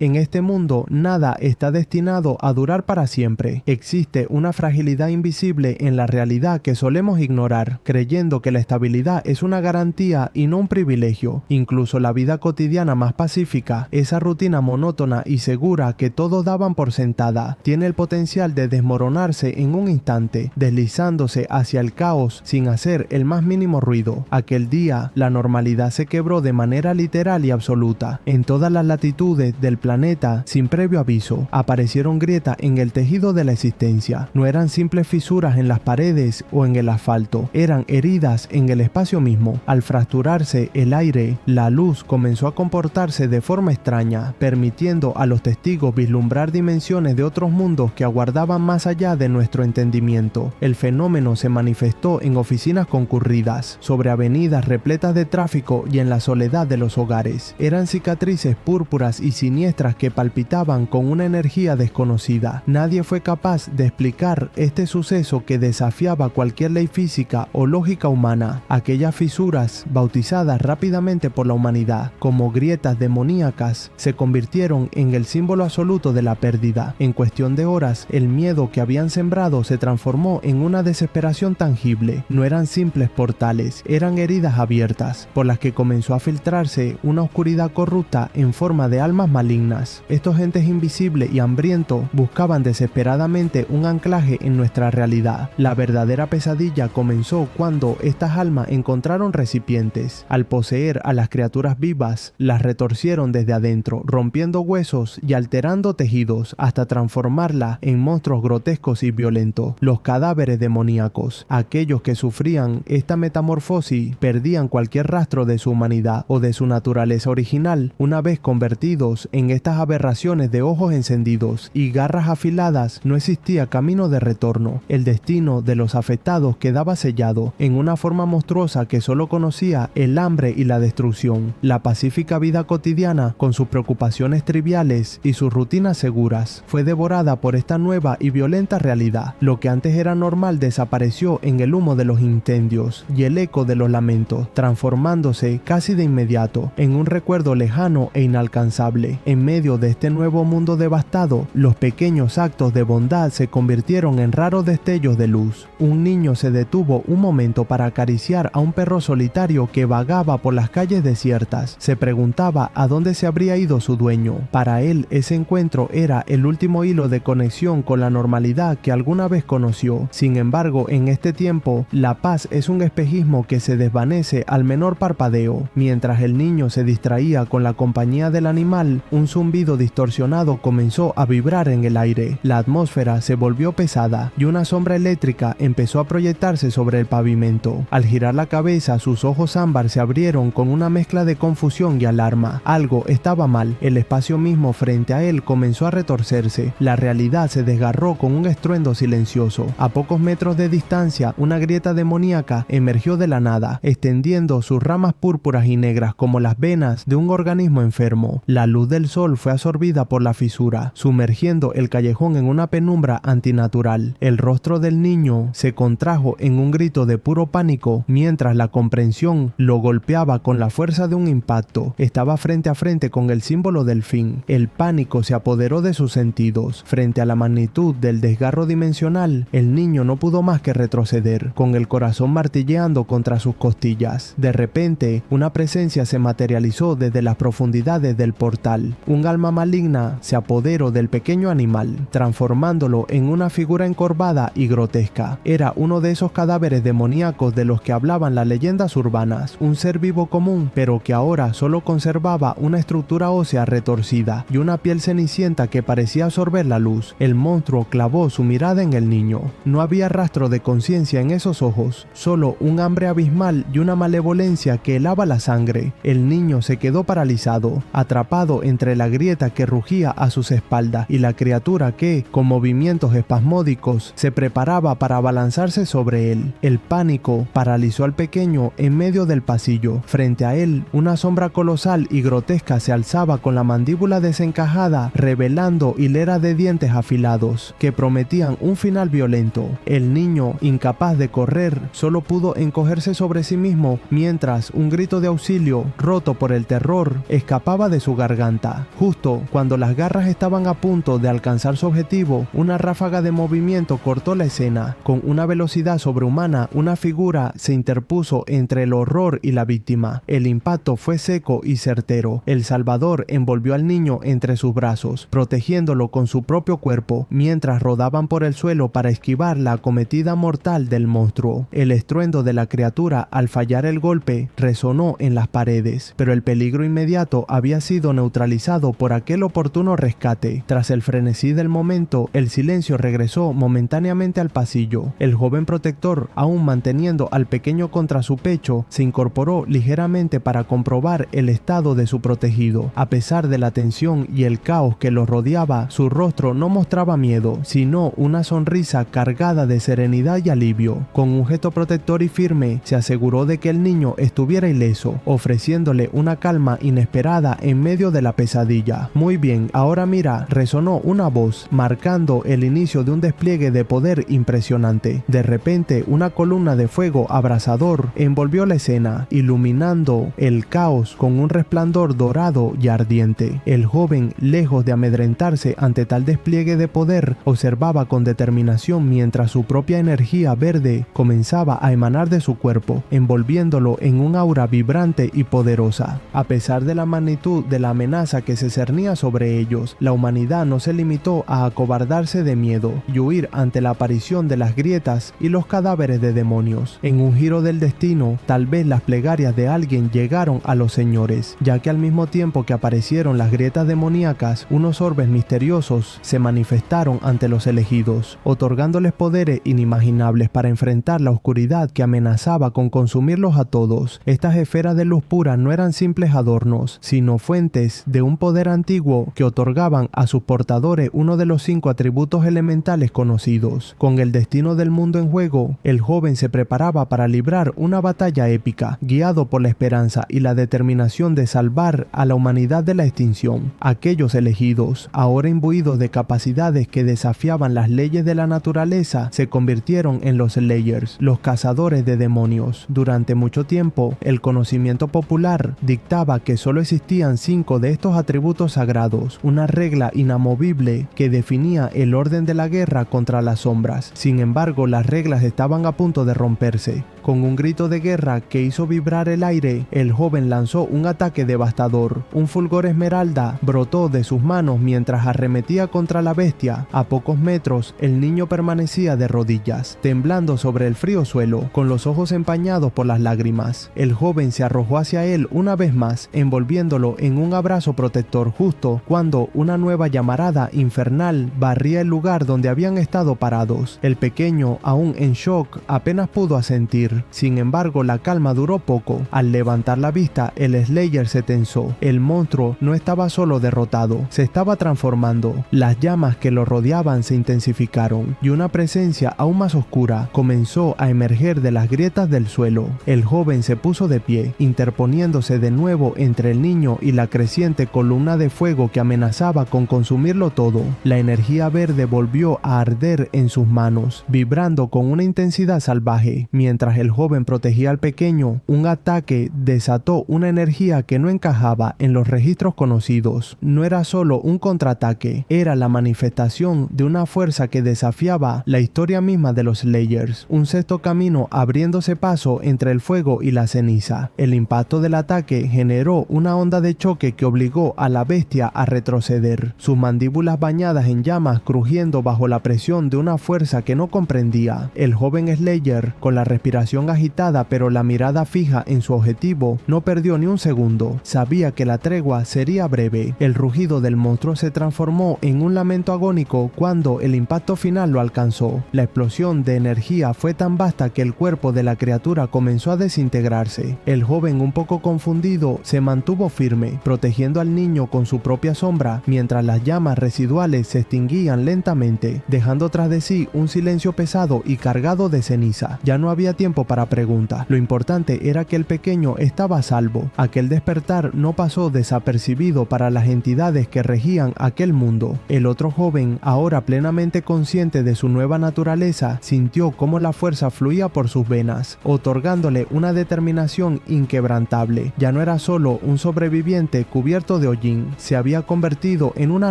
En este mundo, nada está destinado a durar para siempre. Existe una fragilidad invisible en la realidad que solemos ignorar, creyendo que la estabilidad es una garantía y no un privilegio. Incluso la vida cotidiana más pacífica, esa rutina monótona y segura que todos daban por sentada, tiene el potencial de desmoronarse en un instante, deslizándose hacia el caos sin hacer el más mínimo ruido. Aquel día, la normalidad se quebró de manera literal y absoluta. En todas las latitudes del planeta, sin previo aviso, aparecieron grietas en el tejido de la existencia. No eran simples fisuras en las paredes o en el asfalto, eran heridas en el espacio mismo. Al fracturarse el aire, la luz comenzó a comportarse de forma extraña, permitiendo a los testigos vislumbrar dimensiones de otros mundos que aguardaban más allá de nuestro entendimiento. El fenómeno se manifestó en oficinas concurridas, sobre avenidas repletas de tráfico y en la soledad de los hogares. Eran cicatrices púrpuras y siniestras que palpitaban con una energía desconocida. Nadie fue capaz de explicar este suceso que desafiaba cualquier ley física o lógica humana. Aquellas fisuras, bautizadas rápidamente por la humanidad como grietas demoníacas, se convirtieron en el símbolo absoluto de la pérdida. En cuestión de horas, el miedo que habían sembrado se transformó en una desesperación tangible. No eran simples portales, eran heridas abiertas, por las que comenzó a filtrarse una oscuridad corrupta en forma de almas malignas. Estos entes invisibles y hambrientos buscaban desesperadamente un anclaje en nuestra realidad. La verdadera pesadilla comenzó cuando estas almas encontraron recipientes. Al poseer a las criaturas vivas, las retorcieron desde adentro, rompiendo huesos y alterando tejidos hasta transformarlas en monstruos grotescos y violentos. Los cadáveres demoníacos, aquellos que sufrían esta metamorfosis, perdían cualquier rastro de su humanidad o de su naturaleza original una vez convertidos en estas aberraciones de ojos encendidos y garras afiladas. No existía camino de retorno. El destino de los afectados quedaba sellado en una forma monstruosa que solo conocía el hambre y la destrucción. La pacífica vida cotidiana, con sus preocupaciones triviales y sus rutinas seguras, fue devorada por esta nueva y violenta realidad. Lo que antes era normal desapareció en el humo de los incendios y el eco de los lamentos, transformándose casi de inmediato en un recuerdo lejano e inalcanzable. En medio de este nuevo mundo devastado, los pequeños actos de bondad se convirtieron en raros destellos de luz. Un niño se detuvo un momento para acariciar a un perro solitario que vagaba por las calles desiertas. Se preguntaba a dónde se habría ido su dueño. Para él, ese encuentro era el último hilo de conexión con la normalidad que alguna vez conoció. Sin embargo, en este tiempo, la paz es un espejismo que se desvanece al menor parpadeo. Mientras el niño se distraía con la compañía del animal, un zumbido distorsionado comenzó a vibrar en el aire. La atmósfera se volvió pesada y una sombra eléctrica empezó a proyectarse sobre el pavimento. Al girar la cabeza, sus ojos ámbar se abrieron con una mezcla de confusión y alarma. Algo estaba mal. El espacio mismo frente a él comenzó a retorcerse. La realidad se desgarró con un estruendo silencioso. A pocos metros de distancia, una grieta demoníaca emergió de la nada, extendiendo sus ramas púrpuras y negras como las venas de un organismo enfermo. La luz del sol fue absorbida por la fisura, sumergiendo el callejón en una penumbra antinatural. El rostro del niño se contrajo en un grito de puro pánico, mientras la comprensión lo golpeaba con la fuerza de un impacto. Estaba frente a frente con el símbolo del fin. El pánico se apoderó de sus sentidos. Frente a la magnitud del desgarro dimensional, el niño no pudo más que retroceder, con el corazón martilleando contra sus costillas. De repente, una presencia se materializó desde las profundidades del portal. Un alma maligna se apoderó del pequeño animal, transformándolo en una figura encorvada y grotesca. Era uno de esos cadáveres demoníacos de los que hablaban las leyendas urbanas, un ser vivo común, pero que ahora solo conservaba una estructura ósea retorcida y una piel cenicienta que parecía absorber la luz. El monstruo clavó su mirada en el niño. No había rastro de conciencia en esos ojos, solo un hambre abismal y una malevolencia que helaba la sangre. El niño se quedó paralizado, atrapado entre la grieta que rugía a sus espaldas y la criatura que, con movimientos espasmódicos, se preparaba para abalanzarse sobre él. El pánico paralizó al pequeño en medio del pasillo. Frente a él, una sombra colosal y grotesca se alzaba con la mandíbula desencajada, revelando hileras de dientes afilados que prometían un final violento. El niño, incapaz de correr, solo pudo encogerse sobre sí mismo mientras un grito de auxilio, roto por el terror, escapaba de su garganta. ceniza. Justo cuando las garras estaban a punto de alcanzar su objetivo, una ráfaga de movimiento cortó la escena. Con una velocidad sobrehumana, una figura se interpuso entre el horror y la víctima. El impacto fue seco y certero. El Salvador envolvió al niño entre sus brazos, protegiéndolo con su propio cuerpo, mientras rodaban por el suelo para esquivar la acometida mortal del monstruo. El estruendo de la criatura al fallar el golpe resonó en las paredes, pero el peligro inmediato había sido neutralizado por aquel oportuno rescate. Tras el frenesí del momento, el silencio regresó momentáneamente al pasillo. El joven protector, aún manteniendo al pequeño contra su pecho, se incorporó ligeramente para comprobar el estado de su protegido. A pesar de la tensión y el caos que lo rodeaba, su rostro no mostraba miedo, sino una sonrisa cargada de serenidad y alivio. Con un gesto protector y firme, se aseguró de que el niño estuviera ileso, ofreciéndole una calma inesperada en medio de la pesadilla. Muy bien, ahora mira, resonó una voz, marcando el inicio de un despliegue de poder impresionante. De repente, una columna de fuego abrasador envolvió la escena, iluminando el caos con un resplandor dorado y ardiente. El joven, lejos de amedrentarse ante tal despliegue de poder, observaba con determinación mientras su propia energía verde comenzaba a emanar de su cuerpo, envolviéndolo en un aura vibrante y poderosa. A pesar de la magnitud de la amenaza que se cernía sobre ellos, la humanidad no se limitó a acobardarse de miedo y huir ante la aparición de las grietas y los cadáveres de demonios. En un giro del destino, tal vez las plegarias de alguien llegaron a los señores, ya que al mismo tiempo que aparecieron las grietas demoníacas, unos orbes misteriosos se manifestaron ante los elegidos, otorgándoles poderes inimaginables para enfrentar la oscuridad que amenazaba con consumirlos a todos. Estas esferas de luz pura no eran simples adornos, sino fuentes de un poder antiguo que otorgaban a sus portadores uno de los 5 atributos elementales conocidos. Con el destino del mundo en juego, el joven se preparaba para librar una batalla épica, guiado por la esperanza y la determinación de salvar a la humanidad de la extinción. Aquellos elegidos, ahora imbuidos de capacidades que desafiaban las leyes de la naturaleza, se convirtieron en los Slayers, los cazadores de demonios. Durante mucho tiempo, el conocimiento popular dictaba que solo existían 5 de estos atributos sagrados, una regla inamovible que definía el orden de la guerra contra las sombras. Sin embargo, las reglas estaban a punto de romperse. Con un grito de guerra que hizo vibrar el aire, el joven lanzó un ataque devastador. Un fulgor esmeralda brotó de sus manos mientras arremetía contra la bestia. A pocos metros, el niño permanecía de rodillas, temblando sobre el frío suelo, con los ojos empañados por las lágrimas. El joven se arrojó hacia él una vez más, envolviéndolo en un abrazo protector justo cuando una nueva llamarada infernal barría el lugar donde habían estado parados. El pequeño, aún en shock, apenas pudo asentir. Sin embargo, la calma duró poco. Al levantar la vista, el Slayer se tensó. El monstruo no estaba solo derrotado, se estaba transformando. Las llamas que lo rodeaban se intensificaron y una presencia aún más oscura comenzó a emerger de las grietas del suelo. El joven se puso de pie, interponiéndose de nuevo entre el niño y la creciente columna de fuego que amenazaba con consumirlo todo. La energía verde volvió a arder en sus manos, vibrando con una intensidad salvaje. Mientras el joven protegía al pequeño, un ataque desató una energía que no encajaba en los registros conocidos. No era solo un contraataque, era la manifestación de una fuerza que desafiaba la historia misma de los Slayers. Un sexto camino abriéndose paso entre el fuego y la ceniza. El impacto del ataque generó una onda de choque que obligó a la bestia a retroceder, sus mandíbulas bañadas en llamas crujiendo bajo la presión de una fuerza que no comprendía. El joven Slayer, con la respiración agitada pero la mirada fija en su objetivo, no perdió ni un segundo. Sabía que la tregua sería breve. El rugido del monstruo se transformó en un lamento agónico cuando el impacto final lo alcanzó. La explosión de energía fue tan vasta que el cuerpo de la criatura comenzó a desintegrarse. El joven, un poco confundido, se mantuvo firme, protegiendo al niño con su propia sombra, mientras las llamas residuales se extinguían lentamente, dejando tras de sí un silencio pesado y cargado de ceniza. Ya no había tiempo tiempo para preguntas. Lo importante era que el pequeño estaba a salvo. Aquel despertar no pasó desapercibido para las entidades que regían aquel mundo. El otro joven, ahora plenamente consciente de su nueva naturaleza, sintió cómo la fuerza fluía por sus venas, otorgándole una determinación inquebrantable. Ya no era solo un sobreviviente cubierto de hollín, se había convertido en una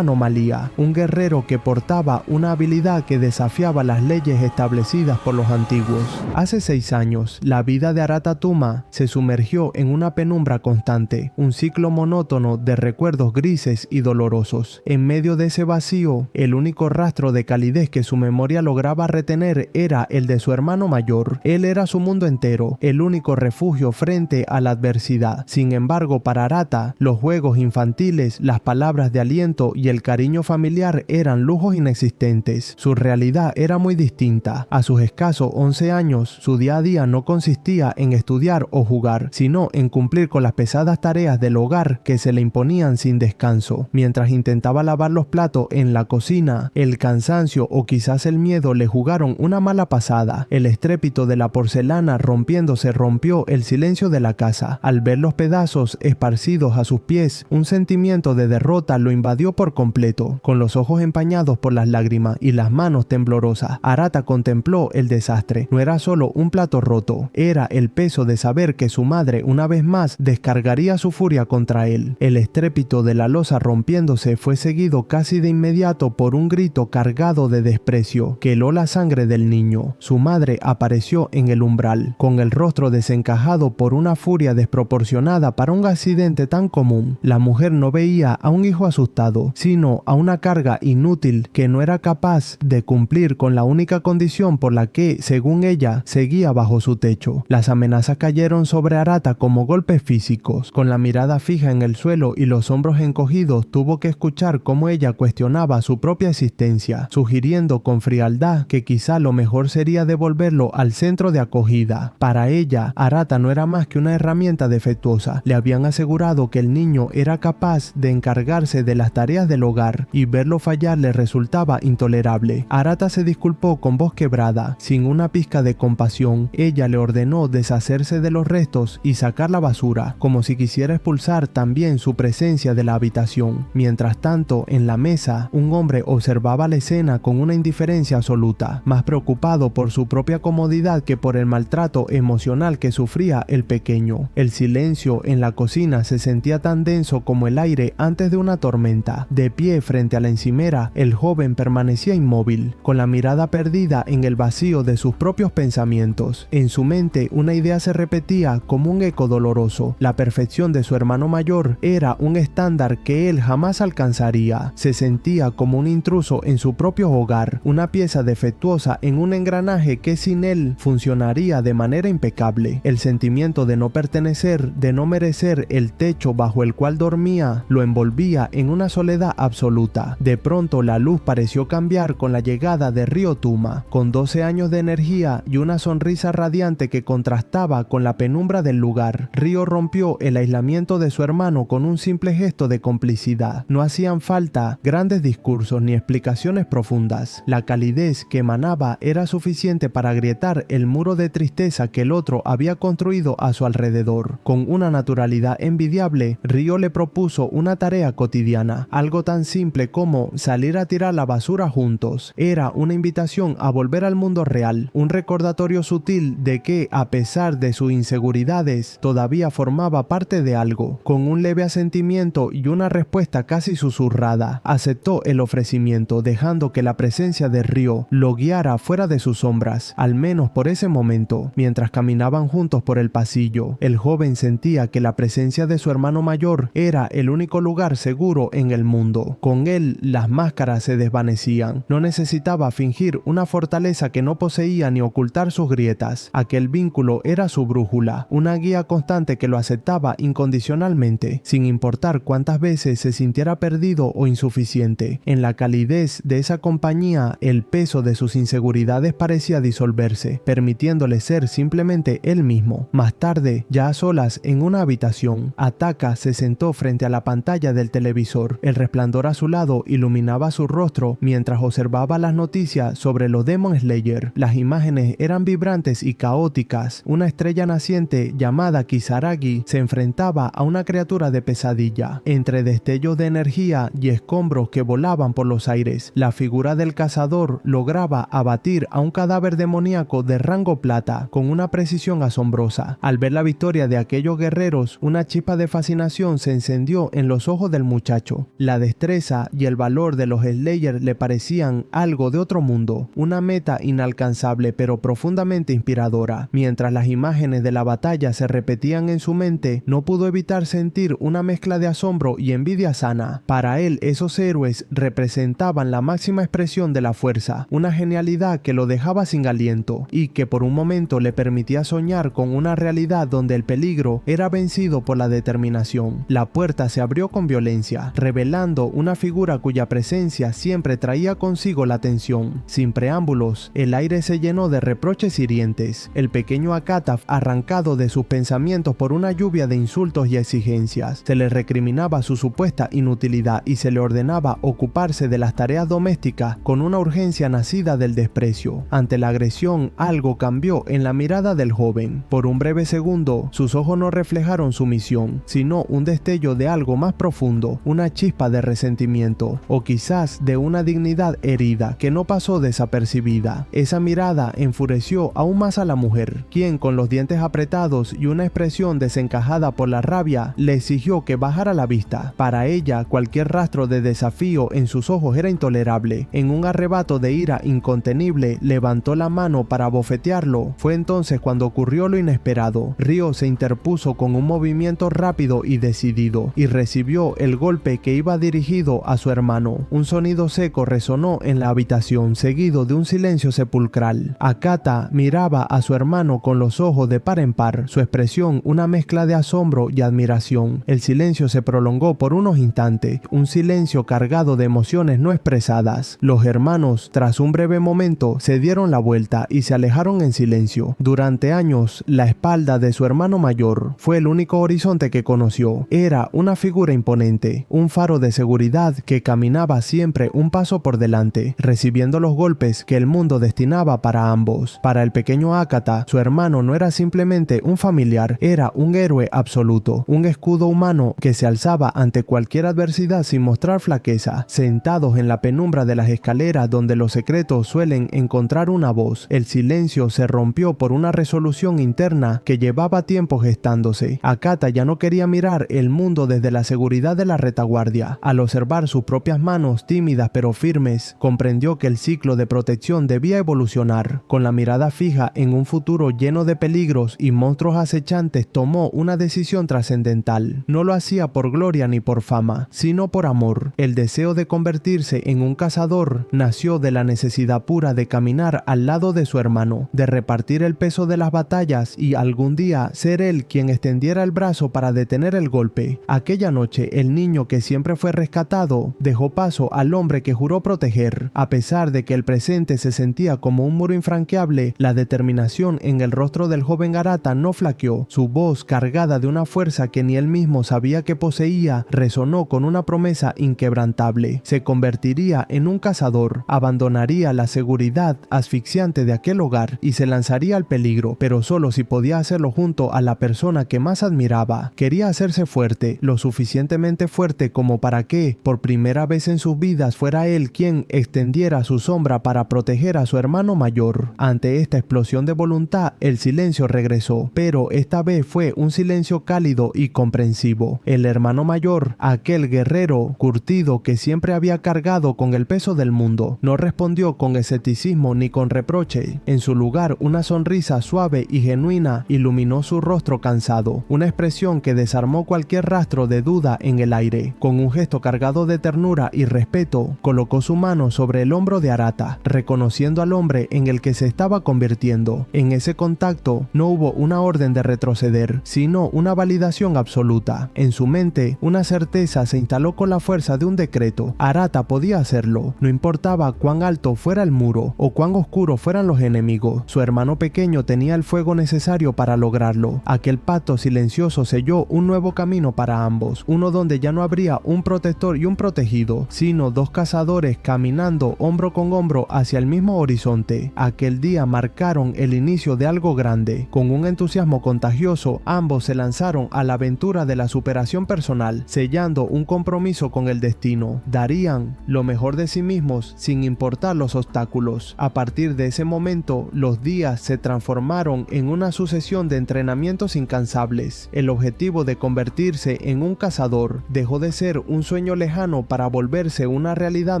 anomalía, un guerrero que portaba una habilidad que desafiaba las leyes establecidas por los antiguos. Hace 6 años, la vida de Arata Tuma se sumergió en una penumbra constante, un ciclo monótono de recuerdos grises y dolorosos. En medio de ese vacío, el único rastro de calidez que su memoria lograba retener era el de su hermano mayor. Él era su mundo entero, el único refugio frente a la adversidad. Sin embargo, para Arata, los juegos infantiles, las palabras de aliento y el cariño familiar eran lujos inexistentes. Su realidad era muy distinta. A sus escasos 11 años, su día a día no consistía en estudiar o jugar, sino en cumplir con las pesadas tareas del hogar que se le imponían sin descanso. Mientras intentaba lavar los platos en la cocina, el cansancio o quizás el miedo le jugaron una mala pasada. El estrépito de la porcelana rompiéndose rompió el silencio de la casa. Al ver los pedazos esparcidos a sus pies, un sentimiento de derrota lo invadió por completo. Con los ojos empañados por las lágrimas y las manos temblorosas, Arata contempló el desastre. No era solo un plato roto, era el peso de saber que su madre una vez más descargaría su furia contra él. El estrépito de la loza rompiéndose fue seguido casi de inmediato por un grito cargado de desprecio que heló la sangre del niño. Su madre apareció en el umbral, con el rostro desencajado por una furia desproporcionada para un accidente tan común. La mujer no veía a un hijo asustado, sino a una carga inútil que no era capaz de cumplir con la única condición por la que, según ella, seguía bajo su techo. Las amenazas cayeron sobre Arata como golpes físicos. Con la mirada fija en el suelo y los hombros encogidos, tuvo que escuchar cómo ella cuestionaba su propia existencia, sugiriendo con frialdad que quizá lo mejor sería devolverlo al centro de acogida. Para ella, Arata no era más que una herramienta defectuosa. Le habían asegurado que el niño era capaz de encargarse de las tareas del hogar y verlo fallar le resultaba intolerable. Arata se disculpó con voz quebrada, sin una pizca de compasión. Ella le ordenó deshacerse de los restos y sacar la basura, como si quisiera expulsar también su presencia de la habitación. Mientras tanto, en la mesa, un hombre observaba la escena con una indiferencia absoluta, más preocupado por su propia comodidad que por el maltrato emocional que sufría el pequeño. El silencio en la cocina se sentía tan denso como el aire antes de una tormenta. De pie frente a la encimera, el joven permanecía inmóvil, con la mirada perdida en el vacío de sus propios pensamientos. En su mente, una idea se repetía como un eco doloroso. La perfección de su hermano mayor era un estándar que él jamás alcanzaría. Se sentía como un intruso en su propio hogar, una pieza defectuosa en un engranaje que sin él funcionaría de manera impecable. El sentimiento de no pertenecer, de no merecer el techo bajo el cual dormía, lo envolvía en una soledad absoluta. De pronto la luz pareció cambiar con la llegada de Ryo Tuma, con 12 años de energía y una sonrisa radiante que contrastaba con la penumbra del lugar. Ryo rompió el aislamiento de su hermano con un simple gesto de complicidad. No hacían falta grandes discursos ni explicaciones profundas. La calidez que emanaba era suficiente para agrietar el muro de tristeza que el otro había construido a su alrededor. Con una naturalidad envidiable, Ryo le propuso una tarea cotidiana, algo tan simple como salir a tirar la basura juntos. Era una invitación a volver al mundo real, un recordatorio sutil de que, a pesar de sus inseguridades, todavía formaba parte de algo. Con un leve asentimiento y una respuesta casi susurrada, aceptó el ofrecimiento, dejando que la presencia de Ryo lo guiara fuera de sus sombras, al menos por ese momento. Mientras caminaban juntos por el pasillo, el joven sentía que la presencia de su hermano mayor era el único lugar seguro en el mundo. Con él, las máscaras se desvanecían. No necesitaba fingir una fortaleza que no poseía ni ocultar sus grietas. Aquel vínculo era su brújula, una guía constante que lo aceptaba incondicionalmente, sin importar cuántas veces se sintiera perdido o insuficiente. En la calidez de esa compañía, el peso de sus inseguridades parecía disolverse, permitiéndole ser simplemente él mismo. Más tarde, ya a solas en una habitación, Ataka se sentó frente a la pantalla del televisor. El resplandor a su lado iluminaba su rostro mientras observaba las noticias sobre los Demon Slayer. Las imágenes eran vibrantes y caóticas, una estrella naciente llamada Kisaragi se enfrentaba a una criatura de pesadilla. Entre destellos de energía y escombros que volaban por los aires, la figura del cazador lograba abatir a un cadáver demoníaco de rango plata con una precisión asombrosa. Al ver la victoria de aquellos guerreros, una chispa de fascinación se encendió en los ojos del muchacho. La destreza y el valor de los Slayers le parecían algo de otro mundo, una meta inalcanzable pero profundamente inspiradora. Mientras las imágenes de la batalla se repetían en su mente, no pudo evitar sentir una mezcla de asombro y envidia sana. Para él, esos héroes representaban la máxima expresión de la fuerza, una genialidad que lo dejaba sin aliento y que por un momento le permitía soñar con una realidad donde el peligro era vencido por la determinación. La puerta se abrió con violencia, revelando una figura cuya presencia siempre traía consigo la tensión. Sin preámbulos, el aire se llenó de reproches hirientes. El pequeño Akata, arrancado de sus pensamientos por una lluvia de insultos y exigencias, se le recriminaba su supuesta inutilidad y se le ordenaba ocuparse de las tareas domésticas con una urgencia nacida del desprecio. Ante la agresión, algo cambió en la mirada del joven. Por un breve segundo, sus ojos no reflejaron sumisión, sino un destello de algo más profundo, una chispa de resentimiento, o quizás de una dignidad herida que no pasó desapercibida. Esa mirada enfureció aún más a la mujer, quien con los dientes apretados y una expresión desencajada por la rabia, le exigió que bajara la vista. Para ella, cualquier rastro de desafío en sus ojos era intolerable. En un arrebato de ira incontenible, levantó la mano para bofetearlo. Fue entonces cuando ocurrió lo inesperado. Ryo se interpuso con un movimiento rápido y decidido, y recibió el golpe que iba dirigido a su hermano. Un sonido seco resonó en la habitación, seguido de un silencio sepulcral. Akata miraba a su hermano con los ojos de par en par, su expresión una mezcla de asombro y admiración. El silencio se prolongó por unos instantes, un silencio cargado de emociones no expresadas. Los hermanos, tras un breve momento, se dieron la vuelta y se alejaron en silencio. Durante años, la espalda de su hermano mayor fue el único horizonte que conoció. Era una figura imponente, un faro de seguridad que caminaba siempre un paso por delante, recibiendo los golpes que el mundo destinaba para ambos. Para el pequeño Akata, su hermano no era simplemente un familiar, era un héroe absoluto, un escudo humano que se alzaba ante cualquier adversidad sin mostrar flaqueza. Sentados en la penumbra de las escaleras donde los secretos suelen encontrar una voz, el silencio se rompió por una resolución interna que llevaba tiempo gestándose. Akata ya no quería mirar el mundo desde la seguridad de la retaguardia. Al observar sus propias manos tímidas pero firmes, comprendió que el ciclo de protección debía evolucionar. Con la mirada fija en un futuro lleno de peligros y monstruos acechantes, tomó una decisión trascendental. No lo hacía por gloria ni por fama, sino por amor. El deseo de convertirse en un cazador nació de la necesidad pura de caminar al lado de su hermano, de repartir el peso de las batallas y algún día ser él quien extendiera el brazo para detener el golpe. Aquella noche, el niño que siempre fue rescatado dejó paso al hombre que juró proteger. A pesar de que el presente se sentía como un muro infranqueable, la determinación en el rostro del joven Arata no flaqueó. Su voz, cargada de una fuerza que ni él mismo sabía que poseía, resonó con una promesa inquebrantable. Se convertiría en un cazador, abandonaría la seguridad asfixiante de aquel hogar y se lanzaría al peligro, pero solo si podía hacerlo junto a la persona que más admiraba. Quería hacerse fuerte, lo suficientemente fuerte como para que, por primera vez en sus vidas, fuera él quien extendiera su sombra para proteger a su hermano mayor. Ante esta explosión de voluntad, el silencio regresó, pero esta vez fue un silencio cálido y comprensivo. El hermano mayor, aquel guerrero curtido que siempre había cargado con el peso del mundo, no respondió con escepticismo ni con reproche. En su lugar, una sonrisa suave y genuina iluminó su rostro cansado, una expresión que desarmó cualquier rastro de duda en el aire. Con un gesto cargado de ternura y respeto, colocó su mano sobre el hombro de Arata, reconociendo al hombre en el que se estaba convirtiendo. En ese contacto no hubo una orden de retroceder, sino una validación absoluta. En su mente, una certeza se instaló con la fuerza de un decreto. Arata podía hacerlo, no importaba cuán alto fuera el muro o cuán oscuros fueran los enemigos. Su hermano pequeño tenía el fuego necesario para lograrlo. Aquel pacto silencioso selló un nuevo camino para ambos, uno donde ya no habría un protector y un protegido, sino dos cazadores caminando hombro con hombro hacia el mismo horizonte. Aquel día marcaron representaron el inicio de algo grande. Con un entusiasmo contagioso, ambos se lanzaron a la aventura de la superación personal, sellando un compromiso con el destino. Darían lo mejor de sí mismos sin importar los obstáculos. A partir de ese momento, los días se transformaron en una sucesión de entrenamientos incansables. El objetivo de convertirse en un cazador dejó de ser un sueño lejano para volverse una realidad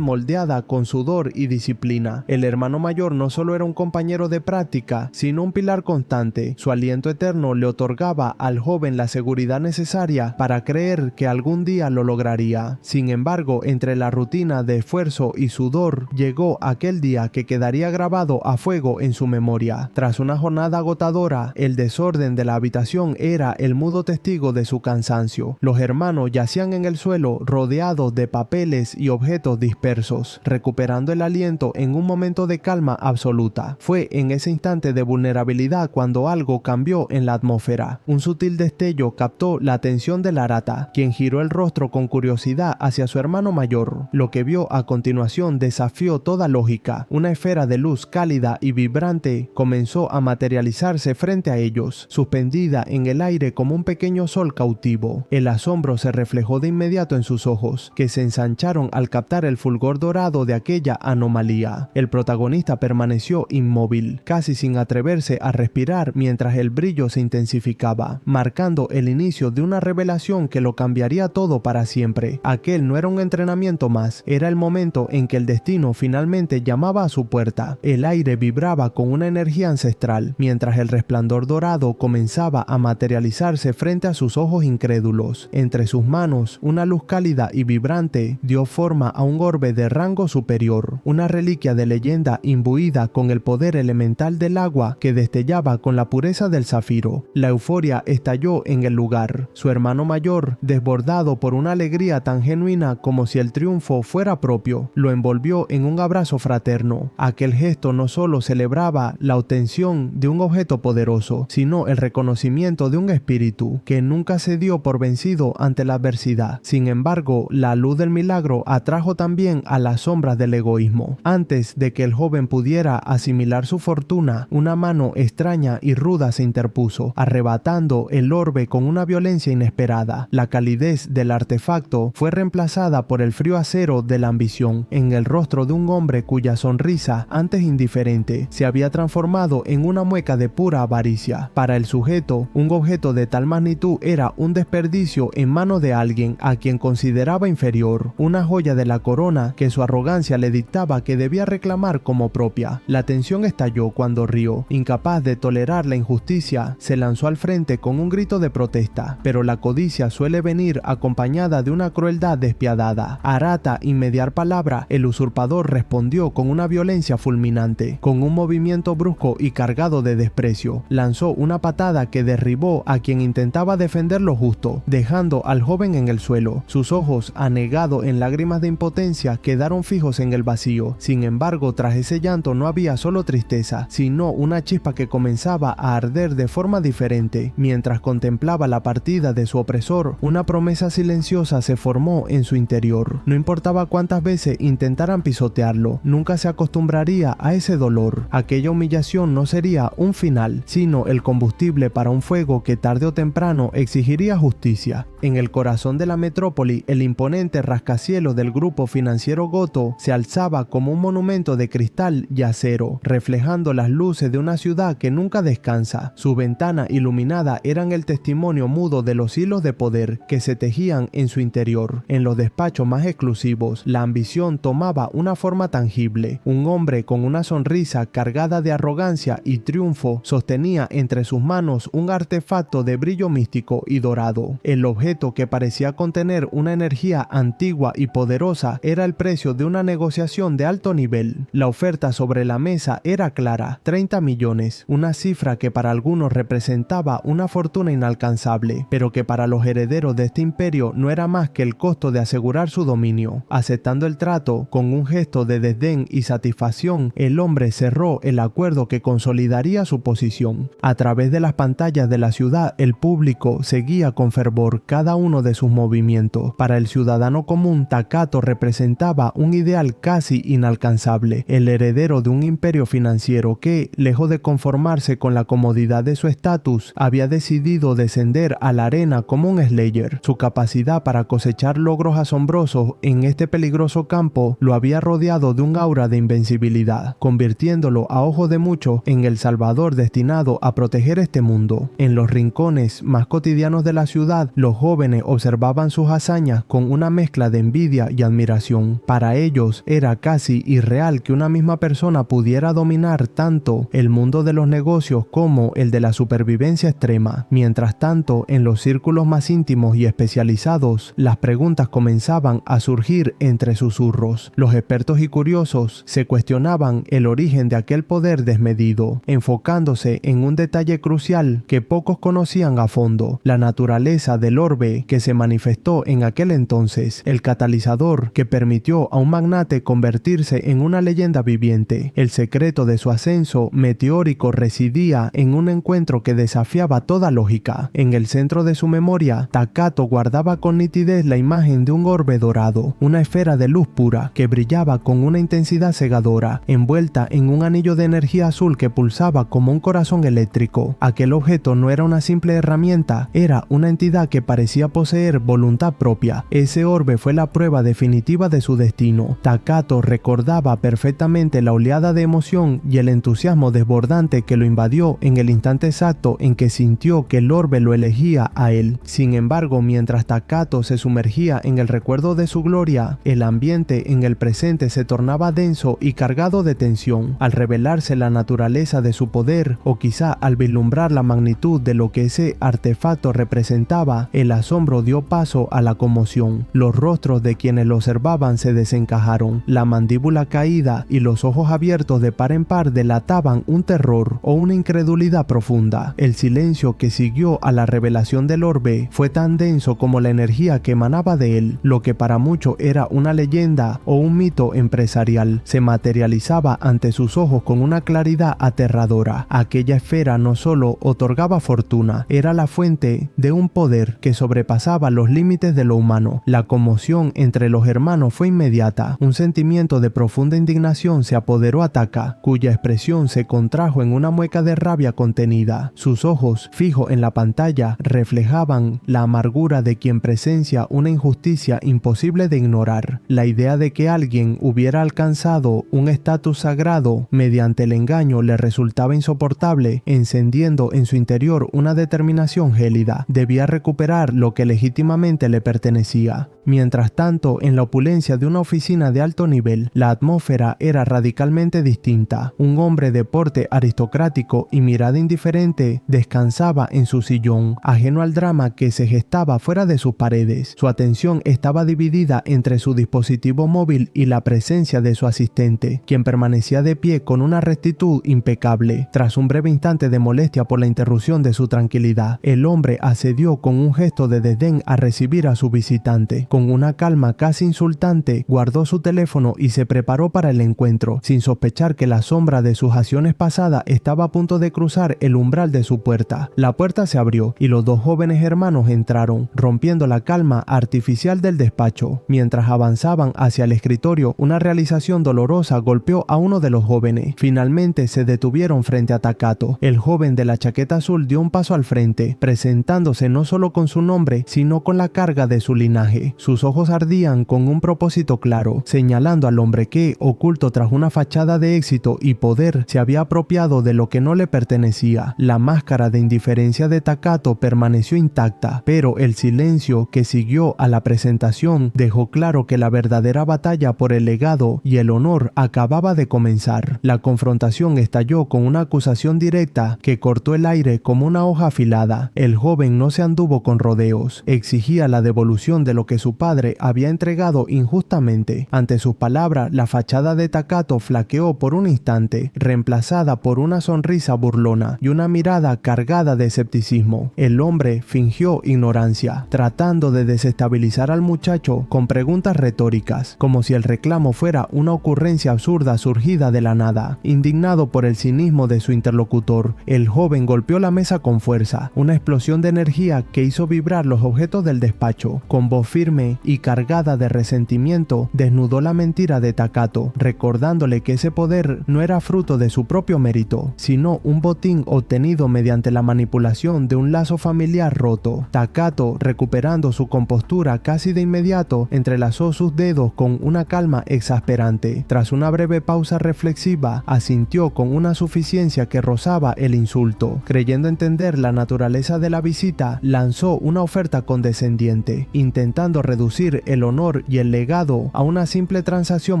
moldeada con sudor y disciplina. El hermano mayor no solo era un compañero de práctica, sino un pilar constante. Su aliento eterno le otorgaba al joven la seguridad necesaria para creer que algún día lo lograría. Sin embargo, entre la rutina de esfuerzo y sudor, llegó aquel día que quedaría grabado a fuego en su memoria. Tras una jornada agotadora, el desorden de la habitación era el mudo testigo de su cansancio. Los hermanos yacían en el suelo, rodeados de papeles y objetos dispersos, recuperando el aliento en un momento de calma absoluta. Fue en ese instante de vulnerabilidad cuando algo cambió en la atmósfera. Un sutil destello captó la atención de Arata, quien giró el rostro con curiosidad hacia su hermano mayor. Lo que vio a continuación desafió toda lógica. Una esfera de luz cálida y vibrante comenzó a materializarse frente a ellos, suspendida en el aire como un pequeño sol cautivo. El asombro se reflejó de inmediato en sus ojos, que se ensancharon al captar el fulgor dorado de aquella anomalía. El protagonista permaneció inmóvil, casi sin atreverse a respirar mientras el brillo se intensificaba, marcando el inicio de una revelación que lo cambiaría todo para siempre. Aquel no era un entrenamiento más, era el momento en que el destino finalmente llamaba a su puerta. El aire vibraba con una energía ancestral, mientras el resplandor dorado comenzaba a materializarse frente a sus ojos incrédulos. Entre sus manos, una luz cálida y vibrante dio forma a un orbe de rango superior, una reliquia de leyenda imbuida con el poder elemental del agua que destellaba con la pureza del zafiro. La euforia estalló en el lugar. Su hermano mayor, desbordado por una alegría tan genuina como si el triunfo fuera propio, lo envolvió en un abrazo fraterno. Aquel gesto no solo celebraba la obtención de un objeto poderoso, sino el reconocimiento de un espíritu que nunca se dio por vencido ante la adversidad. Sin embargo, la luz del milagro atrajo también a las sombras del egoísmo. Antes de que el joven pudiera asimilar su fortuna, una mano extraña y ruda se interpuso, arrebatando el orbe con una violencia inesperada. La calidez del artefacto fue reemplazada por el frío acero de la ambición en el rostro de un hombre cuya sonrisa, antes indiferente, se había transformado en una mueca de pura avaricia. Para el sujeto, un objeto de tal magnitud era un desperdicio en manos de alguien a quien consideraba inferior, una joya de la corona que su arrogancia le dictaba que debía reclamar como propia. La tensión estalló cuando Ryo, incapaz de tolerar la injusticia, se lanzó al frente con un grito de protesta, pero la codicia suele venir acompañada de una crueldad despiadada. Arata, inmediar palabra, el usurpador respondió con una violencia fulminante. Con un movimiento brusco y cargado de desprecio, lanzó una patada que derribó a quien intentaba defender lo justo, dejando al joven en el suelo. Sus ojos, anegados en lágrimas de impotencia, quedaron fijos en el vacío. Sin embargo, tras ese llanto no había solo tristeza, sino una chispa que comenzaba a arder de forma diferente. Mientras contemplaba la partida de su opresor, una promesa silenciosa se formó en su interior. No importaba cuántas veces intentaran pisotearlo, nunca se acostumbraría a ese dolor. Aquella humillación no sería un final, sino el combustible para un fuego que tarde o temprano exigiría justicia. En el corazón de la metrópoli, el imponente rascacielos del grupo financiero Goto se alzaba como un monumento de cristal y acero, reflejando las luces de una ciudad que nunca descansa. Su ventana iluminada eran el testimonio mudo de los hilos de poder que se tejían en su interior. En los despachos más exclusivos, la ambición tomaba una forma tangible. Un hombre con una sonrisa cargada de arrogancia y triunfo sostenía entre sus manos un artefacto de brillo místico y dorado. El objeto, que parecía contener una energía antigua y poderosa, era el precio de una negociación de alto nivel. La oferta sobre la mesa era clara: 30 millones, una cifra que para algunos representaba una fortuna inalcanzable, pero que para los herederos de este imperio no era más que el costo de asegurar su dominio. Aceptando el trato, con un gesto de desdén y satisfacción, el hombre cerró el acuerdo que consolidaría su posición. A través de las pantallas de la ciudad, el público seguía con fervor cada uno de sus movimientos. Para el ciudadano común, Takato representaba un ideal casi inalcanzable, el heredero de un imperio financiero que, que, lejos de conformarse con la comodidad de su estatus, había decidido descender a la arena como un Slayer. Su capacidad para cosechar logros asombrosos en este peligroso campo lo había rodeado de un aura de invencibilidad, convirtiéndolo a ojos de muchos en el salvador destinado a proteger este mundo. En los rincones más cotidianos de la ciudad, los jóvenes observaban sus hazañas con una mezcla de envidia y admiración. Para ellos era casi irreal que una misma persona pudiera dominar tanto el mundo de los negocios como el de la supervivencia extrema. Mientras tanto, en los círculos más íntimos y especializados, las preguntas comenzaban a surgir entre susurros. Los expertos y curiosos se cuestionaban el origen de aquel poder desmedido, enfocándose en un detalle crucial que pocos conocían a fondo: la naturaleza del orbe que se manifestó en aquel entonces, el catalizador que permitió a un magnate convertirse en una leyenda viviente. El secreto de su ascenso meteórico residía en un encuentro que desafiaba toda lógica. En el centro de su memoria, Takato guardaba con nitidez la imagen de un orbe dorado, una esfera de luz pura que brillaba con una intensidad cegadora, envuelta en un anillo de energía azul que pulsaba como un corazón eléctrico. Aquel objeto no era una simple herramienta, era una entidad que parecía poseer voluntad propia. Ese orbe fue la prueba definitiva de su destino. Takato recordaba perfectamente la oleada de emoción y el entusiasmo desbordante que lo invadió en el instante exacto en que sintió que el orbe lo elegía a él. Sin embargo, mientras Takato se sumergía en el recuerdo de su gloria, el ambiente en el presente se tornaba denso y cargado de tensión. Al revelarse la naturaleza de su poder, o quizá al vislumbrar la magnitud de lo que ese artefacto representaba, el asombro dio paso a la conmoción. Los rostros de quienes lo observaban se desencajaron, la mandíbula caída y los ojos abiertos de par en par delataban un terror o una incredulidad profunda. El silencio que siguió a la revelación del orbe fue tan denso como la energía que emanaba de él. Lo que para muchos era una leyenda o un mito empresarial se materializaba ante sus ojos con una claridad aterradora. Aquella esfera no solo otorgaba fortuna, era la fuente de un poder que sobrepasaba los límites de lo humano. La conmoción entre los hermanos fue inmediata. Un sentimiento de profunda indignación se apoderó a Taka, cuya expresión se contrajo en una mueca de rabia contenida. Sus ojos, fijos en la pantalla, reflejaban la amargura de quien presencia una injusticia imposible de ignorar. La idea de que alguien hubiera alcanzado un estatus sagrado mediante el engaño le resultaba insoportable, encendiendo en su interior una determinación gélida. Debía recuperar lo que legítimamente le pertenecía. Mientras tanto, en la opulencia de una oficina de alto nivel, la atmósfera era radicalmente distinta. Un hombre de porte aristocrático y mirada indiferente descansaba en su sillón, ajeno al drama que se gestaba fuera de sus paredes. Su atención estaba dividida entre su dispositivo móvil y la presencia de su asistente, quien permanecía de pie con una rectitud impecable. Tras un breve instante de molestia por la interrupción de su tranquilidad, el hombre accedió con un gesto de desdén a recibir a su visitante. Con una calma casi insultante, guardó su teléfono y se preparó para el encuentro, sin sospechar que la sombra de sus acciones pasadas estaba a punto de cruzar el umbral de su puerta. La puerta se abrió y los dos jóvenes hermanos entraron, rompiendo la calma artificial del despacho. Mientras avanzaban hacia el escritorio, una realización dolorosa golpeó a uno de los jóvenes. Finalmente se detuvieron frente a Takato. El joven de la chaqueta azul dio un paso al frente, presentándose no solo con su nombre, sino con la carga de su linaje. Sus ojos ardían con un propósito claro, señalando al hombre que, oculto tras una fachada de éxito y poder, se había apropiado de lo que no le pertenecía. La máscara de indiferencia de Takato permaneció intacta, pero el silencio que siguió a la presentación dejó claro que la verdadera batalla por el legado y el honor acababa de comenzar. La confrontación estalló con una acusación directa que cortó el aire como una hoja afilada. El joven no se anduvo con rodeos, exigía la devolución de lo que su padre había entregado injustamente. Ante sus palabras, la fachada de Takato flaqueó por un instante, reemplazada por una sonrisa burlona y una mirada cargada de escepticismo. El hombre fingió ignorancia, tratando de desestabilizar al muchacho con preguntas retóricas, como si el reclamo fuera una ocurrencia absurda surgida de la nada. Indignado por el cinismo de su interlocutor, el joven golpeó la mesa con fuerza, una explosión de energía que hizo vibrar los objetos del despacho. Con voz firme y cargada de resentimiento, desnudó la mentira de Takato, recordándole que ese poder no era fruto de su propio mérito, sino un botín obtenido mediante la manipulación de un lazo familiar roto. Takato, recuperando su compostura casi de inmediato, entrelazó sus dedos con una calma exasperante. Tras una breve pausa reflexiva, asintió con una suficiencia que rozaba el insulto. Creyendo entender la naturaleza de la visita, lanzó una oferta condescendiente, intentando reducir el honor y el legado a una simple transacción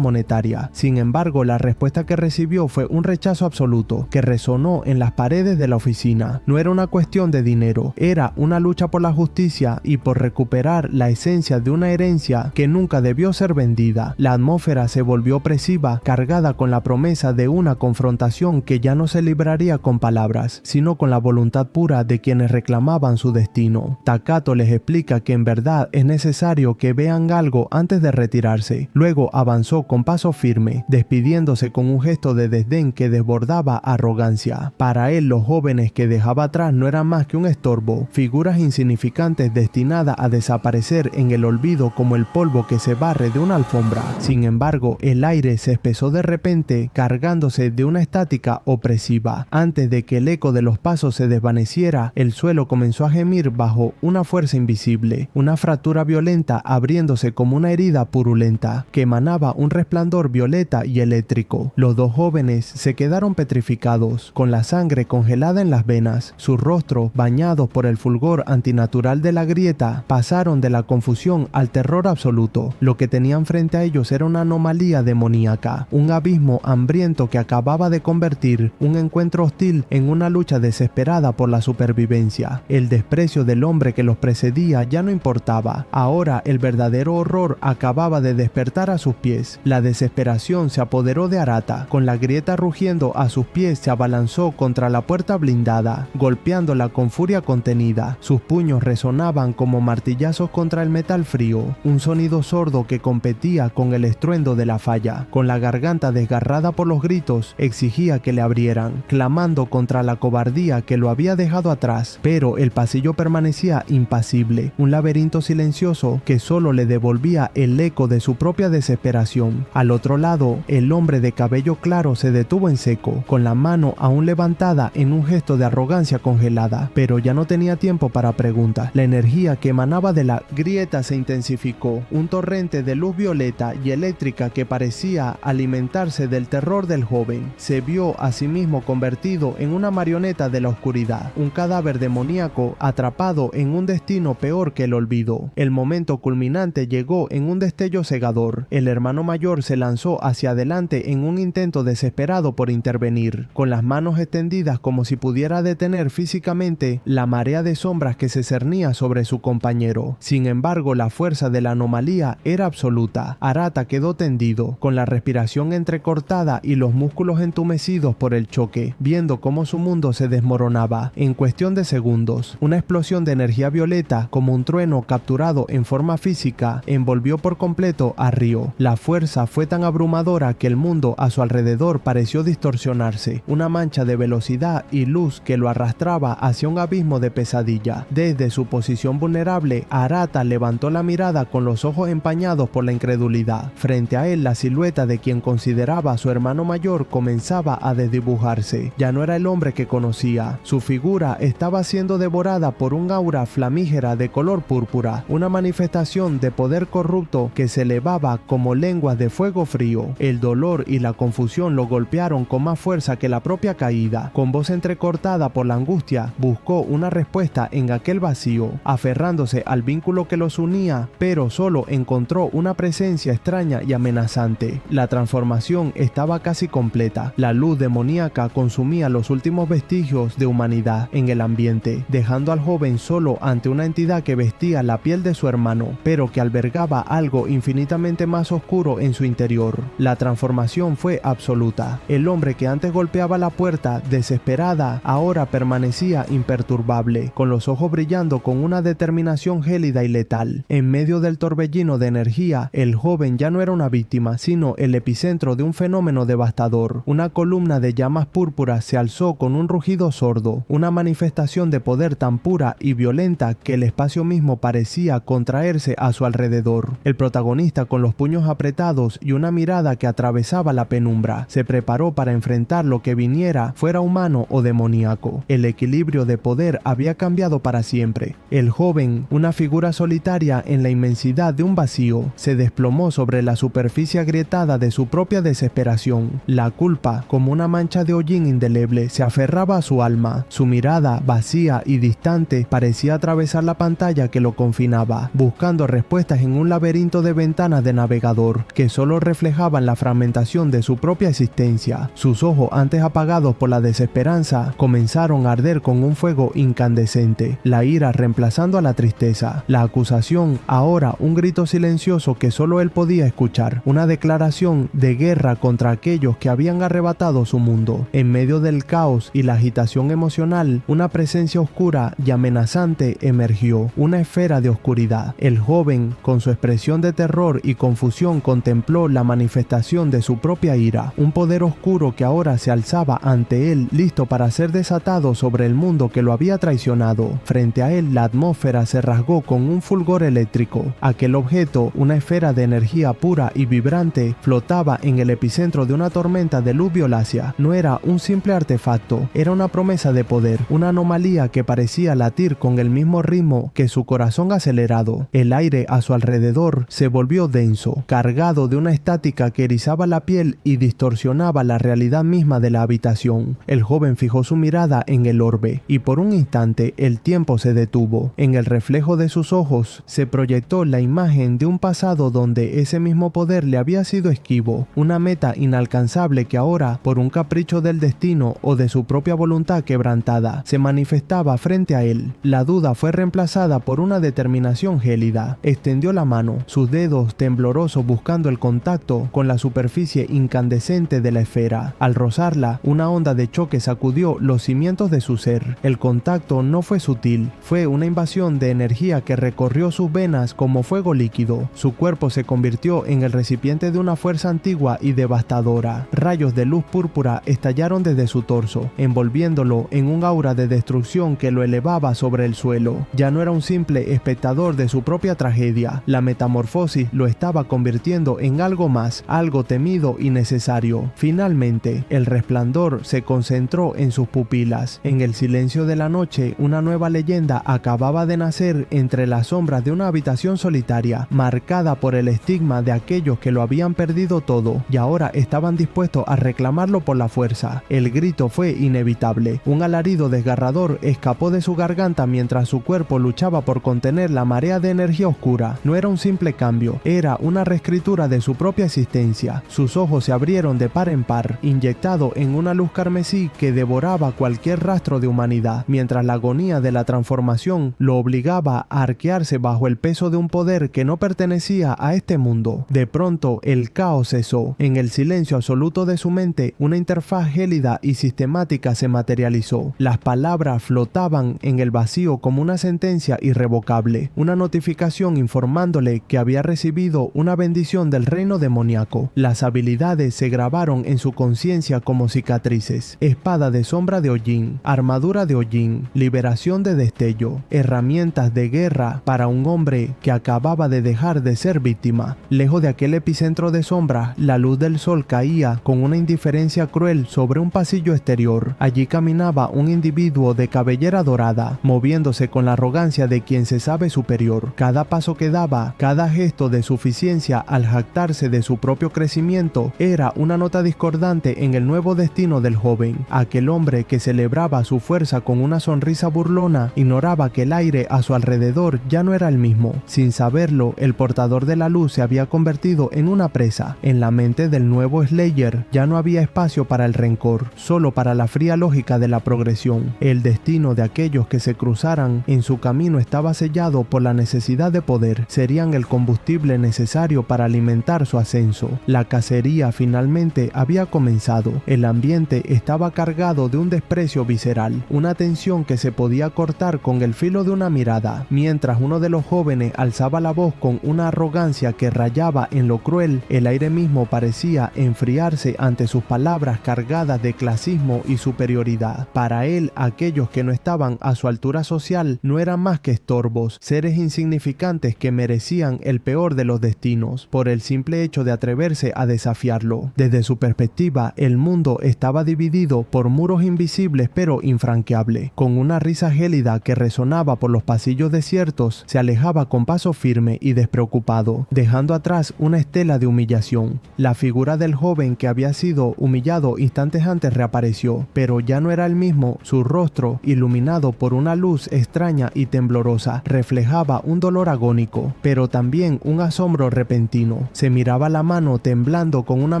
monetaria. Sin embargo, la respuesta que recibió fue un rechazo absoluto, que resonó en las paredes de la oficina. No era una cuestión de dinero, era una lucha por la justicia y por recuperar la esencia de una herencia que nunca debió ser vendida. La atmósfera se volvió opresiva, cargada con la promesa de una confrontación que ya no se libraría con palabras, sino con la voluntad pura de quienes reclamaban su destino. Takato les explica que en verdad es necesario que vean algo antes de retirarse. Luego avanzó con paso firme, despidiéndose con un gesto de desdén que desbordaba arrogancia. Para él, los jóvenes que dejaba atrás no eran más que un estorbo, figuras insignificantes destinadas a desaparecer en el olvido como el polvo que se barre de una alfombra. Sin embargo, el aire se espesó de repente, cargándose de una estática opresiva. Antes de que el eco de los pasos se desvaneciera, el suelo comenzó a gemir bajo una fuerza invisible, una fractura violenta abriéndose como una herida purulenta, que emanaba un resplandor violeta y eléctrico. Los dos jóvenes se quedaron petrificados, con la sangre congelada en las venas. Sus rostros, bañados por el fulgor antinatural de la grieta, pasaron de la confusión al terror absoluto. Lo que tenían frente a ellos era una anomalía demoníaca, un abismo hambriento que acababa de convertir un encuentro hostil en una lucha desesperada por la supervivencia. El desprecio del hombre que los precedía ya no importaba. Ahora el verdadero horror acababa de despertar a sus pies. La desesperación se apoderó de Arata. Con la grieta rugiendo a sus pies, se abalanzó contra la puerta blindada, golpeándola con furia contenida. Sus puños resonaban como martillazos contra el metal frío, un sonido sordo que competía con el estruendo de la falla. Con la garganta desgarrada por los gritos, exigía que le abrieran, clamando contra la cobardía que lo había dejado atrás. Pero el pasillo permanecía impasible, un laberinto silencioso que solo le devolvía el eco de su propia desesperación. Al otro lado, el hombre de cabello claro se detuvo en seco, con la mano aún levantada en un gesto de arrogancia congelada, pero ya no tenía tiempo para preguntas. La energía que emanaba de la grieta se intensificó, un torrente de luz violeta y eléctrica que parecía alimentarse del terror del joven. Se vio a sí mismo convertido en una marioneta de la oscuridad, un cadáver demoníaco atrapado en un destino peor que el olvido. El momento culminante llegó en un destello cegador. El hermano mayor se lanzó hacia adelante en un intento desesperado por intervenir, con las manos extendidas como si pudiera detener físicamente la marea de sombras que se cernía sobre su compañero. Sin embargo, la fuerza de la anomalía era absoluta. Arata quedó tendido, con la respiración entrecortada y los músculos entumecidos por el choque, viendo cómo su mundo se desmoronaba. En cuestión de segundos, una explosión de energía violeta, como un trueno capturado en forma física, envolvió por completo a Ryo. La fuerza fue tan abrumadora que el mundo a su alrededor pareció distorsionarse, una mancha de velocidad y luz que lo arrastraba hacia un abismo de pesadilla. Desde su posición vulnerable, Arata levantó la mirada con los ojos empañados por la incredulidad. Frente a él, la silueta de quien consideraba a su hermano mayor comenzaba a desdibujarse. Ya no era el hombre que conocía. Su figura estaba siendo devorada por un aura flamígera de color púrpura, una manifestación de poder corrupto que se elevaba como lenguas de fuego frío. El dolor y la confusión lo golpearon con más fuerza que la propia caída. Con voz entrecortada por la angustia, buscó una respuesta en aquel vacío, aferrándose al vínculo que los unía, pero solo encontró una presencia extraña y amenazante. La transformación estaba casi completa. La luz demoníaca consumía los últimos vestigios de humanidad en el ambiente, dejando al joven solo ante una entidad que vestía la piel de su hermano, pero que albergaba algo infinitamente más oscuro en su interior. La transformación fue absoluta. El hombre que antes golpeaba la puerta, desesperada, ahora permanecía imperturbable, con los ojos brillando con una determinación gélida y letal. En medio del torbellino de energía, el joven ya no era una víctima, sino el epicentro de un fenómeno devastador. Una columna de llamas púrpuras se alzó con un rugido sordo, una manifestación de poder tan pura y violenta que el espacio mismo parecía contraerse a su alrededor. El protagonista, con los puños apretados y una mirada que atravesaba la penumbra, se preparó para enfrentar lo que viniera, fuera humano o demoníaco. El equilibrio de poder había cambiado para siempre. El joven, una figura solitaria en la inmensidad de un vacío, se desplomó sobre la superficie agrietada de su propia desesperación. La culpa, como una mancha de hollín indeleble, se aferraba a su alma. Su mirada, vacía y distante, parecía atravesar la pantalla que lo confinaba, buscando respuestas en un laberinto de ventanas de navegador que solo reflejaban la fragmentación de su propia existencia. Sus ojos, antes apagados por la desesperanza, comenzaron a arder con un fuego incandescente, la ira reemplazando a la tristeza, la acusación, ahora un grito silencioso que solo él podía escuchar, una declaración de guerra contra aquellos que habían arrebatado su mundo. En medio del caos y la agitación emocional, una presencia oscura y amenazante emergió, una esfera de oscuridad. El joven, con su expresión de terror y confusión, contempló la manifestación de su propia ira, un poder oscuro que ahora se alzaba ante él, listo para ser desatado sobre el mundo que lo había traicionado. Frente a él, la atmósfera se rasgó con un fulgor eléctrico. Aquel objeto, una esfera de energía pura y vibrante, flotaba en el epicentro de una tormenta de luz violácea. No era un simple artefacto, era una promesa de poder, una anomalía que parecía latir con el mismo ritmo que su corazón acelerado. El aire a su alrededor se volvió denso, cargado de una estática que erizaba la piel y distorsionaba la realidad misma de la habitación. El joven fijó su mirada en el orbe, y por un instante el tiempo se detuvo. En el reflejo de sus ojos se proyectó la imagen de un pasado donde ese mismo poder le había sido esquivo, una meta inalcanzable que ahora, por un capricho del destino o de su propia voluntad quebrantada, se manifestaba frente a él. La duda fue reemplazada por una determinación gélida. Extendió la mano, sus dedos temblorosos buscando el contacto con la superficie incandescente de la esfera. Al rozarla, una onda de choque sacudió los cimientos de su ser. El contacto no fue sutil, fue una invasión de energía que recorrió sus venas como fuego líquido. Su cuerpo se convirtió en el recipiente de una fuerza antigua y devastadora. Rayos de luz púrpura estallaron desde su torso, envolviéndolo en un aura de destrucción que lo elevaba sobre el suelo. Ya no era un simple espectador de su propia tragedia. La metamorfosis lo estaba convirtiendo en algo más, algo temido y necesario. Finalmente, el resplandor se concentró en sus pupilas. En el silencio de la noche, una nueva leyenda acababa de nacer entre las sombras de una habitación solitaria, marcada por el estigma de aquellos que lo habían perdido todo y ahora estaban dispuestos a reclamarlo por la fuerza. El grito fue inevitable. Un alarido desgarrador escapó de su garganta mientras su cuerpo luchaba por contener la marea de energía oscura. No era un simple cambio, era una reescritura de su propia existencia. Sus ojos se abrieron de par en par, inyectado en una luz carmesí que devoraba cualquier rastro de humanidad, mientras la agonía de la transformación lo obligaba a arquearse bajo el peso de un poder que no pertenecía a este mundo. De pronto, el caos cesó. En el silencio absoluto de su mente, una interfaz gélida y sistemática se materializó. Las palabras flotaban en el vacío como una sentencia irrevocable, una notificación informándole que había recibido una bendición del reino demoníaco. Las habilidades se grabaron en su conciencia como cicatrices: espada de sombra de hollín, armadura de hollín, liberación de destello, herramientas de guerra para un hombre que acababa de dejar de ser víctima. Lejos de aquel epicentro de sombra, la luz del sol caía con una indiferencia cruel sobre un pasillo exterior. Allí caminaba un individuo de cabellera dorada, moviéndose con la arrogancia de quien se sabe superior. Cada paso que daba, cada gesto de suficiencia al jactarse de su propio crecimiento, era una nota discordante en el nuevo destino del joven. Aquel hombre que celebraba su fuerza con una sonrisa burlona ignoraba que el aire a su alrededor ya no era el mismo. Sin saberlo, el portador de la luz se había convertido en una presa. En la mente del nuevo Slayer ya no había espacio para el rencor, solo para la fría lógica de la progresión. El destino de aquellos que se cruzaran en su camino estaba sellado por la necesidad de poder. Serían el combustible necesario para alimentar su ascenso. La cacería finalmente había comenzado. El ambiente estaba cargado de un desprecio visceral, una tensión que se podía cortar con el filo de una mirada. Mientras uno de los jóvenes alzaba la voz con una arrogancia que rayaba en lo cruel, el aire mismo parecía enfriarse ante sus palabras cargadas de clasismo y superioridad. Para él, aquellos que no estaban a su altura social no eran más que estorbos, seres insignificantes que merecían el peor de los destinos, por el simple hecho de atreverse a desafiarlo. Desde su perspectiva, inofensiva, el mundo estaba dividido por muros invisibles pero infranqueables. Con una risa gélida que resonaba por los pasillos desiertos, se alejaba con paso firme y despreocupado, dejando atrás una estela de humillación. La figura del joven que había sido humillado instantes antes reapareció, pero ya no era el mismo. Su rostro, iluminado por una luz extraña y temblorosa, reflejaba un dolor agónico, pero también un asombro repentino. Se miraba la mano temblando con una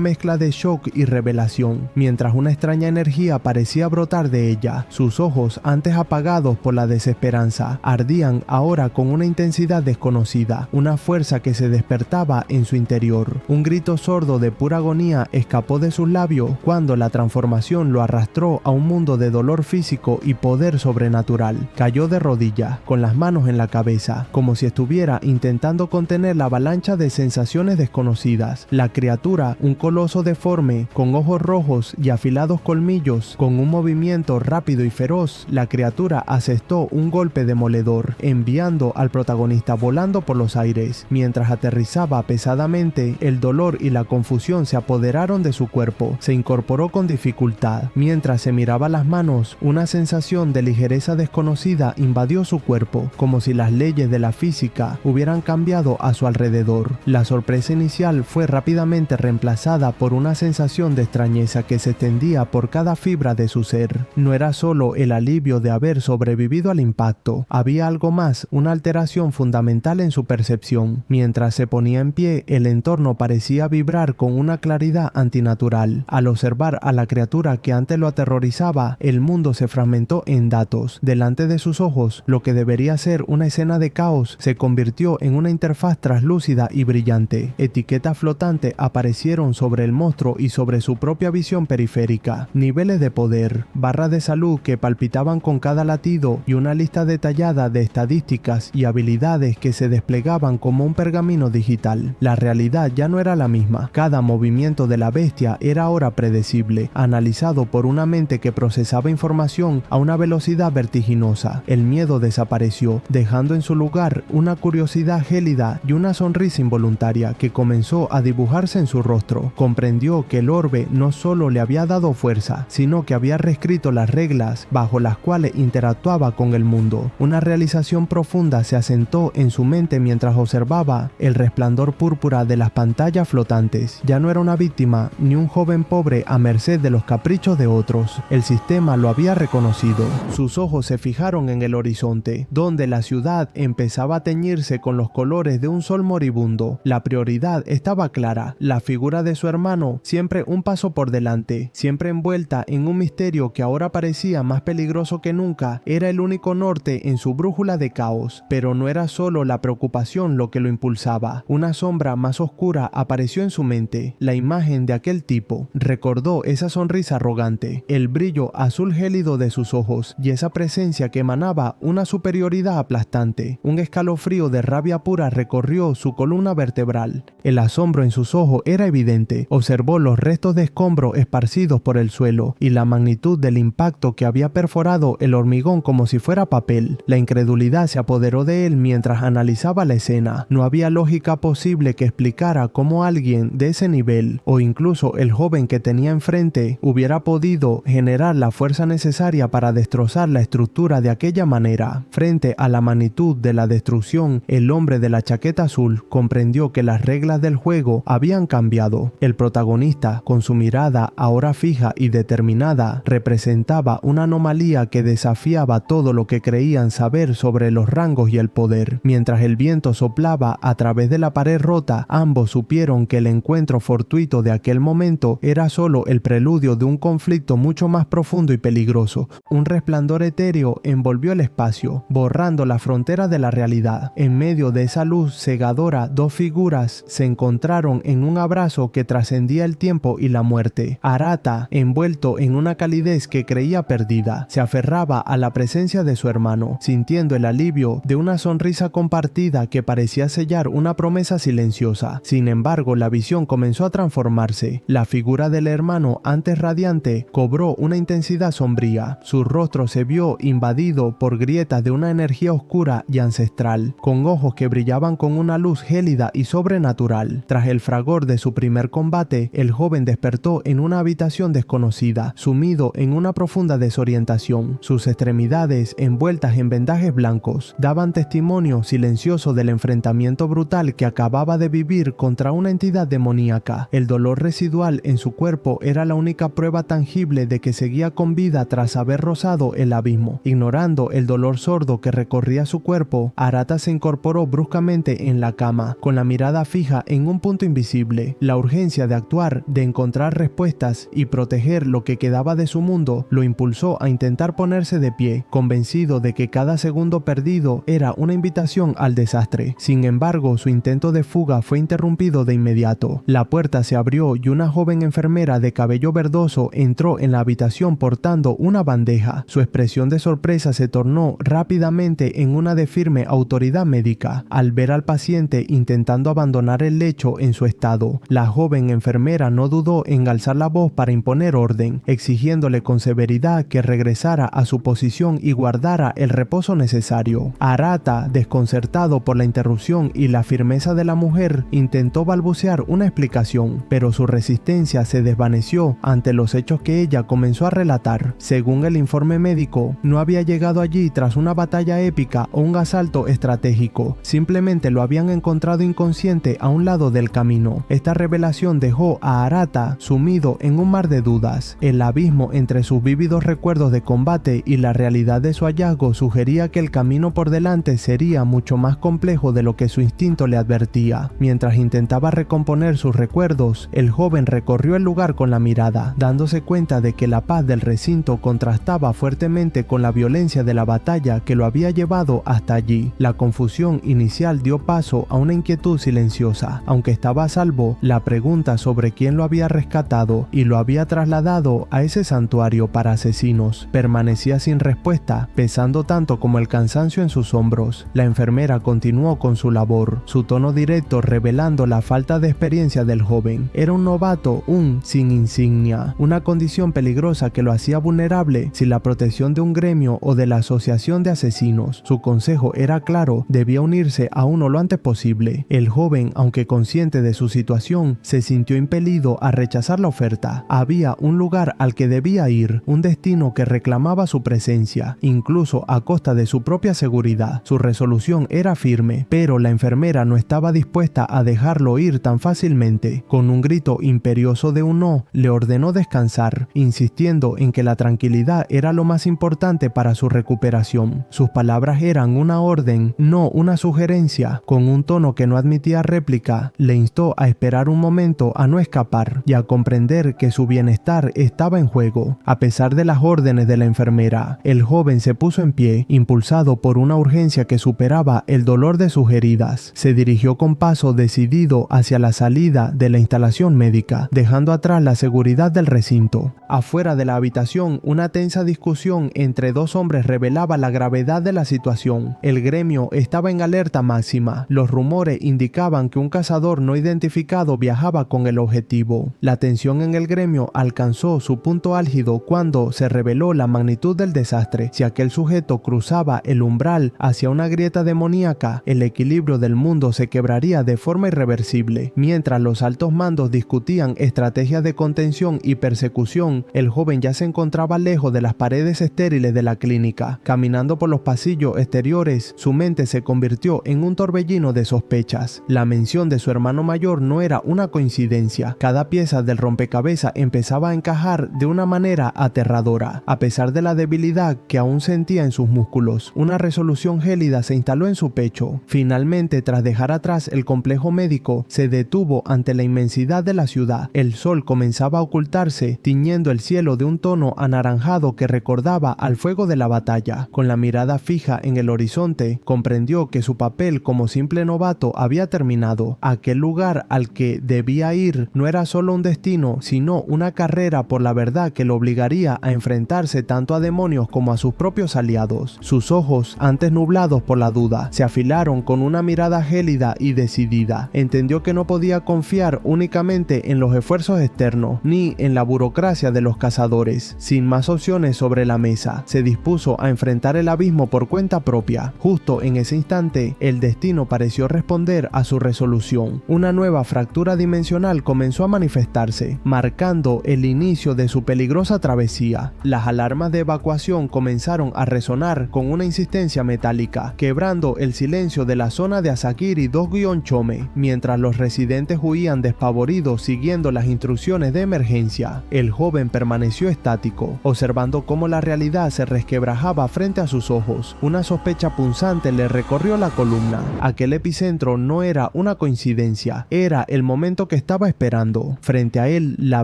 mezcla de shock y revelación, mientras una extraña energía parecía brotar de ella. Sus ojos, antes apagados por la desesperanza, ardían ahora con una intensidad desconocida, una fuerza que se despertaba en su interior. Un grito sordo de pura agonía escapó de sus labios cuando la transformación lo arrastró a un mundo de dolor físico y poder sobrenatural. Cayó de rodillas, con las manos en la cabeza, como si estuviera intentando contener la avalancha de sensaciones desconocidas. La criatura, un coloso deforme, con ojos rojos y afilados colmillos, con un movimiento rápido y feroz, la criatura asestó un golpe demoledor, enviando al protagonista volando por los aires. Mientras aterrizaba pesadamente, el dolor y la confusión se apoderaron de su cuerpo. Se incorporó con dificultad. Mientras se miraba las manos, una sensación de ligereza desconocida invadió su cuerpo, como si las leyes de la física hubieran cambiado a su alrededor. La sorpresa inicial fue rápidamente reemplazada por una sensación de extrañeza que se extendía por cada fibra de su ser. No era solo el alivio de haber sobrevivido al impacto, había algo más, una alteración fundamental en su percepción. Mientras se ponía en pie, el entorno parecía vibrar con una claridad antinatural. Al observar a la criatura que antes lo aterrorizaba, el mundo se fragmentó en datos. Delante de sus ojos, lo que debería ser una escena de caos se convirtió en una interfaz translúcida y brillante. Etiquetas flotantes aparecieron sobre el monstruo y sobre su propia visión periférica. Niveles de poder, barras de salud que palpitaban con cada latido y una lista detallada de estadísticas y habilidades que se desplegaban como un pergamino digital. La realidad ya no era la misma. Cada movimiento de la bestia era ahora predecible, analizado por una mente que procesaba información a una velocidad vertiginosa. El miedo desapareció, dejando en su lugar una curiosidad gélida y una sonrisa involuntaria que comenzó a dibujarse en su rostro. Comprendió que el orbe no solo le había dado fuerza, sino que había reescrito las reglas bajo las cuales interactuaba con el mundo. Una realización profunda se asentó en su mente mientras observaba el resplandor púrpura de las pantallas flotantes. Ya no era una víctima ni un joven pobre a merced de los caprichos de otros. El sistema lo había reconocido. Sus ojos se fijaron en el horizonte, donde la ciudad empezaba a teñirse con los colores de un sol moribundo. La prioridad estaba clara: la figura de su hermano, siempre un paso por delante, siempre envuelta en un misterio que ahora parecía más peligroso que nunca, era el único norte en su brújula de caos. Pero no era solo la preocupación lo que lo impulsaba. Una sombra más oscura apareció en su mente, la imagen de aquel tipo. Recordó esa sonrisa arrogante, el brillo azul gélido de sus ojos y esa presencia que emanaba una superioridad aplastante. Un escalofrío de rabia pura recorrió su columna vertebral. El asombro en sus ojos era evidente. Observó los restos de escombros esparcidos por el suelo y la magnitud del impacto que había perforado el hormigón como si fuera papel. La incredulidad se apoderó de él mientras analizaba la escena. No había lógica posible que explicara cómo alguien de ese nivel, o incluso el joven que tenía enfrente, hubiera podido generar la fuerza necesaria para destrozar la estructura de aquella manera. Frente a la magnitud de la destrucción, el hombre de la chaqueta azul comprendió que las reglas del juego habían cambiado. El protagonista, con su mirada ahora fija y determinada, representaba una anomalía que desafiaba todo lo que creían saber sobre los rangos y el poder. Mientras el viento soplaba a través de la pared rota, ambos supieron que el encuentro fortuito de aquel momento era solo el preludio de un conflicto mucho más profundo y peligroso. Un resplandor etéreo envolvió el espacio, borrando la frontera de la realidad. En medio de esa luz cegadora, dos figuras se encontraron en un abrazo que trascendía el tiempo y la muerte. Arata, envuelto en una calidez que creía perdida, se aferraba a la presencia de su hermano, sintiendo el alivio de una sonrisa compartida que parecía sellar una promesa silenciosa. Sin embargo, la visión comenzó a transformarse. La figura del hermano, antes radiante, cobró una intensidad sombría. Su rostro se vio invadido por grietas de una energía oscura y ancestral, con ojos que brillaban con una luz gélida y sobrenatural. Tras el fragor de su primer combate, el joven joven despertó en una habitación desconocida, sumido en una profunda desorientación. Sus extremidades, envueltas en vendajes blancos, daban testimonio silencioso del enfrentamiento brutal que acababa de vivir contra una entidad demoníaca. El dolor residual en su cuerpo era la única prueba tangible de que seguía con vida tras haber rozado el abismo. Ignorando el dolor sordo que recorría su cuerpo, Arata se incorporó bruscamente en la cama, con la mirada fija en un punto invisible. La urgencia de actuar, de encontrar respuestas y proteger lo que quedaba de su mundo, lo impulsó a intentar ponerse de pie, convencido de que cada segundo perdido era una invitación al desastre. Sin embargo, su intento de fuga fue interrumpido de inmediato. La puerta se abrió y una joven enfermera de cabello verdoso entró en la habitación portando una bandeja. Su expresión de sorpresa se tornó rápidamente en una de firme autoridad médica. Al ver al paciente intentando abandonar el lecho en su estado, la joven enfermera no dudó en alzar la voz para imponer orden, exigiéndole con severidad que regresara a su posición y guardara el reposo necesario. Arata, desconcertado por la interrupción y la firmeza de la mujer, intentó balbucear una explicación, pero su resistencia se desvaneció ante los hechos que ella comenzó a relatar. Según el informe médico, no había llegado allí tras una batalla épica o un asalto estratégico, simplemente lo habían encontrado inconsciente a un lado del camino. Esta revelación dejó a Arata sumido en un mar de dudas. El abismo entre sus vívidos recuerdos de combate y la realidad de su hallazgo sugería que el camino por delante sería mucho más complejo de lo que su instinto le advertía. Mientras intentaba recomponer sus recuerdos, el joven recorrió el lugar con la mirada, dándose cuenta de que la paz del recinto contrastaba fuertemente con la violencia de la batalla que lo había llevado hasta allí. La confusión inicial dio paso a una inquietud silenciosa. Aunque estaba a salvo, la pregunta sobre quién lo había rescatado y lo había trasladado a ese santuario para asesinos permanecía sin respuesta, pesando tanto como el cansancio en sus hombros. La enfermera continuó con su labor, su tono directo revelando la falta de experiencia del joven. Era un novato, sin insignia, una condición peligrosa que lo hacía vulnerable sin la protección de un gremio o de la asociación de asesinos. Su consejo era claro: debía unirse a uno lo antes posible. El joven, aunque consciente de su situación, se sintió impelido a rechazar la oferta. Había un lugar al que debía ir, un destino que reclamaba su presencia, incluso a costa de su propia seguridad. Su resolución era firme, pero la enfermera no estaba dispuesta a dejarlo ir tan fácilmente. Con un grito imperioso de un no, le ordenó descansar, insistiendo en que la tranquilidad era lo más importante para su recuperación. Sus palabras eran una orden, no una sugerencia. Con un tono que no admitía réplica, le instó a esperar un momento, a no escapar y a comprender que su bienestar estaba en juego. A pesar de las órdenes de la enfermera, el joven se puso en pie, impulsado por una urgencia que superaba el dolor de sus heridas. Se dirigió con paso decidido hacia la salida de la instalación médica, dejando atrás la seguridad del recinto. Afuera de la habitación, una tensa discusión entre dos hombres revelaba la gravedad de la situación. El gremio estaba en alerta máxima. Los rumores indicaban que un cazador no identificado viajaba con el objetivo. La tensión en el gremio alcanzó su punto álgido cuando se reveló la magnitud del desastre. Si aquel sujeto cruzaba el umbral hacia una grieta demoníaca, el equilibrio del mundo se quebraría de forma irreversible. Mientras los altos mandos discutían estrategias de contención y persecución, el joven ya se encontraba lejos de las paredes estériles de la clínica. Caminando por los pasillos exteriores, su mente se convirtió en un torbellino de sospechas. La mención de su hermano mayor no era una coincidencia. Cada pieza del rompecabezas empezaba a encajar de una manera aterradora. A pesar de la debilidad que aún sentía en sus músculos, una resolución gélida se instaló en su pecho. Finalmente, tras dejar atrás el complejo médico, se detuvo ante la inmensidad de la ciudad. El sol comenzaba a ocultarse, tiñendo el cielo de un tono anaranjado que recordaba al fuego de la batalla. Con la mirada fija en el horizonte, comprendió que su papel como simple novato había terminado. Aquel lugar al que debía ir no era solo un destino, sino una carrera por la verdad que lo obligaría a enfrentarse tanto a demonios como a sus propios aliados. Sus ojos, antes nublados por la duda, se afilaron con una mirada gélida y decidida. Entendió que no podía confiar únicamente en los esfuerzos externos, ni en la burocracia de los cazadores. Sin más opciones sobre la mesa, se dispuso a enfrentar el abismo por cuenta propia. Justo en ese instante, el destino pareció responder a su resolución. Una nueva fractura dimensional comenzó a manifestarse manifestarse, marcando el inicio de su peligrosa travesía. Las alarmas de evacuación comenzaron a resonar con una insistencia metálica, quebrando el silencio de la zona de Asakiri 2-Chome, mientras los residentes huían despavoridos siguiendo las instrucciones de emergencia. El joven permaneció estático, observando cómo la realidad se resquebrajaba frente a sus ojos. Una sospecha punzante le recorrió la columna. Aquel epicentro no era una coincidencia, era el momento que estaba esperando. Frente a él, la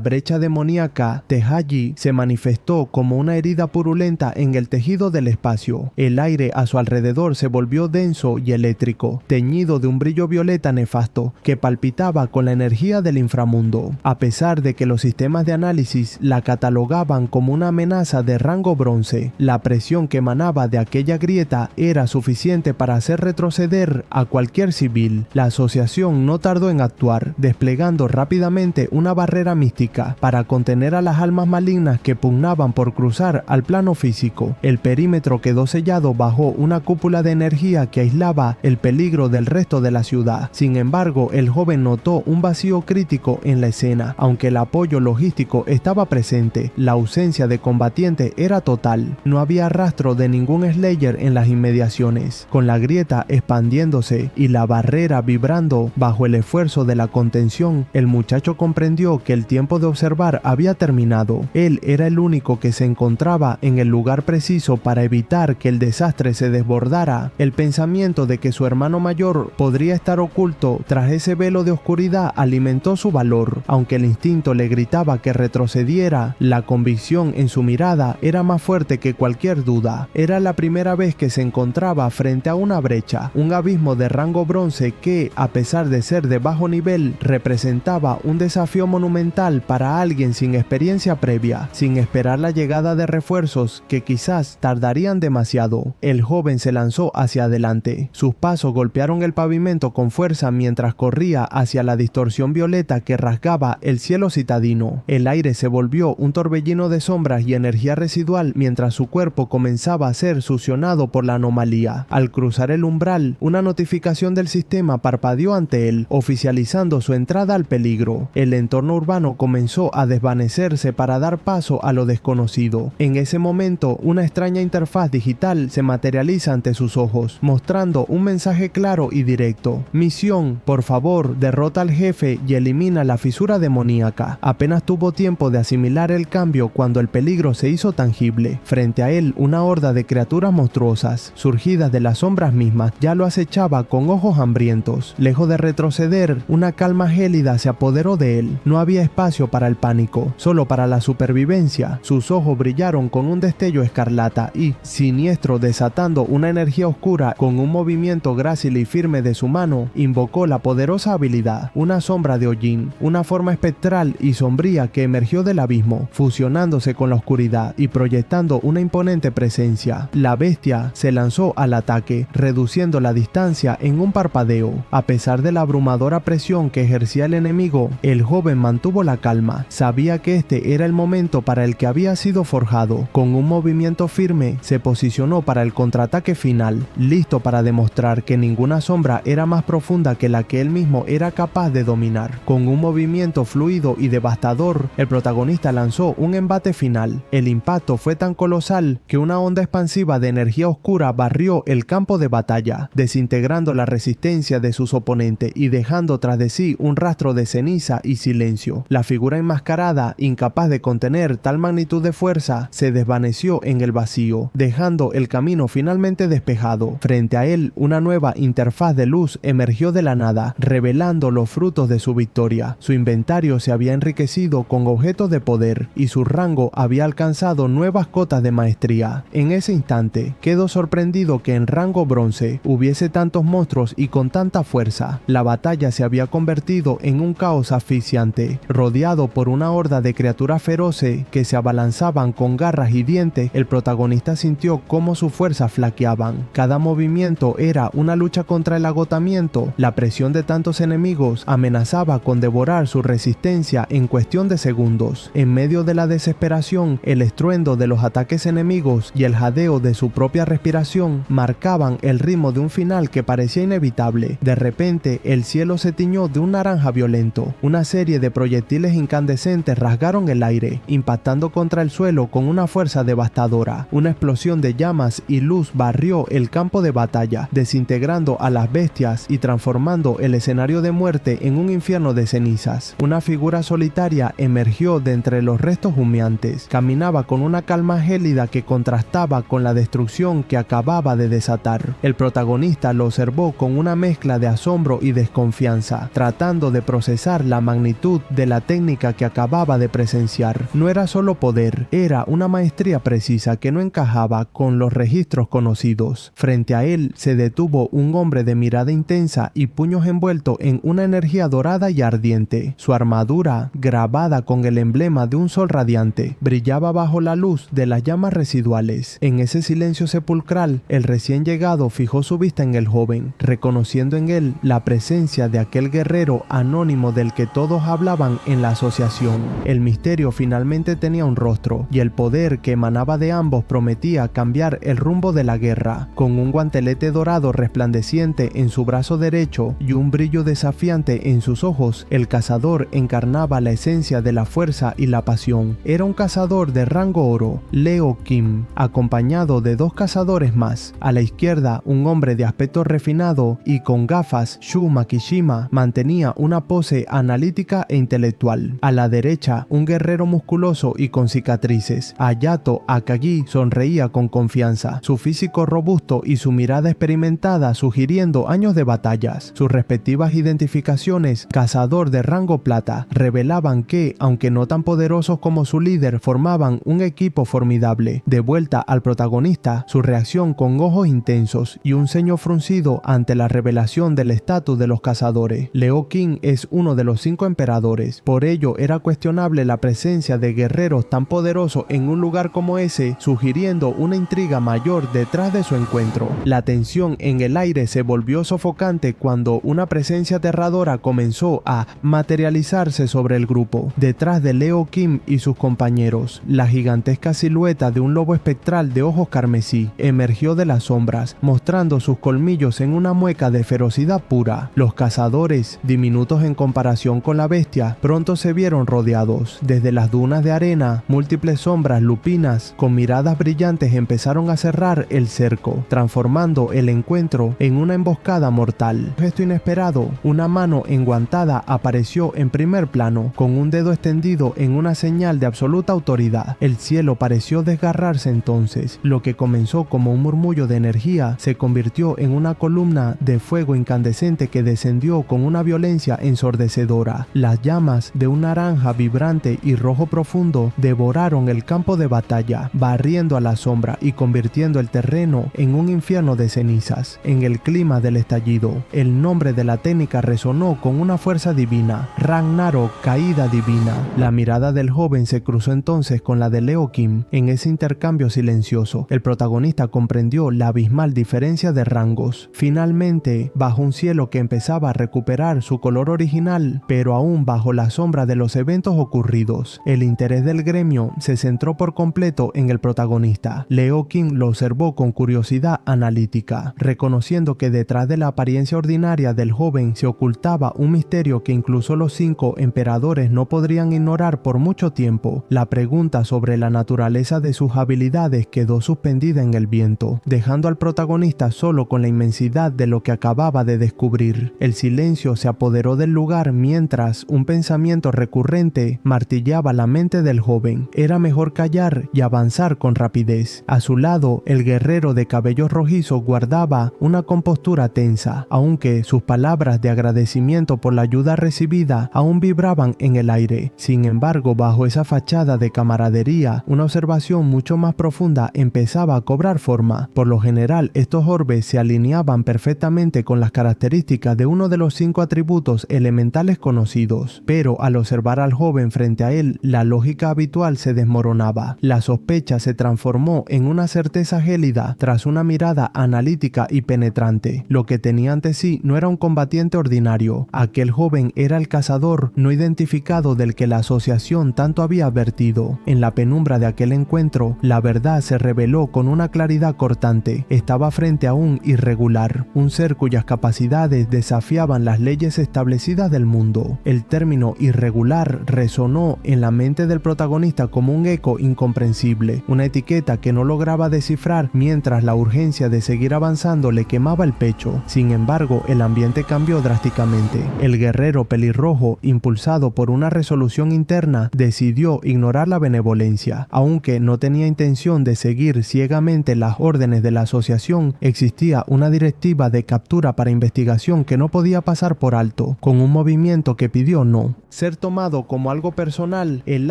brecha demoníaca Tehaji se manifestó como una herida purulenta en el tejido del espacio. El aire a su alrededor se volvió denso y eléctrico, teñido de un brillo violeta nefasto que palpitaba con la energía del inframundo. A pesar de que los sistemas de análisis la catalogaban como una amenaza de rango bronce, la presión que emanaba de aquella grieta era suficiente para hacer retroceder a cualquier civil. La asociación no tardó en actuar, desplegando rápidamente una barrera mística para contener a las almas malignas que pugnaban por cruzar al plano físico. El perímetro quedó sellado bajo una cúpula de energía que aislaba el peligro del resto de la ciudad. Sin embargo, el joven notó un vacío crítico en la escena. Aunque el apoyo logístico estaba presente, la ausencia de combatientes era total. No había rastro de ningún Slayer en las inmediaciones. Con la grieta expandiéndose y la barrera vibrando bajo el esfuerzo de la contención, el muchacho comprendió que el tiempo de observar había terminado. Él era el único que se encontraba en el lugar preciso para evitar que el desastre se desbordara. El pensamiento de que su hermano mayor podría estar oculto tras ese velo de oscuridad alimentó su valor. Aunque el instinto le gritaba que retrocediera, la convicción en su mirada era más fuerte que cualquier duda. Era la primera vez que se encontraba frente a una brecha, un abismo de rango bronce que, a pesar de ser de bajo nivel, representaba un desafío monumental para alguien sin experiencia previa, sin esperar la llegada de refuerzos que quizás tardarían demasiado. El joven se lanzó hacia adelante. Sus pasos golpearon el pavimento con fuerza mientras corría hacia la distorsión violeta que rasgaba el cielo citadino. El aire se volvió un torbellino de sombras y energía residual mientras su cuerpo comenzaba a ser succionado por la anomalía. Al cruzar el umbral, una notificación del sistema parpadeó ante él, oficializando su entrada al peligro. El entorno urbano comenzó a desvanecerse para dar paso a lo desconocido. En ese momento, una extraña interfaz digital se materializa ante sus ojos, mostrando un mensaje claro y directo. Misión: por favor, derrota al jefe y elimina la fisura demoníaca. Apenas tuvo tiempo de asimilar el cambio cuando el peligro se hizo tangible. Frente a él, una horda de criaturas monstruosas, surgidas de las sombras mismas, ya lo acechaba con ojos hambrientos. Lejos de retroceder, una calma gélida se apoderó de él. No había espacio para el pánico, solo para la supervivencia. Sus ojos brillaron con un destello escarlata y, siniestro, desatando una energía oscura, con un movimiento grácil y firme de su mano, invocó la poderosa habilidad, una sombra de Ojin, una forma espectral y sombría que emergió del abismo, fusionándose con la oscuridad y proyectando una imponente presencia. La bestia se lanzó al ataque, reduciendo la distancia en un parpadeo. A pesar de la abrumadora presión que ejercía el enemigo, el joven mantuvo la calma. Sabía que este era el momento para el que había sido forjado. Con un movimiento firme, se posicionó para el contraataque final, listo para demostrar que ninguna sombra era más profunda que la que él mismo era capaz de dominar. Con un movimiento fluido y devastador, el protagonista lanzó un embate final. El impacto fue tan colosal que una onda expansiva de energía oscura barrió el campo de batalla, desintegrando la resistencia de sus oponentes y dejando tras de sí un rastro de ceniza y silencio. La figura enmascarada, incapaz de contener tal magnitud de fuerza, se desvaneció en el vacío, dejando el camino finalmente despejado. Frente a él, una nueva interfaz de luz emergió de la nada, revelando los frutos de su victoria. Su inventario se había enriquecido con objetos de poder y su rango había alcanzado nuevas cotas de maestría. En ese instante, quedó sorprendido que en rango bronce hubiese tantos monstruos y con tanta fuerza. La batalla se había convertido en un caos asfixiante. Rodeado por una horda de criaturas feroces que se abalanzaban con garras y dientes, el protagonista sintió cómo sus fuerzas flaqueaban. Cada movimiento era una lucha contra el agotamiento. La presión de tantos enemigos amenazaba con devorar su resistencia en cuestión de segundos. En medio de la desesperación, el estruendo de los ataques enemigos y el jadeo de su propia respiración marcaban el ritmo de un final que parecía inevitable. De repente, el cielo se tiñó de un naranja violento. Una serie serie de proyectiles incandescentes rasgaron el aire, impactando contra el suelo con una fuerza devastadora. Una explosión de llamas y luz barrió el campo de batalla, desintegrando a las bestias y transformando el escenario de muerte en un infierno de cenizas. Una figura solitaria emergió de entre los restos humeantes. Caminaba con una calma gélida que contrastaba con la destrucción que acababa de desatar. El protagonista lo observó con una mezcla de asombro y desconfianza, tratando de procesar la magnitud de la técnica que acababa de presenciar. No era solo poder, era una maestría precisa que no encajaba con los registros conocidos. Frente a él se detuvo un hombre de mirada intensa y puños envueltos en una energía dorada y ardiente. Su armadura, grabada con el emblema de un sol radiante, brillaba bajo la luz de las llamas residuales. En ese silencio sepulcral, el recién llegado fijó su vista en el joven, reconociendo en él la presencia de aquel guerrero anónimo del que todos hablaban en la asociación. El misterio finalmente tenía un rostro, y el poder que emanaba de ambos prometía cambiar el rumbo de la guerra. Con un guantelete dorado resplandeciente en su brazo derecho y un brillo desafiante en sus ojos, el cazador encarnaba la esencia de la fuerza y la pasión. Era un cazador de rango oro, Leo Kim, acompañado de dos cazadores más. A la izquierda, un hombre de aspecto refinado y con gafas, Shu Makishima, mantenía una pose analítica e intelectual. A la derecha, un guerrero musculoso y con cicatrices, Hayato Akagi, sonreía con confianza, su físico robusto y su mirada experimentada sugiriendo años de batallas. Sus respectivas identificaciones, cazador de rango plata, revelaban que, aunque no tan poderosos como su líder, formaban un equipo formidable. De vuelta al protagonista, su reacción con ojos intensos y un ceño fruncido ante la revelación del estatus de los cazadores. Leo King es uno de los 5 emperadores, por ello era cuestionable la presencia de guerreros tan poderosos en un lugar como ese, sugiriendo una intriga mayor detrás de su encuentro. La tensión en el aire se volvió sofocante cuando una presencia aterradora comenzó a materializarse sobre el grupo. Detrás de Leo Kim y sus compañeros, la gigantesca silueta de un lobo espectral de ojos carmesí emergió de las sombras, mostrando sus colmillos en una mueca de ferocidad pura. Los cazadores, diminutos en comparación con la bestia, pronto se vieron rodeados. Desde las dunas de arena, múltiples sombras lupinas con miradas brillantes empezaron a cerrar el cerco, transformando el encuentro en una emboscada mortal. Gesto inesperado, una mano enguantada apareció en primer plano, con un dedo extendido en una señal de absoluta autoridad. El cielo pareció desgarrarse entonces. Lo que comenzó como un murmullo de energía se convirtió en una columna de fuego incandescente que descendió con una violencia ensordecedora. Las llamas de un naranja vibrante y rojo profundo devoraron el campo de batalla, barriendo a la sombra y convirtiendo el terreno en un infierno de cenizas. En el clima del estallido, el nombre de la técnica resonó con una fuerza divina: Ragnarok, caída divina. La mirada del joven se cruzó entonces con la de Leo Kim. En ese intercambio silencioso, el protagonista comprendió la abismal diferencia de rangos. Finalmente, bajo un cielo que empezaba a recuperar su color original, pero aún bajo la sombra de los eventos ocurridos, el interés del gremio se centró por completo en el protagonista. Leo Kim lo observó con curiosidad analítica, reconociendo que detrás de la apariencia ordinaria del joven se ocultaba un misterio que incluso los 5 emperadores no podrían ignorar por mucho tiempo. La pregunta sobre la naturaleza de sus habilidades quedó suspendida en el viento, dejando al protagonista solo con la inmensidad de lo que acababa de descubrir. El silencio se apoderó del lugar mientras un pensamiento recurrente martillaba la mente del joven. Era mejor callar y avanzar con rapidez. A su lado, el guerrero de cabellos rojizos guardaba una compostura tensa, aunque sus palabras de agradecimiento por la ayuda recibida aún vibraban en el aire. Sin embargo, bajo esa fachada de camaradería, una observación mucho más profunda empezaba a cobrar forma. Por lo general, estos orbes se alineaban perfectamente con las características de uno de los 5 atributos elementales conocidos, pero al observar al joven frente a él, la lógica habitual se desmoronaba. La sospecha se transformó en una certeza gélida tras una mirada analítica y penetrante. Lo que tenía ante sí no era un combatiente ordinario. Aquel joven era el cazador no identificado del que la asociación tanto había advertido. En la penumbra de aquel encuentro, la verdad se reveló con una claridad cortante. Estaba frente a un irregular, un ser cuyas capacidades desafiaban las leyes establecidas del mundo. el término irregular resonó en la mente del protagonista como un eco incomprensible, una etiqueta que no lograba descifrar mientras la urgencia de seguir avanzando le quemaba el pecho. Sin embargo, el ambiente cambió drásticamente. El guerrero pelirrojo, impulsado por una resolución interna, decidió ignorar la benevolencia. Aunque no tenía intención de seguir ciegamente las órdenes de la asociación, existía una directiva de captura para investigación que no podía pasar por alto. Con un movimiento que pidió no ser tomado como algo personal, el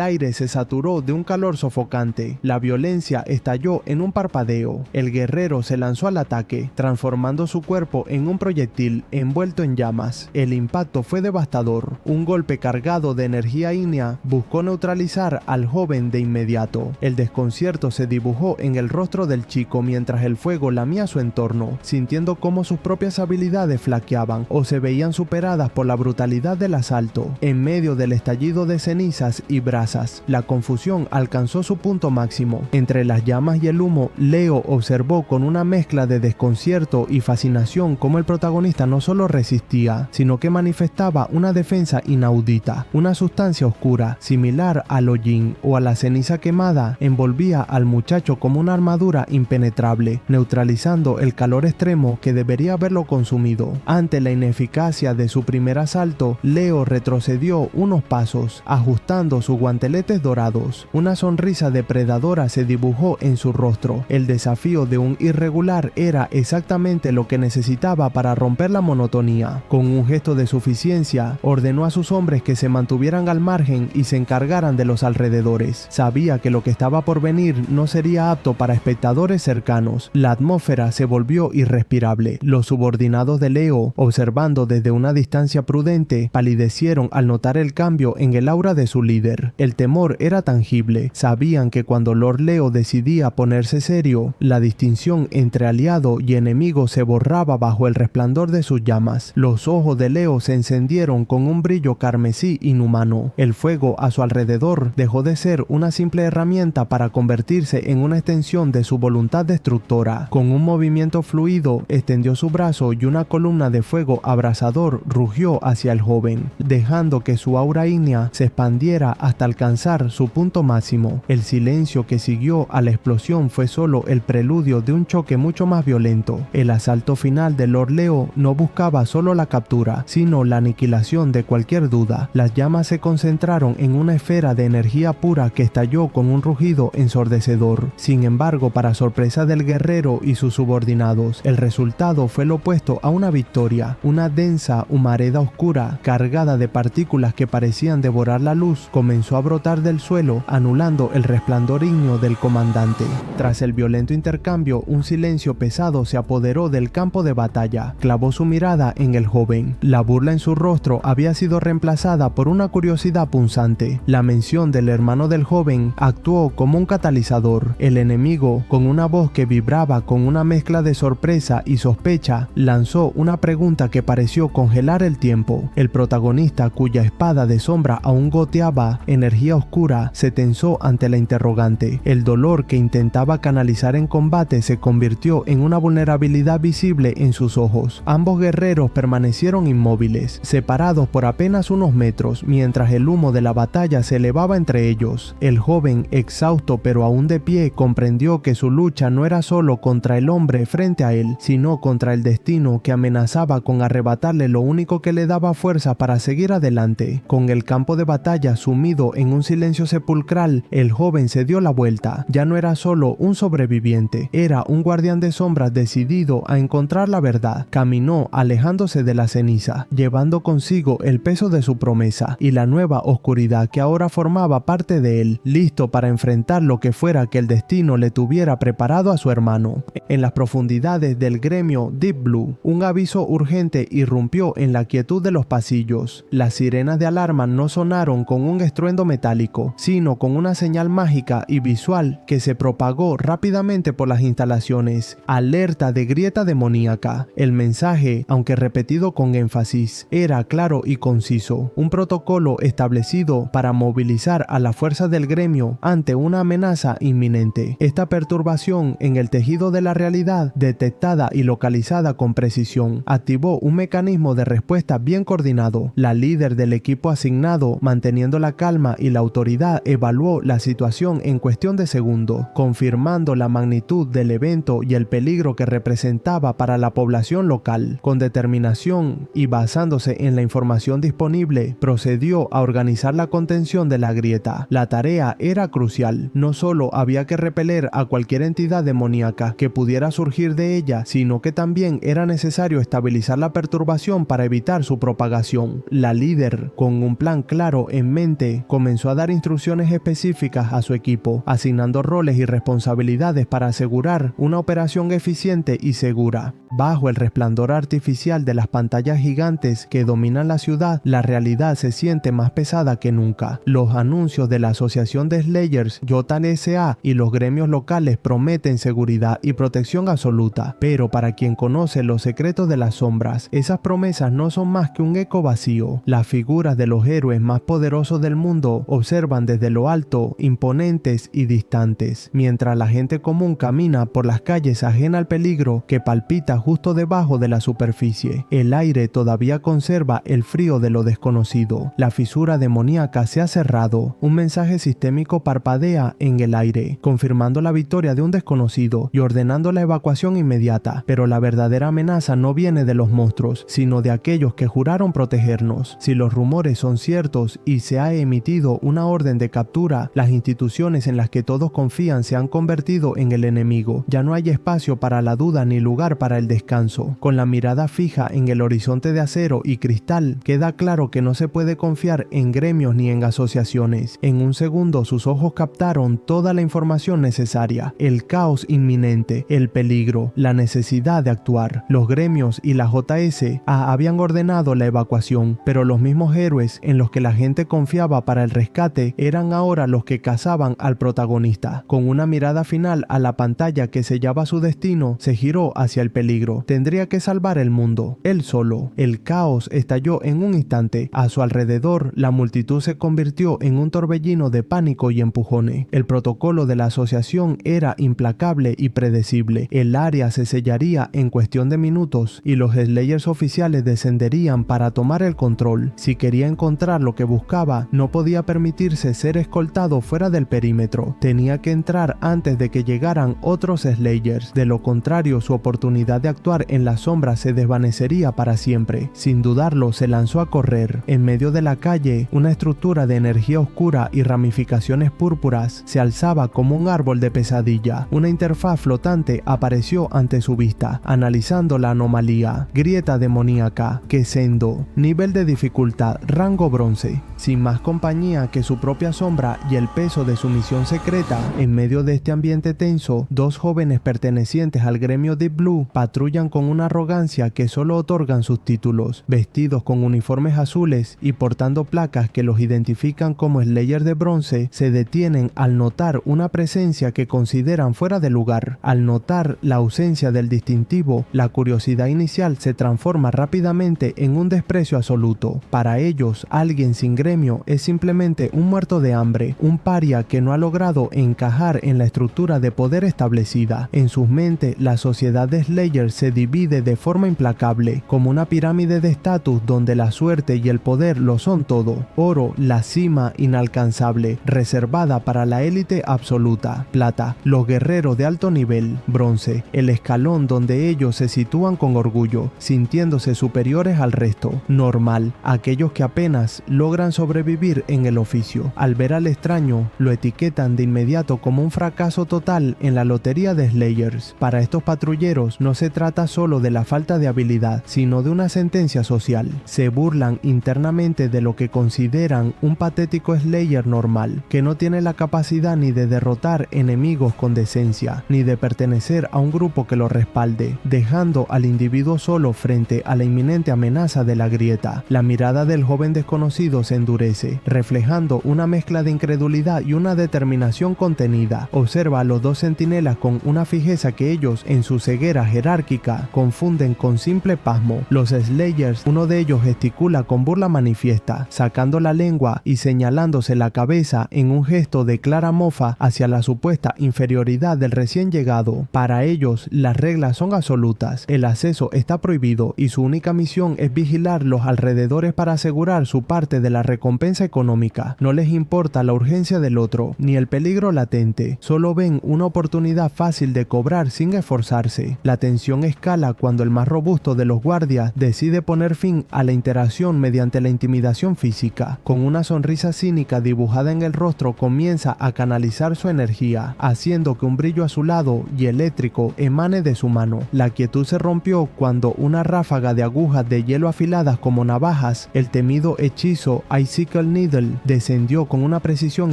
aire se saturó de un calor sofocante. La violencia estalló en un parpadeo. El guerrero se lanzó al ataque, transformando su cuerpo en un proyectil envuelto en llamas. El impacto fue devastador. Un golpe cargado de energía ígnea buscó neutralizar al joven de inmediato. El desconcierto se dibujó en el rostro del chico mientras el fuego lamía su entorno, sintiendo cómo sus propias habilidades flaqueaban o se veían superadas por la brutalidad del asalto. En medio del estallido de cenizas y brasas, la confusión alcanzó su punto máximo. Entre las llamas y el humo, Leo observó con una mezcla de desconcierto y fascinación cómo el protagonista no solo resistía, sino que manifestaba una defensa inaudita. Una sustancia oscura, similar al hollín o a la ceniza quemada, envolvía al muchacho como una armadura impenetrable, neutralizando el calor extremo que debería haberlo consumido. Ante la ineficacia de su primer asalto, Leo retrocedió unos pasos, ajustando sus guanteletes dorados. Una sonrisa depredadora se dibujó en su rostro. El desafío de un irregular era exactamente lo que necesitaba para romper la monotonía. Con un gesto de suficiencia, ordenó a sus hombres que se mantuvieran al margen y se encargaran de los alrededores. Sabía que lo que estaba por venir no sería apto para espectadores cercanos. La atmósfera se volvió irrespirable. Los subordinados de Leo, observando desde una distancia prudente, palidecieron al notar el cambio en el aura de su líder. El temor era tangible. Sabían que cuando Lord Leo decidía ponerse serio, la distinción entre aliado y enemigo se borraba bajo el resplandor de sus llamas. Los ojos de Leo se encendieron con un brillo carmesí inhumano. El fuego a su alrededor dejó de ser una simple herramienta para convertirse en una extensión de su voluntad destructora. Con un movimiento fluido, extendió su brazo y una columna de fuego abrasador rugió hacia el joven, dejando que su aura ígnea se expandiera hasta alcanzar su punto máximo. El silencio que siguió a la explosión fue solo el preludio de un choque mucho más violento. El asalto final de Lord Leo no buscaba solo la captura, sino la aniquilación de cualquier duda. Las llamas se concentraron en una esfera de energía pura que estalló con un rugido ensordecedor. Sin embargo, para sorpresa del guerrero y sus subordinados, el resultado fue lo opuesto a una victoria. Una densa humareda oscura, cargada de partículas que parecían devorar la luz, comenzó a brotar del suelo, anulando el resplandor ígneo del comandante. Tras el violento intercambio, un silencio pesado se apoderó del campo de batalla. Clavó su mirada en el joven. La burla en su rostro había sido reemplazada por una curiosidad punzante. La mención del hermano del joven actuó como un catalizador. El enemigo, con una voz que vibraba con una mezcla de sorpresa y sospecha, lanzó una pregunta que pareció congelar el tiempo. El protagonista, cuya espada de sombra aún goteaba energía oscura, se tensó ante la interrogante. El dolor que intentaba canalizar en combate se convirtió en una vulnerabilidad visible en sus ojos. Ambos guerreros permanecieron inmóviles, separados por apenas unos metros, mientras el humo de la batalla se elevaba entre ellos. El joven, exhausto pero aún de pie, comprendió que su lucha no era solo contra el hombre frente a él, sino contra el destino que amenazaba con arrebatarle lo único que le daba fuerza para seguir adelante. Con el campo de batalla sumido en un silencio sepulcral, el joven se dio la vuelta. Ya no era solo un sobreviviente, era un guardián de sombras decidido a encontrar la verdad. Caminó alejándose de la ceniza, llevando consigo el peso de su promesa y la nueva oscuridad que ahora formaba parte de él, listo para enfrentar lo que fuera que el destino le tuviera preparado a su hermano. En las profundidades del gremio Deep Blue, un aviso urgente irrumpió en la quietud de los pasillos. Las sirenas de alarma no sonaron con un estruendo metálico, sino con una señal mágica y visual que se propagó rápidamente por las instalaciones. Alerta de grieta demoníaca. El mensaje, aunque repetido con énfasis, era claro y conciso. Un protocolo establecido para movilizar a la fuerza del gremio ante una amenaza inminente. Esta perturbación en el tejido de la realidad, detectada y localizada con precisión, activó un mecanismo de respuesta bien coordinado. La La líder del equipo asignado, manteniendo la calma y la autoridad, evaluó la situación en cuestión de segundos, confirmando la magnitud del evento y el peligro que representaba para la población local. Con determinación y basándose en la información disponible, procedió a organizar la contención de la grieta. La tarea era crucial. No solo había que repeler a cualquier entidad demoníaca que pudiera surgir de ella, sino que también era necesario estabilizar la perturbación para evitar su propagación. La líder, con un plan claro en mente, comenzó a dar instrucciones específicas a su equipo, asignando roles y responsabilidades para asegurar una operación eficiente y segura. Bajo el resplandor artificial de las pantallas gigantes que dominan la ciudad, la realidad se siente más pesada que nunca. Los anuncios de la Asociación de Slayers, JSA, y los gremios locales prometen seguridad y protección absoluta, pero para quien conoce los secretos de las sombras, esas promesas no son más que un eco vacío. Las figuras de los héroes más poderosos del mundo observan desde lo alto, imponentes y distantes, mientras la gente común camina por las calles ajena al peligro que palpita justo debajo de la superficie. El aire todavía conserva el frío de lo desconocido. La fisura demoníaca se ha cerrado. Un mensaje sistémico parpadea en el aire, confirmando la victoria de un desconocido y ordenando la evacuación inmediata. Pero la verdadera amenaza no viene de los monstruos, sino de aquellos que juraron protegernos. Si los rumores son ciertos y se ha emitido una orden de captura, las instituciones en las que todos confían se han convertido en el enemigo. Ya no hay espacio para la duda ni lugar para el descanso. Con la mirada fija en el horizonte de acero y cristal, queda claro que no se puede confiar en gremios ni en asociaciones. En un segundo sus ojos captaron toda la información necesaria: el caos inminente, el peligro, la necesidad de actuar. Los gremios y la JSA habían ordenado la evacuación, pero los mismos héroes en los que la gente confiaba para el rescate eran ahora los que cazaban al protagonista. Con una mirada final a la pantalla que sellaba su destino, se giró hacia el peligro. Tendría que salvar el mundo, él solo. El caos estalló en un instante. A su alrededor, la multitud se convirtió en un torbellino de pánico y empujones. El protocolo de la asociación era implacable y predecible. El área se sellaría en cuestión de minutos y los Slayers oficiales descenderían para tomar el control. Si quería encontrar lo que buscaba, no podía permitirse ser escoltado fuera del perímetro. Tenía que entrar antes de que llegaran otros Slayers. De lo contrario, su oportunidad de actuar en la sombra se desvanecería para siempre. Sin dudarlo, se lanzó a correr. En medio de la calle, una estructura de energía oscura y ramificaciones púrpuras se alzaba como un árbol de pesadilla. Una interfaz flotante apareció ante su vista, analizando la anomalía. Grieta demoníaca, Quesendo, nivel de dificultad, rango bronce. Sin más compañía que su propia sombra y el peso de su misión secreta, en medio de este ambiente tenso, dos jóvenes pertenecientes al gremio Deep Blue patrullan con una arrogancia que solo otorgan sus títulos, vestidos con uniformes azules y portando placas que los identifican como Slayer de bronce. Se detienen al notar una presencia que consideran fuera de lugar. Al notar la ausencia del distintivo, la curiosidad inicial se transforma rápidamente en un desprecio absoluto. Para ellos, alguien sin gremio es simplemente un muerto de hambre, un paria que no ha logrado encajar en la estructura de poder establecida. En sus mentes, la sociedad de Slayers se divide de forma implacable, como una pirámide de estatus donde la suerte y el poder lo son todo. Oro, la cima inalcanzable, reservada para la élite absoluta. Plata, los guerreros de alto nivel. Bronce, el escalón donde ellos se sitúan con orgullo, sintiéndose superiores al resto. Normal, aquellos que apenas logran sobrevivir en el oficio. Al ver al extraño, lo etiquetan de inmediato como un fracaso total en la lotería de Slayers. Para estos patrulleros no se trata solo de la falta de habilidad, sino de una sentencia social. Se burlan internamente de lo que consideran un patético Slayer normal, que no tiene la capacidad ni de derrotar enemigos con decencia, ni de pertenecer a un grupo que lo respalde, dejando al individuo solo frente a la inminente amenaza de la grieta. La mirada del joven desconocido se endurece, reflejando una mezcla de incredulidad y una determinación contenida. Observa a los dos centinelas con una fijeza que ellos, en su ceguera jerárquica, confunden con simple pasmo. Los Slayers, uno de ellos gesticula con burla manifiesta, sacando la lengua y señalándose la cabeza en un gesto de clara mofa hacia la supuesta inferioridad del recién llegado. Para ellos, las reglas son absolutas, el acceso está prohibido y su única misión es vigilar los alrededores alrededores para asegurar su parte de la recompensa económica. No les importa la urgencia del otro, ni el peligro latente. Solo ven una oportunidad fácil de cobrar sin esforzarse. La tensión escala cuando el más robusto de los guardias decide poner fin a la interacción mediante la intimidación física. Con una sonrisa cínica dibujada en el rostro, comienza a canalizar su energía, haciendo que un brillo azulado y eléctrico emane de su mano. La quietud se rompió cuando una ráfaga de agujas de hielo afiladas como navajas, el temido hechizo Icicle Needle, descendió con una precisión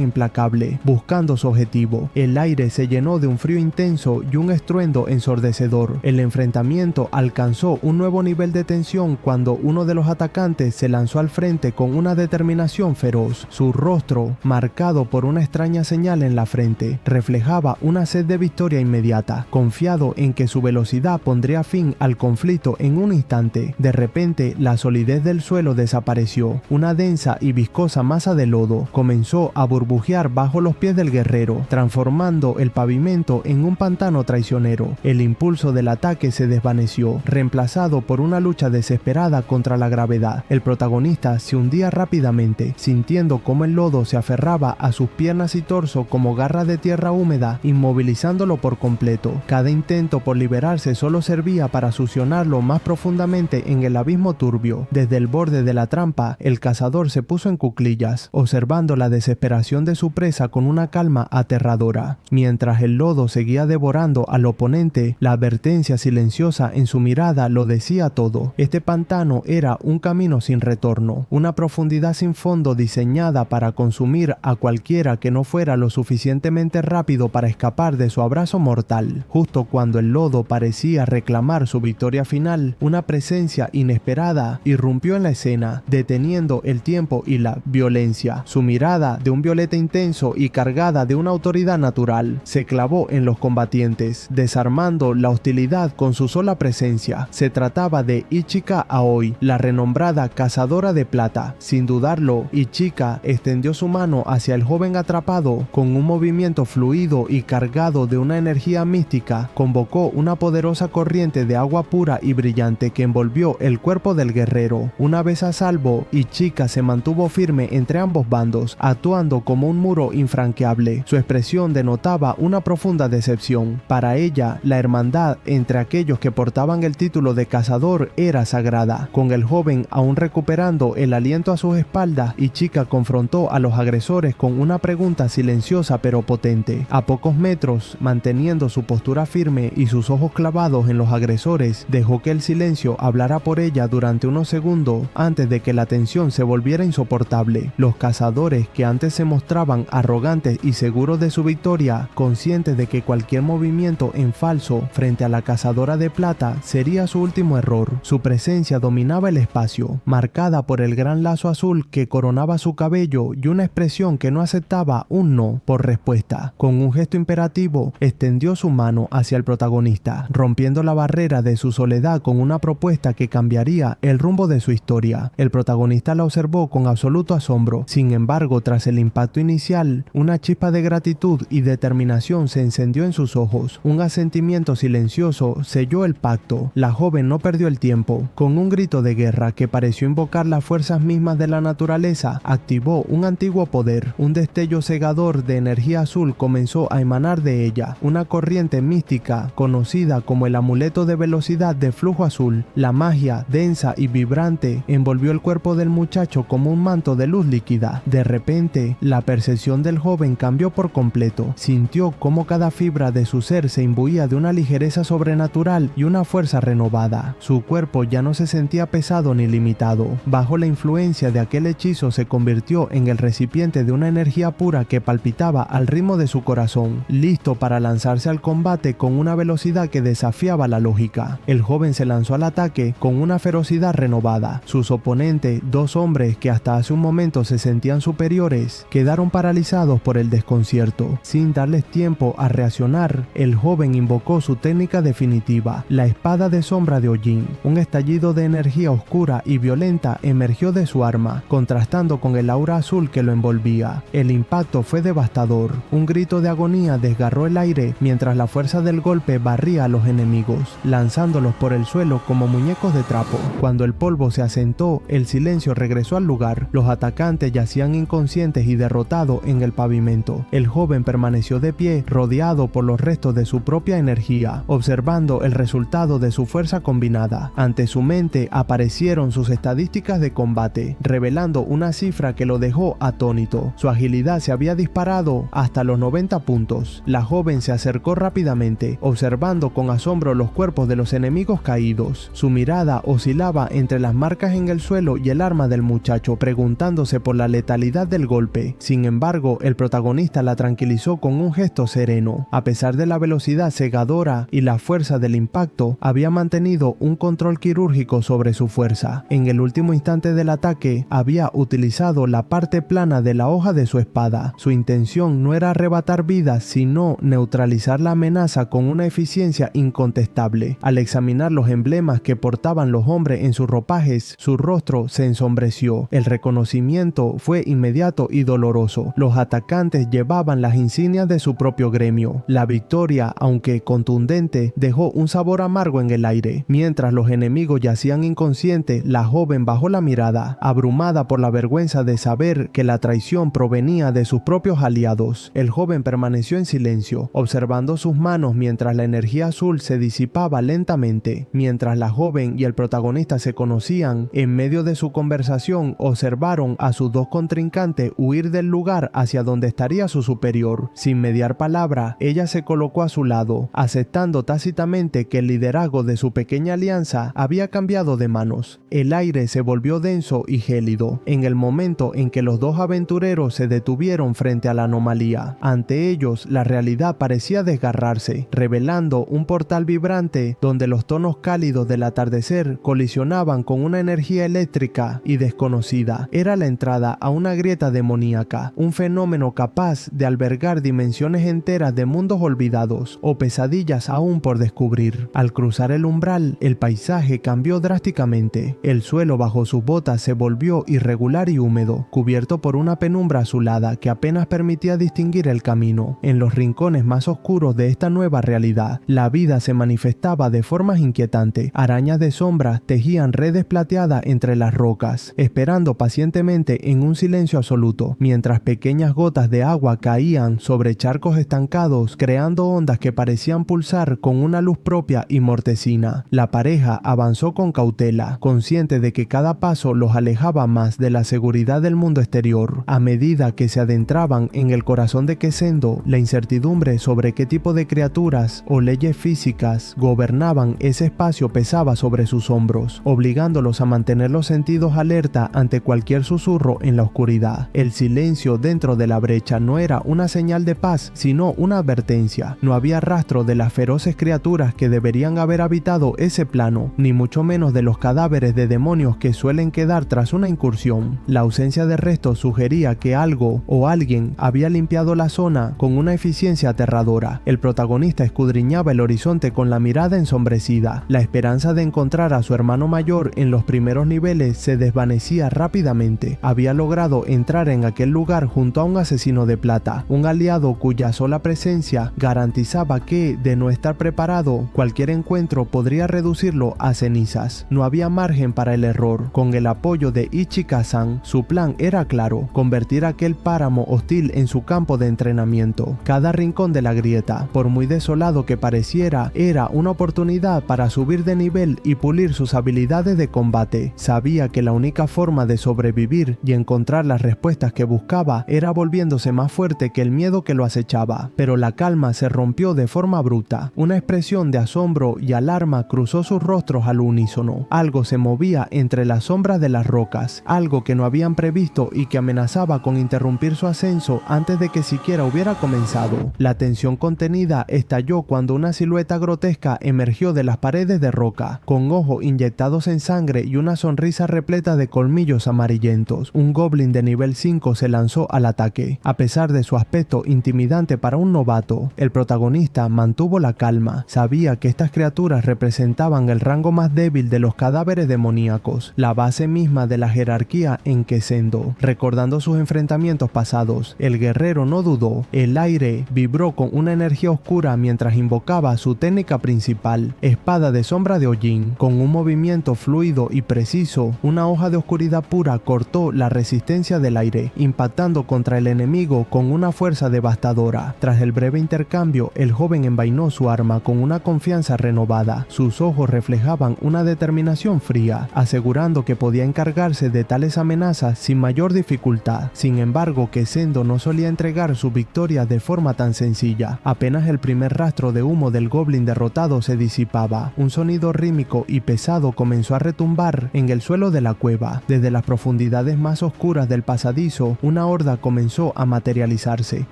implacable, buscando su objetivo. El aire se llenó de un frío intenso y un estruendo ensordecedor. El enfrentamiento alcanzó un nuevo nivel de tensión cuando uno de los atacantes se lanzó al frente con una determinación feroz. Su rostro, marcado por una extraña señal en la frente, reflejaba una sed de victoria inmediata. Confiado en que su velocidad pondría fin al conflicto en un instante, de repente la solidez del suelo desapareció. Una densa y viscosa masa de lodo comenzó a burbujear bajo los pies del guerrero, transformando el pavimento en un pantano traicionero. El impulso del ataque se desvaneció, reemplazado por una lucha desesperada contra la gravedad. El protagonista se hundía rápidamente, sintiendo cómo el lodo se aferraba a sus piernas y torso como garras de tierra húmeda, inmovilizándolo por completo. Cada intento por liberarse solo servía para succionarlo más profundamente en el abismo turbio. Desde el borde de la trampa, el cazador se puso en cuclillas, observando la desesperación de su presa con una calma aterradora. Mientras el lodo seguía devorando al oponente, la advertencia silenciosa en su mirada lo decía todo. Este pantano era un camino sin retorno, una profundidad sin fondo diseñada para consumir a cualquiera que no fuera lo suficientemente rápido para escapar de su abrazo mortal. Justo cuando el lodo parecía reclamar su victoria final, una presencia inesperada irrumpió en la escena, deteniendo el tiempo y la violencia. Su mirada, de un violeta intenso y cargada de una autoridad natural, se clavó en los combatientes, desarmando la hostilidad con su sola presencia. Se trataba de Ichika Aoi, la renombrada cazadora de plata. Sin dudarlo, Ichika extendió su mano hacia el joven atrapado. Con un movimiento fluido y cargado de una energía mística, convocó una poderosa corriente de agua pura y brillante que envolvió el cuerpo del guerrero. Una vez a salvo, Ichika se mantuvo firme entre ambos bandos, actuando como un muro infranqueable. Su expresión denotaba una profunda decepción. Para ella, la hermandad entre aquellos que portaban el título de cazador era sagrada. Con el joven aún recuperando el aliento a sus espaldas, Ichika confrontó a los agresores con una pregunta silenciosa pero potente. A pocos metros, manteniendo su postura firme y sus ojos clavados en los agresores, dejó que el silencio hablara por ella durante unos segundos antes de que la tensión se volviera insoportable. Los cazadores, que antes se mostraban arrogantes y seguros de su victoria, conscientes de que cualquier movimiento en falso frente a la cazadora de plata sería su último error. Su presencia dominaba el espacio, marcada por el gran lazo azul que coronaba su cabello y una expresión que no aceptaba un no por respuesta. Con un gesto imperativo, extendió su mano hacia el protagonista, rompiendo la barrera de su soledad con una propuesta que cambiaría el rumbo de su historia. El protagonista la observó con absoluto asombro. Sin embargo, tras el impacto inicial, una chispa de gratitud y determinación se encendió en sus ojos. Un asentimiento silencioso selló el pacto. La joven no perdió el tiempo. Con un grito de guerra que pareció invocar las fuerzas mismas de la naturaleza, activó un antiguo poder. Un destello cegador de energía azul comenzó a emanar de ella, una corriente mística conocida como el amuleto de velocidad de flujo azul. La magia, densa y vibrante, envolvió el cuerpo del muchacho como un manto de luz líquida. De repente, la percepción del joven cambió por completo. Sintió cómo cada fibra de su ser se imbuía de una ligereza sobrenatural y una fuerza renovada. Su cuerpo ya no se sentía pesado ni limitado. Bajo la influencia de aquel hechizo se convirtió en el recipiente de una energía pura que palpitaba al ritmo de su corazón, listo para lanzarse al combate con una velocidad que desafiaba la lógica. El joven se lanzó al ataque con una ferocidad renovada. Sus oponentes, dos hombres que hasta hace un momento se sentían superiores, quedaron paralizados por el desconcierto. Sin darles tiempo a reaccionar, el joven invocó su técnica definitiva, la espada de sombra de Ojin. Un estallido de energía oscura y violenta emergió de su arma, contrastando con el aura azul que lo envolvía. El impacto fue devastador. Un grito de agonía desgarró el aire mientras la fuerza del golpe barría a los enemigos, lanzándolos por el suelo como muñecos de trapo. Cuando el polvo se asentó, el silencio regresó al lugar. Los atacantes yacían inconscientes y derrotados en el pavimento. El joven permaneció de pie, rodeado por los restos de su propia energía, observando el resultado de su fuerza combinada. Ante su mente aparecieron sus estadísticas de combate, revelando una cifra que lo dejó atónito. Su agilidad se había disparado hasta los 90 puntos. La joven se acercó rápidamente, observando con asombro los cuerpos de los enemigos caídos. Su mirada oscilaba entre las marcas en el suelo y el arma del muchacho, preguntándose por la letalidad del golpe. Sin embargo, el protagonista la tranquilizó con un gesto sereno. A pesar de la velocidad cegadora y la fuerza del impacto, había mantenido un control quirúrgico sobre su fuerza. En el último instante del ataque, había utilizado la parte plana de la hoja de su espada. Su intención no era arrebatar vidas, sino neutralizar la amenaza con una eficiencia incontestable. Al examinar los emblemas que portaban los hombres en sus ropajes, su rostro se ensombreció. El reconocimiento fue inmediato y doloroso. Los atacantes llevaban las insignias de su propio gremio. La victoria, aunque contundente, dejó un sabor amargo en el aire. Mientras los enemigos yacían inconscientes, la joven bajó la mirada, abrumada por la vergüenza de saber que la traición provenía de sus propios aliados. El joven permaneció en silencio, observando sus manos mientras la energía azul se disipaba lentamente. Mientras la joven y el protagonista se conocían, en medio de su conversación observaron a sus dos contrincantes huir del lugar hacia donde estaría su superior. Sin mediar palabra, ella se colocó a su lado, aceptando tácitamente que el liderazgo de su pequeña alianza había cambiado de manos. El aire se volvió denso y gélido en el momento en que los dos aventureros se detuvieron frente a la anomalía. Ante ellos, la realidad parecía desgarrarse, revelando un portal vibrante donde los tonos cálidos del atardecer colisionaban con una energía eléctrica y desconocida. Era la entrada a una grieta demoníaca, un fenómeno capaz de albergar dimensiones enteras de mundos olvidados o pesadillas aún por descubrir. Al cruzar el umbral, el paisaje cambió drásticamente. El suelo bajo sus botas se volvió irregular y húmedo, cubierto por una penumbra azulada que apenas permitía distinguir el camino. En los rincones más oscuros de esta nueva realidad, la vida se manifestaba de formas inquietantes. Arañas de sombra tejían redes plateadas entre las rocas, esperando pacientemente en un silencio absoluto, mientras pequeñas gotas de agua caían sobre charcos estancados, creando ondas que parecían pulsar con una luz propia y mortecina. La pareja avanzó con cautela, consciente de que cada paso los alejaba más de la seguridad del mundo exterior. A medida que se adentraban en el corazón de Quecendo, la incertidumbre sobre qué tipo de criaturas o leyes físicas gobernaban ese espacio pesaba sobre sus hombros, obligándolos a mantener los sentidos alerta ante cualquier susurro en la oscuridad. El silencio dentro de la brecha no era una señal de paz, sino una advertencia. No había rastro de las feroces criaturas que deberían haber habitado ese plano, ni mucho menos de los cadáveres de demonios que suelen quedar tras una incursión. La ausencia de restos sugería que algo o alguien había limpiado la zona con una eficiencia aterradora. El protagonista escudriñaba el horizonte con la mirada ensombrecida. La esperanza de encontrar a su hermano mayor en los primeros niveles se desvanecía rápidamente. Había logrado entrar en aquel lugar junto a un asesino de plata, un aliado cuya sola presencia garantizaba que, de no estar preparado, cualquier encuentro podría reducirlo a cenizas. No había margen para el error. Con el apoyo de Ichika-san, su plan era claro: convertir aquel páramo hostil en su campo de entrenamiento. Cada rincón de la grieta, por muy desolado que pareciera, era una oportunidad para subir de nivel y pulir sus habilidades de combate. Sabía que la única forma de sobrevivir y encontrar las respuestas que buscaba era volviéndose más fuerte que el miedo que lo acechaba. Pero la calma se rompió de forma bruta. Una expresión de asombro y alarma cruzó sus rostros al unísono. Algo se movía entre las sombras de las rocas, algo que no habían previsto y que amenazaba con interrumpir su ascenso antes de que siquiera hubiera comenzado. La tensión contenida estalló cuando una silueta grotesca emergió de las paredes de roca, con ojos inyectados en sangre y una sonrisa repleta de colmillos amarillentos. Un goblin de nivel 5 se lanzó al ataque. A pesar de su aspecto intimidante para un novato, el protagonista mantuvo la calma. Sabía que estas criaturas representaban el rango más débil de los cadáveres demoníacos, la base misma de la jerarquía en Quecendo. Recordando sus enfrentamientos pasados, el guerrero no dudó. El aire vibró con una energía oscura mientras invocaba su técnica principal, espada de sombra de hollín. Con un movimiento fluido y y preciso, una hoja de oscuridad pura cortó la resistencia del aire, impactando contra el enemigo con una fuerza devastadora. Tras el breve intercambio, el joven envainó su arma con una confianza renovada. Sus ojos reflejaban una determinación fría, asegurando que podía encargarse de tales amenazas sin mayor dificultad. Sin embargo, que Sendo no solía entregar su victoria de forma tan sencilla. Apenas el primer rastro de humo del goblin derrotado se disipaba, un sonido rítmico y pesado comenzó a retumbar en el suelo de la cueva. Desde las profundidades más oscuras del pasadizo, una horda comenzó a materializarse.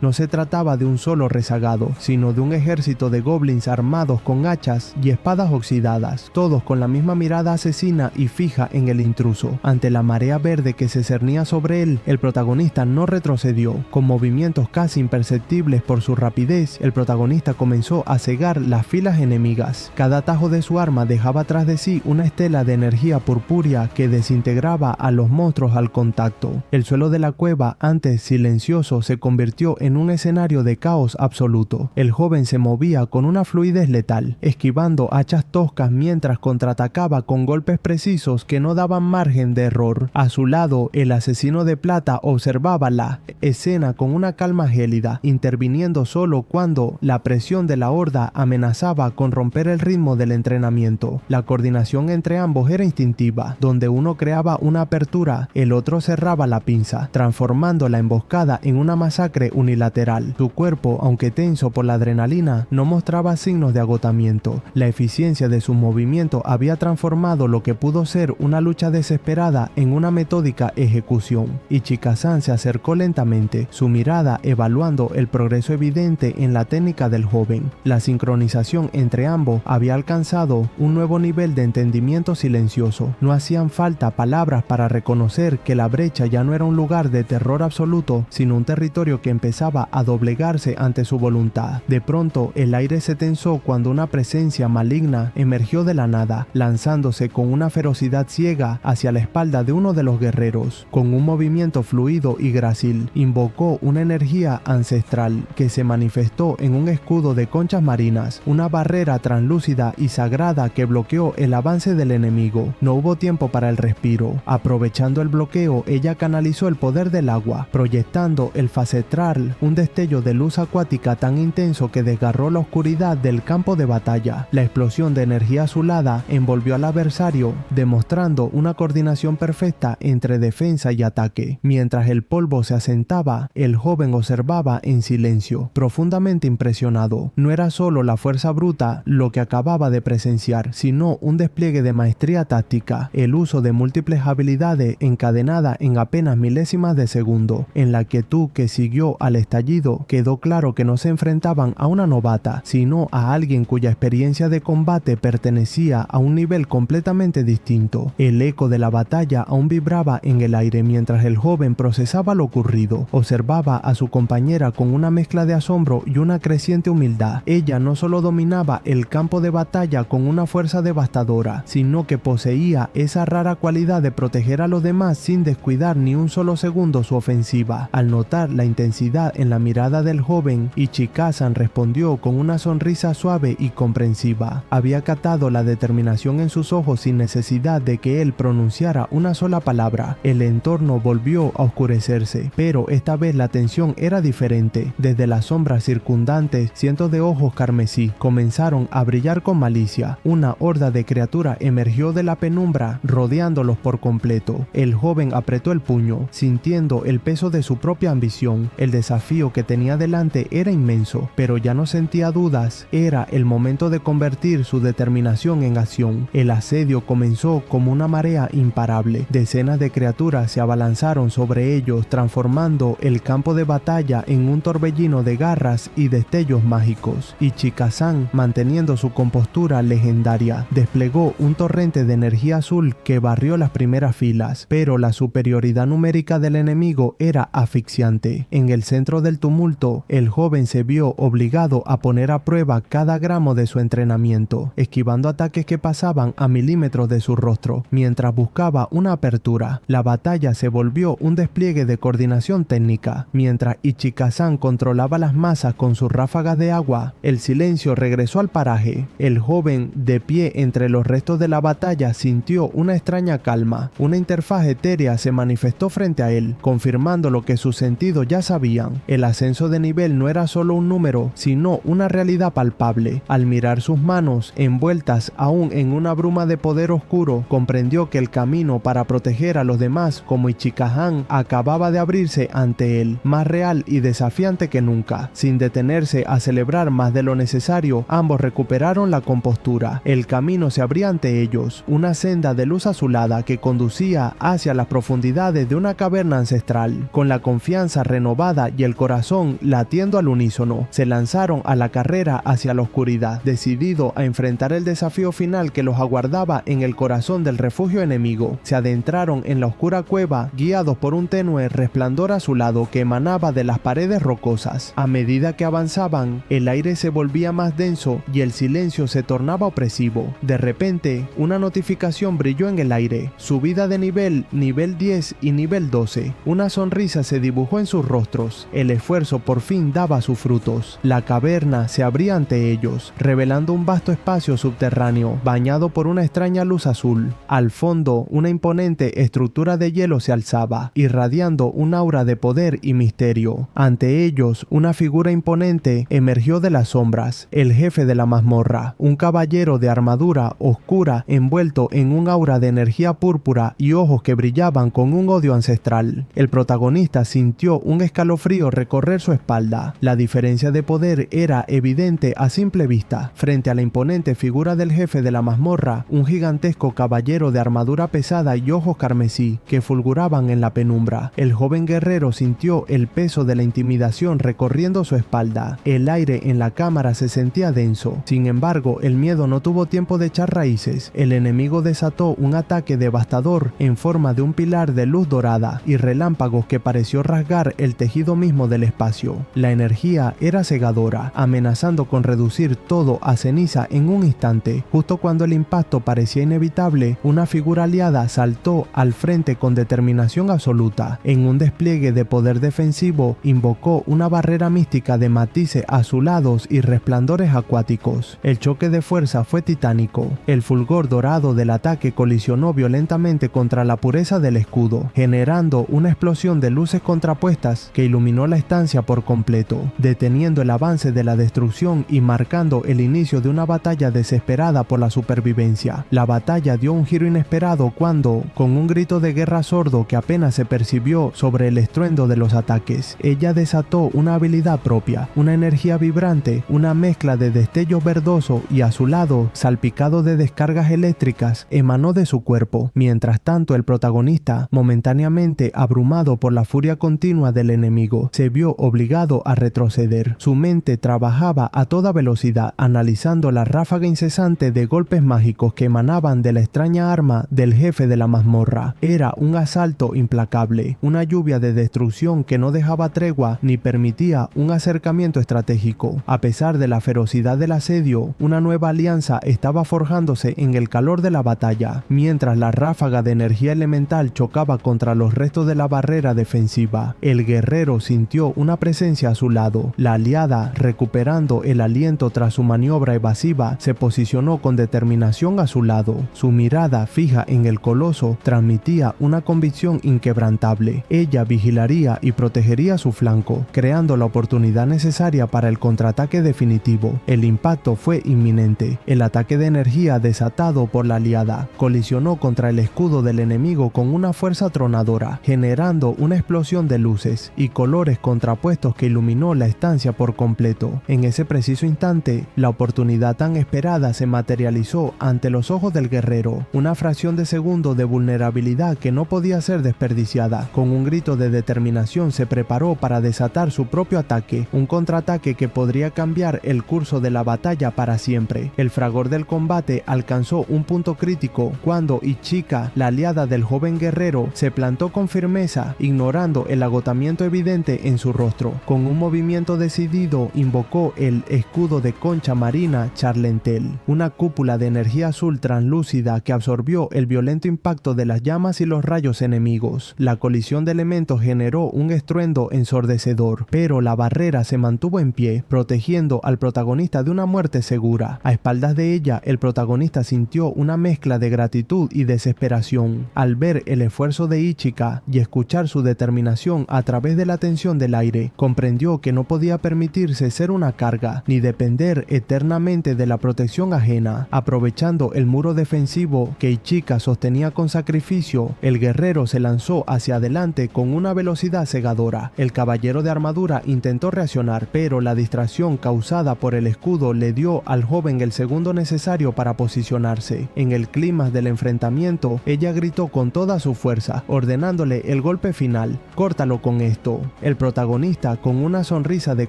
No se trataba de un solo rezagado, sino de un ejército de goblins armados con hachas y espadas oxidadas, todos con la misma mirada asesina y fija en el intruso. Ante la marea verde que se cernía sobre él, el protagonista no retrocedió. Con movimientos casi imperceptibles por su rapidez, el protagonista comenzó a cegar las filas enemigas. Cada tajo de su arma dejaba tras de sí una estela de energía purpúrea que desintegraba a los monstruos al contacto. El suelo de la cueva, antes silencioso, se convirtió en un escenario de caos absoluto. El joven se movía con una fluidez letal, esquivando hachas toscas mientras contraatacaba con golpes precisos que no daban margen de error. A su lado, el asesino de plata observaba la escena con una calma gélida, interviniendo solo cuando la presión de la horda amenazaba con romper el ritmo del entrenamiento. La coordinación entre ambos era instintiva, donde uno creaba una apertura, el otro cerraba la pinza, transformando la emboscada en una masacre unilateral. Su cuerpo, aunque tenso por la adrenalina, no mostraba signos de agotamiento. La eficiencia de su movimiento había transformado lo que pudo ser una lucha desesperada en una metódica ejecución. Ichika-san se acercó lentamente, su mirada evaluando el progreso evidente en la técnica del joven. La sincronización entre ambos había alcanzado un nuevo nivel de entendimiento silencioso. No hacían falta palabras para reconocer que la brecha ya no era un lugar de terror absoluto, sino un territorio que empezaba a doblegarse ante su voluntad. De pronto, el aire se tensó cuando una presencia maligna emergió de la nada, lanzándose con una ferocidad ciega hacia la espalda de uno de los guerreros. Con un movimiento fluido y grácil, invocó una energía ancestral que se manifestó en un escudo de conchas marinas, una barrera translúcida y sagrada que bloqueó el avance del enemigo. No hubo tiempo para el respiro. Aprovechando el bloqueo, ella canalizó el poder del agua, proyectando el facetral, un destello de luz acuática tan intenso que desgarró la oscuridad del campo de batalla. La explosión de energía azulada envolvió al adversario, demostrando una coordinación perfecta entre defensa y ataque. Mientras el polvo se asentaba, el joven observaba en silencio, profundamente impresionado. No era solo la fuerza bruta lo que acababa de presenciar, sino un despliegue de maestría táctica, el uso de múltiples habilidades encadenada en apenas milésimas de segundo. En la quietud que siguió al estallido, quedó claro que no se enfrentaban a una novata, sino a alguien cuya experiencia de combate pertenecía a un nivel completamente distinto. El eco de la batalla aún vibraba en el aire mientras el joven procesaba lo ocurrido. Observaba a su compañera con una mezcla de asombro y una creciente humildad. Ella no solo dominaba el campo de batalla con una fuerza devastadora, sino que poseía esa rara cualidad de proteger a los demás sin descuidar ni un solo segundo su ofensiva. Al notar la intensidad en la mirada del joven, Ichika-san respondió con una sonrisa suave y comprensiva. Había captado la determinación en sus ojos sin necesidad de que él pronunciara una sola palabra. El entorno volvió a oscurecerse, pero esta vez la tensión era diferente. Desde las sombras circundantes, cientos de ojos carmesí comenzaron a brillar con malicia. Una horda de criaturas emergió de la penumbra, rodeándolos por completo. El joven apretó el puño, sintiendo el peso de su propia ambición. El desafío que tenía delante era inmenso, pero ya no sentía dudas. Era el momento de convertir su determinación en acción. El asedio comenzó como una marea imparable. Decenas de criaturas se abalanzaron sobre ellos, transformando el campo de batalla en un torbellino de garras y destellos mágicos. Ichika-san, manteniendo su compostura legendaria, desplegó un torrente de energía azul que barrió las primeras filas, pero la superioridad numérica del enemigo era asfixiante. En el centro del tumulto, el joven se vio obligado a poner a prueba cada gramo de su entrenamiento, esquivando ataques que pasaban a milímetros de su rostro, mientras buscaba una apertura. La batalla se volvió un despliegue de coordinación técnica. Mientras Ichika-san controlaba las masas con sus ráfagas de agua, el silencio regresó al paraje. El joven, de pie entre los restos de la batalla, sintió sintió una extraña calma. Una interfaz etérea se manifestó frente a él, confirmando lo que sus sentidos ya sabían. El ascenso de nivel no era solo un número, sino una realidad palpable. Al mirar sus manos, envueltas aún en una bruma de poder oscuro, comprendió que el camino para proteger a los demás como Ichika-han acababa de abrirse ante él, más real y desafiante que nunca. Sin detenerse a celebrar más de lo necesario, ambos recuperaron la compostura. El camino se abría ante ellos, una senda de luz azulada que conducía hacia las profundidades de una caverna ancestral. Con la confianza renovada y el corazón latiendo al unísono, se lanzaron a la carrera hacia la oscuridad, decidido a enfrentar el desafío final que los aguardaba en el corazón del refugio enemigo. Se adentraron en la oscura cueva, guiados por un tenue resplandor azulado que emanaba de las paredes rocosas. A medida que avanzaban, el aire se volvía más denso y el silencio se tornaba opresivo. De repente, una notificación brilló en el aire: subida de nivel 10 y nivel 12. Una sonrisa se dibujó en sus rostros. El esfuerzo por fin daba sus frutos. La caverna se abría ante ellos, revelando un vasto espacio subterráneo, bañado por una extraña luz azul. Al fondo, una imponente estructura de hielo se alzaba, irradiando un aura de poder y misterio. Ante ellos, una figura imponente emergió de las sombras: el jefe de la mazmorra, un caballero de armadura oscura envuelto en un aura de energía púrpura y ojos que brillaban con un odio ancestral. El protagonista sintió un escalofrío recorrer su espalda. La diferencia de poder era evidente a simple vista. Frente a la imponente figura del jefe de la mazmorra, un gigantesco caballero de armadura pesada y ojos carmesí que fulguraban en la penumbra. El joven guerrero sintió el peso de la intimidación recorriendo su espalda. El aire en la cámara se sentía denso. Sin embargo, el miedo no tuvo tiempo de echar raíces. El enemigo desató un ataque devastador en forma de un pilar de luz dorada y relámpagos que pareció rasgar el tejido mismo del espacio. La energía era cegadora, amenazando con reducir todo a ceniza en un instante. Justo cuando el impacto parecía inevitable, una figura aliada saltó al frente con determinación absoluta. En un despliegue de poder defensivo, invocó una barrera mística de matices azulados y resplandores acuáticos. El choque de fuerza fue titánico. El fulgor dorado del ataque colisionó violentamente contra la pureza del escudo, generando una explosión de luces contrapuestas que iluminó la estancia por completo, deteniendo el avance de la destrucción y marcando el inicio de una batalla desesperada por la supervivencia. La batalla dio un giro inesperado cuando, con un grito de guerra sordo que apenas se percibió sobre el estruendo de los ataques, ella desató una habilidad propia, una energía vibrante, una mezcla de destellos verdoso y azulado salpicado de descargas eléctricas emanó de su cuerpo. Mientras tanto, el protagonista, momentáneamente abrumado por la furia continua del enemigo, se vio obligado a retroceder. Su mente trabajaba a toda velocidad, analizando la ráfaga incesante de golpes mágicos que emanaban de la extraña arma del jefe de la mazmorra. Era un asalto implacable, una lluvia de destrucción que no dejaba tregua ni permitía un acercamiento estratégico. A pesar de la ferocidad del asedio, una nueva alianza estaba forjándose en el calor de la batalla, mientras la ráfaga de energía elemental chocaba contra los restos de la barrera defensiva. El guerrero sintió una presencia a su lado. La aliada, recuperando el aliento tras su maniobra evasiva, se posicionó con determinación a su lado. Su mirada fija en el coloso transmitía una convicción inquebrantable. Ella vigilaría y protegería su flanco, creando la oportunidad necesaria para el contraataque definitivo. El impacto fue inminente. El ataque de energía desatado por la aliada colisionó contra el escudo del enemigo con una fuerza atronadora, generando una explosión de luces y colores contrapuestos que iluminó la estancia por completo. En ese preciso instante, la oportunidad tan esperada se materializó ante los ojos del guerrero, una fracción de segundo de vulnerabilidad que no podía ser desperdiciada. Con un grito de determinación se preparó para desatar su propio ataque, un contraataque que podría cambiar el curso de la batalla para siempre. El fragor del combate alcanzó un punto crítico cuando Ichika, la aliada del joven guerrero, se plantó con firmeza, ignorando el agotamiento evidente en su rostro. Con un movimiento decidido, invocó el escudo de concha marina Charlentel, una cúpula de energía azul translúcida que absorbió el violento impacto de las llamas y los rayos enemigos. La colisión de elementos generó un estruendo ensordecedor, pero la barrera se mantuvo en pie, protegiendo al protagonista de una muerte segura. A espaldas de ella, el protagonista sintió una mezcla mezcla de gratitud y desesperación. Al ver el esfuerzo de Ichika y escuchar su determinación a través de la tensión del aire, comprendió que no podía permitirse ser una carga, ni depender eternamente de la protección ajena. Aprovechando el muro defensivo que Ichika sostenía con sacrificio, el guerrero se lanzó hacia adelante con una velocidad cegadora. El caballero de armadura intentó reaccionar, pero la distracción causada por el escudo le dio al joven el segundo necesario para posicionarse. En el clímax del enfrentamiento, ella gritó con toda su fuerza, ordenándole el golpe final: «Córtalo con esto». El protagonista, con una sonrisa de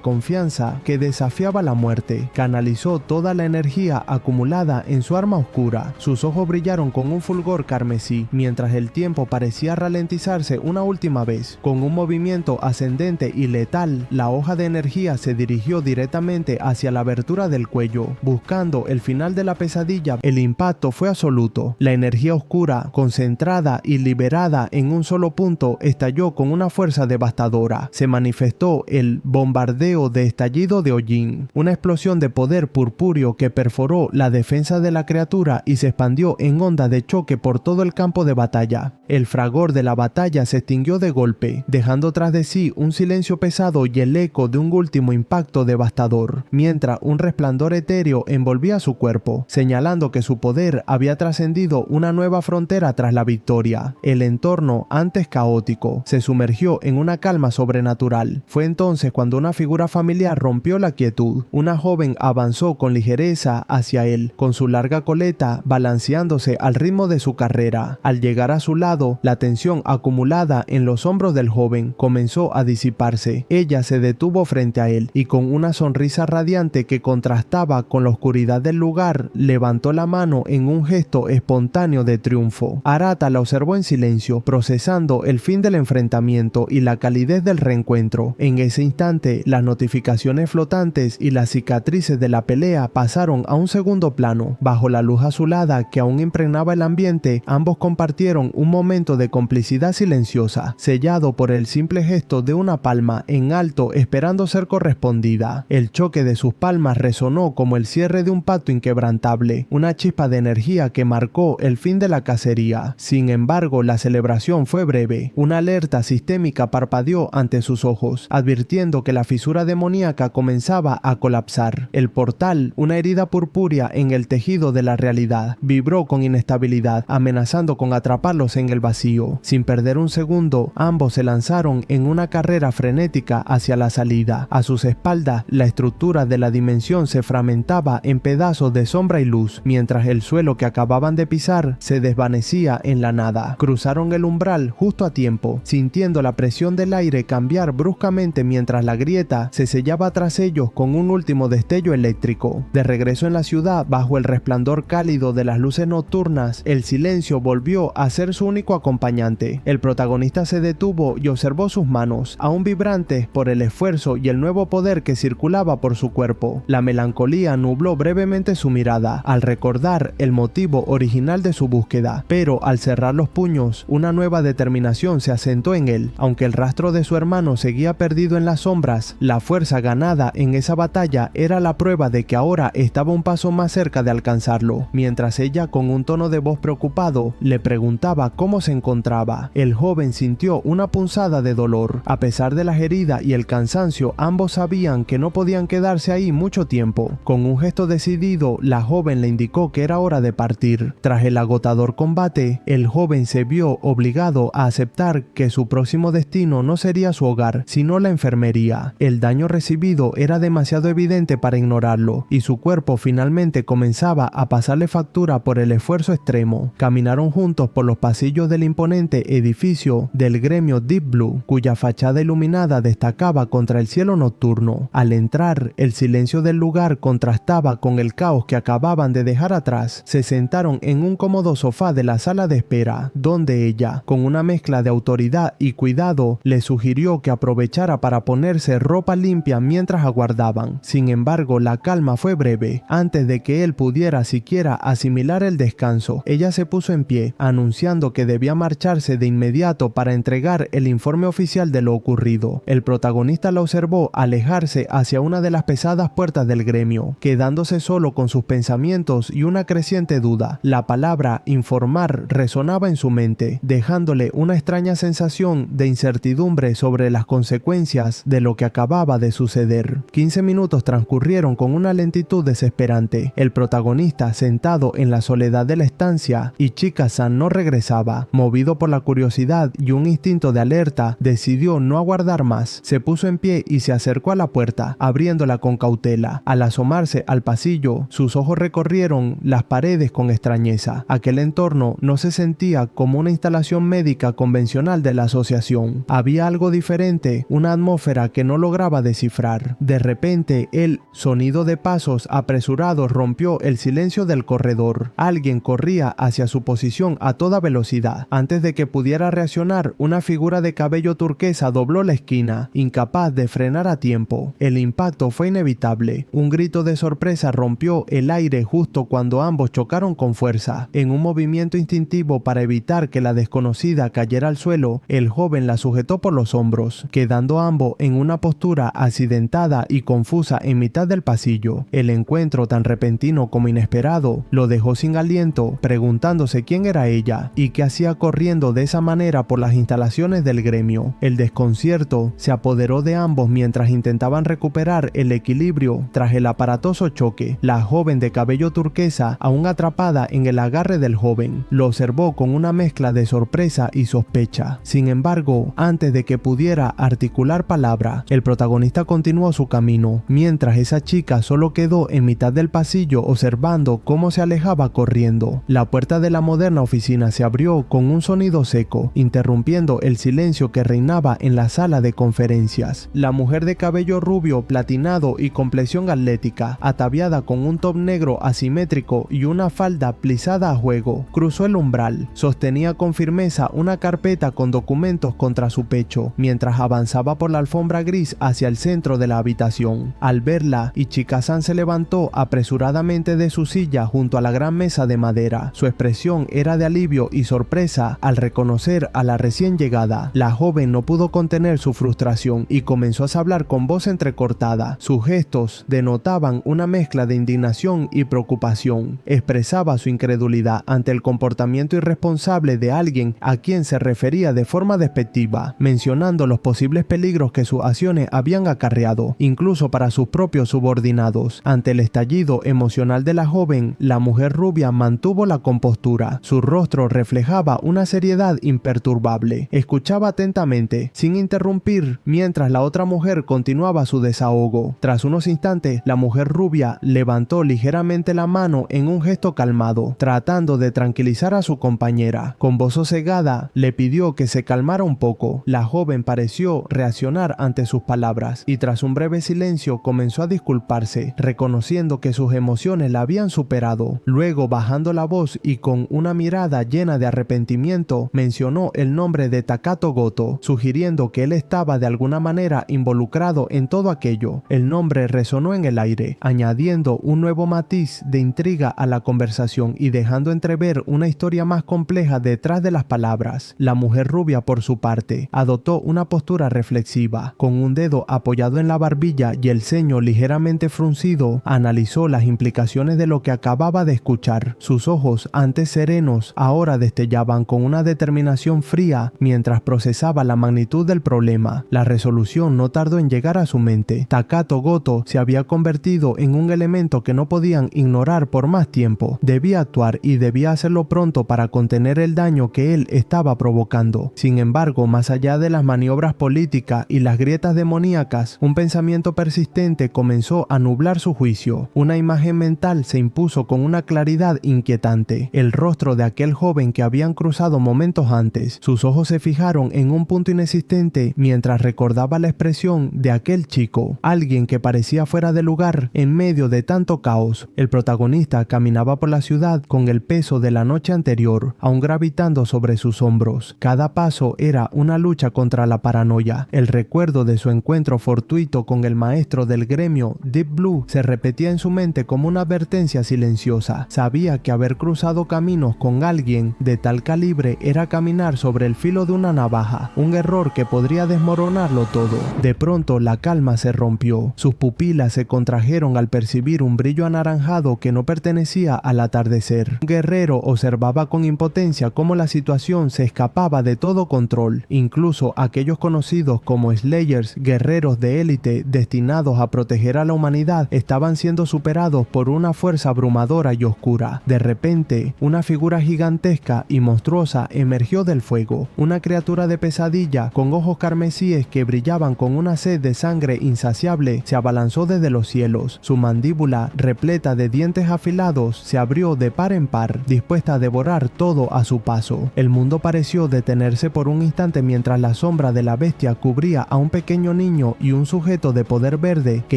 confianza que desafiaba la muerte, canalizó toda la energía acumulada en su arma oscura. Sus ojos brillaron con un fulgor carmesí, mientras el tiempo parecía ralentizarse una última vez. Con un movimiento ascendente y letal, la hoja de energía se dirigió directamente hacia la abertura del cuello, buscando el final de la pesadilla. El impacto fue absoluto. La energía oscura, concentrada y liberada en un solo punto, estalló con una fuerza devastadora. Se manifestó el bombardeo de estallido de hollín, una explosión de poder purpúreo que perforó la defensa de la criatura y se expandió en onda de choque por todo el campo de batalla. El fragor de la batalla se extinguió de golpe, dejando tras de sí un silencio pesado y el eco de un último impacto devastador, mientras un resplandor etéreo envolvía su cuerpo, señalando que su poder había trascendido una nueva frontera tras la victoria. El entorno, antes caótico, se sumergió en una calma sobrenatural. Fue entonces cuando una figura familiar rompió la quietud. Una joven avanzó con ligereza hacia él, con su larga coleta balanceándose al ritmo de su carrera. Al llegar a su lado, la tensión acumulada en los hombros del joven comenzó a disiparse. Ella se detuvo frente a él y con una sonrisa radiante que contrastaba con la oscuridad del lugar, levantó la mano en un gesto espontáneo de triunfo. Arata la observó en silencio, procesando el fin del enfrentamiento y la calidez del reencuentro. En ese instante, las notificaciones flotantes y las cicatrices de la pelea pasaron a un segundo plano. Bajo la luz azulada que aún impregnaba el ambiente, ambos compartieron un momento de complicidad silenciosa, sellado por el simple gesto de una palma en alto esperando ser correspondida. El choque de sus palmas resonó como el cierre de un pacto inquebrantable, una chispa de energía que marcó el fin de la cacería. Sin embargo, la celebración fue breve. Una alerta sistémica parpadeó ante sus ojos, advirtiendo que la fisura demoníaca comenzaba a colapsar. El portal, una herida purpúrea en el tejido de la realidad, vibró con inestabilidad, amenazando con atraparlos en el vacío. Sin perder un segundo, ambos se lanzaron en una carrera frenética hacia la salida. A sus espaldas, la estructura de la dimensión se fragmentaba en pedazos de sombra y luz, mientras el suelo que acababan de pisar se desvanecía en la nada. Cruzaron el umbral justo a tiempo, sintiendo la presión del aire cambiar bruscamente mientras la grieta se sellaba tras ellos con un último destello eléctrico. De regreso en la ciudad, bajo el resplandor cálido de las luces nocturnas, el silencio volvió a ser su único acompañante. El protagonista se detuvo y observó sus manos, aún vibrantes por el esfuerzo y el nuevo poder que circulaba por su cuerpo. La melancolía nubló brevemente su mirada al recordar el motivo original de su búsqueda, pero al cerrar los puños, una nueva determinación se asentó en él. Aunque el rastro de su hermano seguía perdido en las sombras, la fuerza ganada en esa batalla era la prueba de que ahora estaba un paso más cerca de alcanzarlo. Mientras ella, con un tono de voz preocupado, le preguntaba cómo se encontraba, el joven sintió una punzada de dolor. A pesar de las heridas y el cansancio, ambos sabían que no podían quedarse ahí mucho tiempo. Con un gesto decidido, la joven le indicó que era hora de partir. Tras el agotador combate, el joven se vio obligado a aceptar que su próximo destino no sería su hogar, sino la enfermería. El daño recibido era demasiado evidente para ignorarlo, y su cuerpo finalmente comenzaba a pasarle factura por el esfuerzo extremo. Caminaron juntos por los pasillos del imponente edificio del gremio Deep Blue, cuya fachada iluminada destacaba contra el cielo nocturno. Al entrar, el silencio del lugar contrastaba con el caos que acababan de dejar atrás. Se sentaron en un cómodo sofá de la sala de espera, donde ella, con una mezcla de autoridad y cuidado, le sugirió que aprovechara para ponerse ropa limpia mientras aguardaban. Sin embargo, la calma fue breve. Antes de que él pudiera siquiera asimilar el descanso, ella se puso en pie, anunciando que debía marcharse de inmediato para entregar el informe oficial de lo ocurrido. El protagonista la observó alejarse hacia una de las pesadas puertas del gremio, quedándose solo con sus pensamientos y una creciente duda. duda. La palabra informar resonaba en su mente, dejándole una extraña sensación de incertidumbre sobre las consecuencias de lo que acababa de suceder. 15 minutos transcurrieron con una lentitud desesperante. El protagonista sentado en la soledad de la estancia y Chika-san no regresaba. Movido por la curiosidad y un instinto de alerta, decidió no aguardar más. Se puso en pie y se acercó a la puerta, abriéndola con cautela. Al asomarse al pasillo, sus ojos recorrieron las paredes con extrañeza. Aquel entorno no se sentía como una instalación médica convencional de la asociación. Había algo diferente, una atmósfera que no lograba descifrar. De repente, el sonido de pasos apresurados rompió el silencio del corredor. Alguien corría hacia su posición a toda velocidad. Antes de que pudiera reaccionar, una figura de cabello turquesa dobló la esquina, incapaz de frenar a tiempo. El impacto fue inevitable. Un grito de sorpresa rompió el aire justo cuando ambos chocaron con fuerza. En un movimiento instintivo para evitar que la desconocida cayera al suelo, el joven la sujetó por los hombros, quedando ambos en una postura accidentada y confusa en mitad del pasillo. El encuentro, tan repentino como inesperado, lo dejó sin aliento, preguntándose quién era ella y qué hacía corriendo de esa manera por las instalaciones del gremio. El desconcierto se apoderó de ambos mientras intentaban recuperar el equilibrio tras el aparatoso choque. La joven de cabello turquesa, aún atrapada en el agarre del joven, lo observó con una mezcla de sorpresa y sospecha. Sin embargo, antes de que pudiera articular palabra, el protagonista continuó su camino, mientras esa chica solo quedó en mitad del pasillo observando cómo se alejaba corriendo. La puerta de la moderna oficina se abrió con un sonido seco, interrumpiendo el silencio que reinaba en la sala de conferencias. La mujer de cabello rubio platinado y complexión atlética, ataviada con un top negro asimétrico y una falda plisada a juego, cruzó el umbral. Sostenía con firmeza una carpeta con documentos contra su pecho, mientras avanzaba por la alfombra gris hacia el centro de la habitación. Al verla, Ichika-san se levantó apresuradamente de su silla junto a la gran mesa de madera. Su expresión era de alivio y sorpresa al reconocer a la recién llegada. La joven no pudo contener su frustración y comenzó a hablar con voz entrecortada. Sus gestos denotaban una mezcla de indignación y preocupación. Expresaba su incredulidad ante el comportamiento irresponsable de alguien a quien se refería de forma despectiva, mencionando los posibles peligros que sus acciones habían acarreado, incluso para sus propios subordinados. Ante el estallido emocional de la joven, la mujer rubia mantuvo la compostura. Su rostro reflejaba una seriedad imperturbable. Escuchaba atentamente, sin interrumpir, mientras la otra mujer continuaba su desahogo. Tras unos instantes, la mujer rubia levantó ligeramente la mano en un gesto calmado, tratando de tranquilizar a su compañera. Con voz sosegada, le pidió que se calmara un poco. La joven pareció reaccionar ante sus palabras y tras un breve silencio comenzó a disculparse, reconociendo que sus emociones la habían superado. Luego, bajando la voz y con una mirada llena de arrepentimiento, mencionó el nombre de Takato Goto, sugiriendo que él estaba de alguna manera involucrado en todo aquello. El nombre resonó en el aire, añadiendo un nuevo matiz de intriga a la conversación y dejando entrever una historia más compleja detrás de las palabras. La mujer rubia, por su parte, adoptó una postura reflexiva. Con un dedo apoyado en la barbilla y el ceño ligeramente fruncido, analizó las implicaciones de lo que acababa de escuchar. Sus ojos, antes serenos, ahora destellaban con una determinación fría mientras procesaba la magnitud del problema. La resolución no tardó en llegar a su mente. Takato Goto se había convertido en un elemento que no podían ignorar por más tiempo. Debía actuar y debía hacerlo pronto para contener el daño que él estaba provocando. Sin embargo, más allá de las maniobras políticas y las grietas demoníacas, un pensamiento persistente comenzó a nublar su juicio. Una imagen mental se impuso con una claridad inquietante. El rostro de aquel joven que habían cruzado momentos antes. Sus ojos se fijaron en un punto inexistente mientras recordaba la expresión de aquel chico, alguien que parecía fuera de lugar en medio de tanto caos. El protagonista caminaba por la ciudad con el peso de la noche anterior, aún gravitando sobre sus hombros. Cada paso era una lucha contra la paranoia. El recuerdo de su encuentro fortuito con el maestro del gremio, Deep Blue, se repetía en su mente como una advertencia silenciosa. Sabía que haber cruzado caminos con alguien de tal calibre era caminar sobre el filo de una navaja, un error que podría desmoronarlo todo. De pronto la calma se rompió. Sus pupilas se contrajeron al percibir un brillo anaranjado que no pertenecía a la atardecer. Un guerrero observaba con impotencia cómo la situación se escapaba de todo control. Incluso aquellos conocidos como Slayers, guerreros de élite destinados a proteger a la humanidad, estaban siendo superados por una fuerza abrumadora y oscura. De repente, una figura gigantesca y monstruosa emergió del fuego. Una criatura de pesadilla, con ojos carmesíes que brillaban con una sed de sangre insaciable, se abalanzó desde los cielos. Su mandíbula, repleta de dientes afilados, se abrió de par en par, dispuesta a devorar todo a su paso. El mundo pareció detenerse por un instante mientras la sombra de la bestia cubría a un pequeño niño y un sujeto de poder verde que